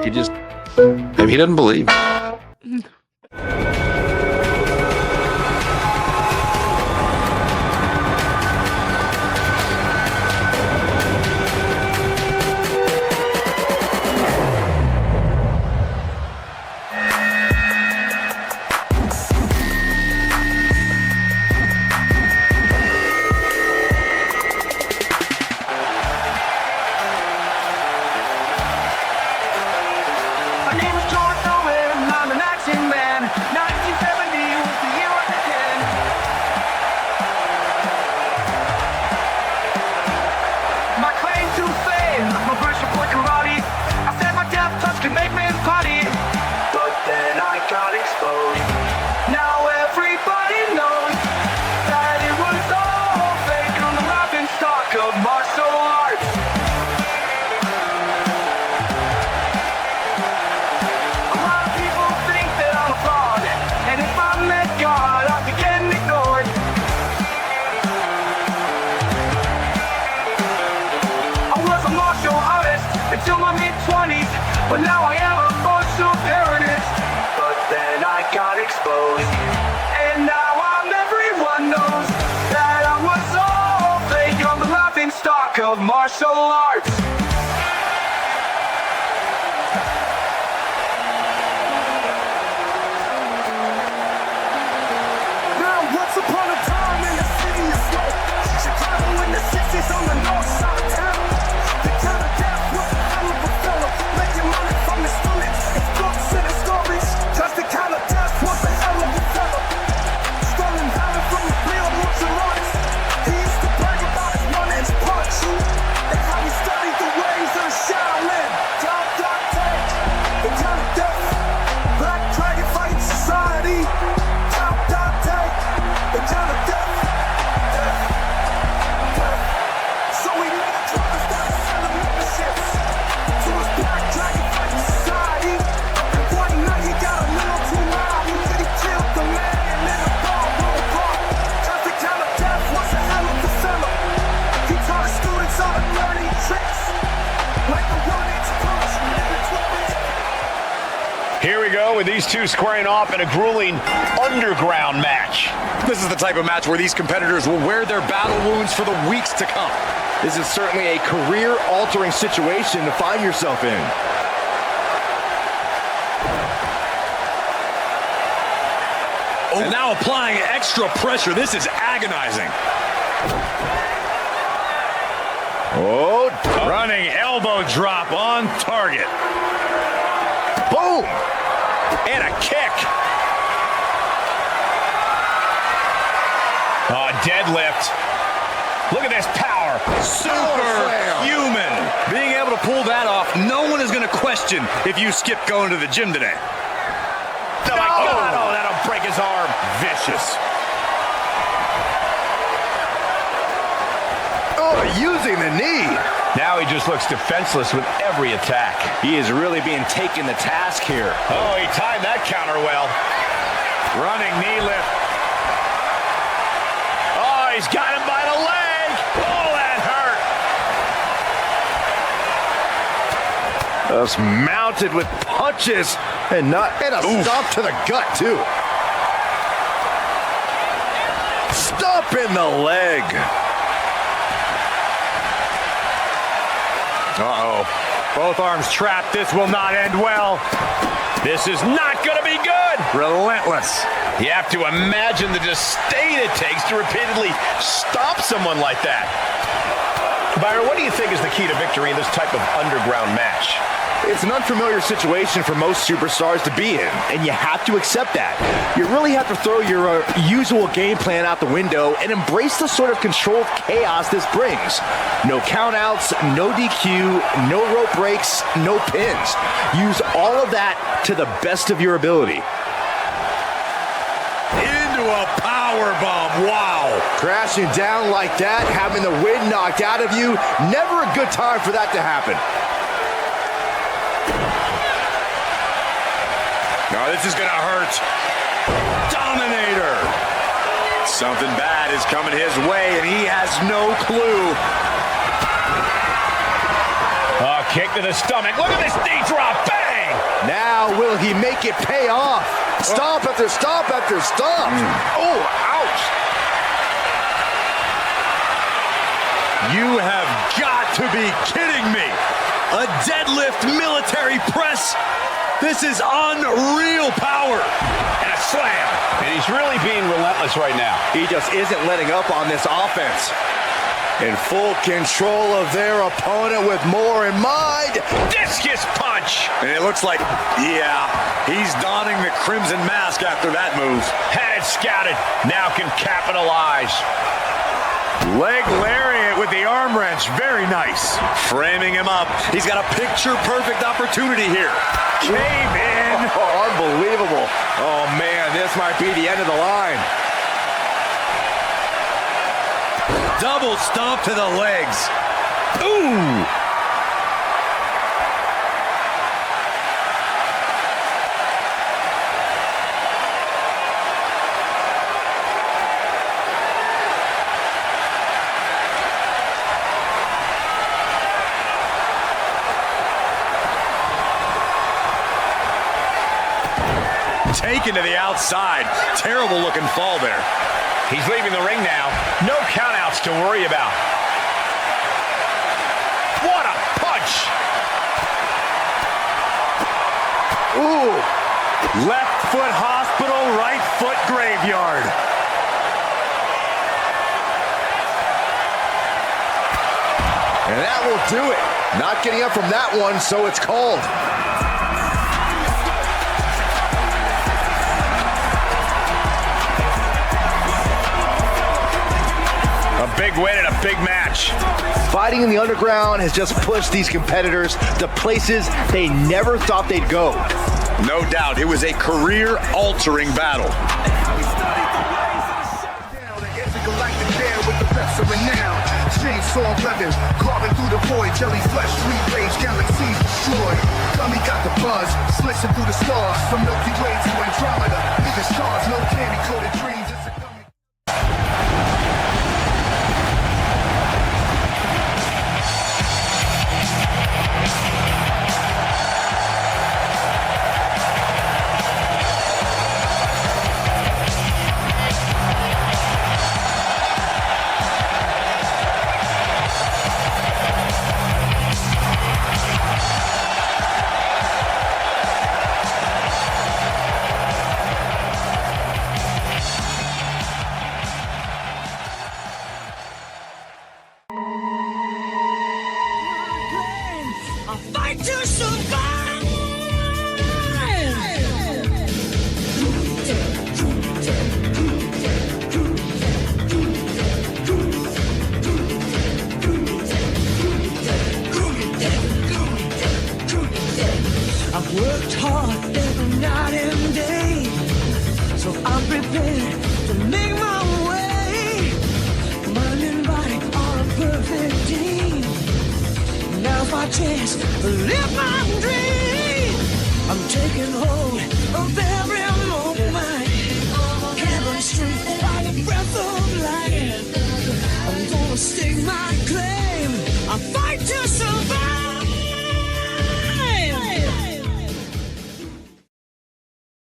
He just maybe he doesn't believe. My name is George Owen, I'm an action man. 1970 was the year I began. My claim to fame, my version for karate. I said my death touch can make men party. But then I got exposed. Now everybody knows that it was all fake on the laughing stock of martial arts. A lot of people think that I'm a fraud, and if I met God, I'd be getting ignored. I was a martial artist until my mid-20s, but now I am a martial therapist. But then I got exposed, and now everyone knows that I was all fake on the laughing stock of martial arts. Now, once upon a time in the city of smoke, Chicago in the 60s on the north side of town. The kind of death was a hell of a fella, making money from his students, his books and his stories. Just the kind of death was a hell of a fella, stolen valor from the real martial arts. He used to brag about his run-ins, punch, and how he studied the ways of Shaolin. Dante, the kind of death, Black Dragon Fighting Society. Dante, the kind of death. So he made drugs that selling memberships to his Black Dragon Fighting Society. And one night he got a little too loud. He killed the man in a ballroom park. Just the kind of death was a hell of a fella. He taught his students how to learning tricks, like the one-inch punch and the 12-inch. Here we go with these two squaring off in a grueling underground match. This is the type of match where these competitors will wear their battle wounds for the weeks to come. This is certainly a career-altering situation to find yourself in. And now applying extra pressure. This is agonizing. Oh, running elbow drop on target. Boom! And a kick. Oh, deadlift. Look at this power. Superhuman. Being able to pull that off, no one is going to question if you skip going to the gym today. Oh my God! Oh, that'll break his arm. Vicious. Oh, using the knee. Now he just looks defenseless with every attack. He is really being taken to task here. Oh, he timed that counter well. Running knee lift. Oh, he's got him by the leg. Oh, that hurt. Just mounted with punches and a stomp to the gut too. Stomp in the leg. Uh-oh. Both arms trapped. This will not end well. This is not going to be good. Relentless. You have to imagine the disdain it takes to repeatedly stop someone like that. Byron, what do you think is the key to victory in this type of underground match? It's an unfamiliar situation for most superstars to be in, and you have to accept that. You really have to throw your usual game plan out the window and embrace the sort of controlled chaos this brings. No countouts, no DQ, no rope breaks, no pins. Use all of that to the best of your ability. power bomb. Wow. Crashing down like that, having the wind knocked out of you, never a good time for that to happen. No, this is going to hurt. Dominator. Something bad is coming his way, and he has no clue. Kick to the stomach. Look at this knee drop. Bang! Now, will he make it pay off? Stomp after stomp after stomp. Oh, ouch. You have got to be kidding me. A deadlift military press. This is unreal power. And a slam. And he's really being relentless right now. He just isn't letting up on this offense. In full control of their opponent with more in mind. Discus punch. And it looks like, yeah, he's donning the crimson mask after that move. Had it scouted. Now can capitalize. Leg lariat with the arm wrench. Very nice. Framing him up. He's got a picture-perfect opportunity here. Cave in. Oh, unbelievable. Oh, man, this might be the end of the line. Double stomp to the legs. Ooh. Taken to the outside. Terrible looking fall there. He's leaving the ring now. No countouts to worry about. What a punch! Ooh! Left foot hospital, right foot graveyard. And that will do it. Not getting up from that one, so it's called. A big win and a big match. Fighting in the underground has just pushed these competitors to places they never thought they'd go. No doubt, it was a career-altering battle. Chainsaw weapon, carving through the void, jellyfish, three rage, galaxies destroyed. Gummi got the buzz, slitching through the stars, from Milky Way to Andromeda. Nigga stars, no candy-coated dreams. It's a gummy. Chance to live my dream. I'm taking hold.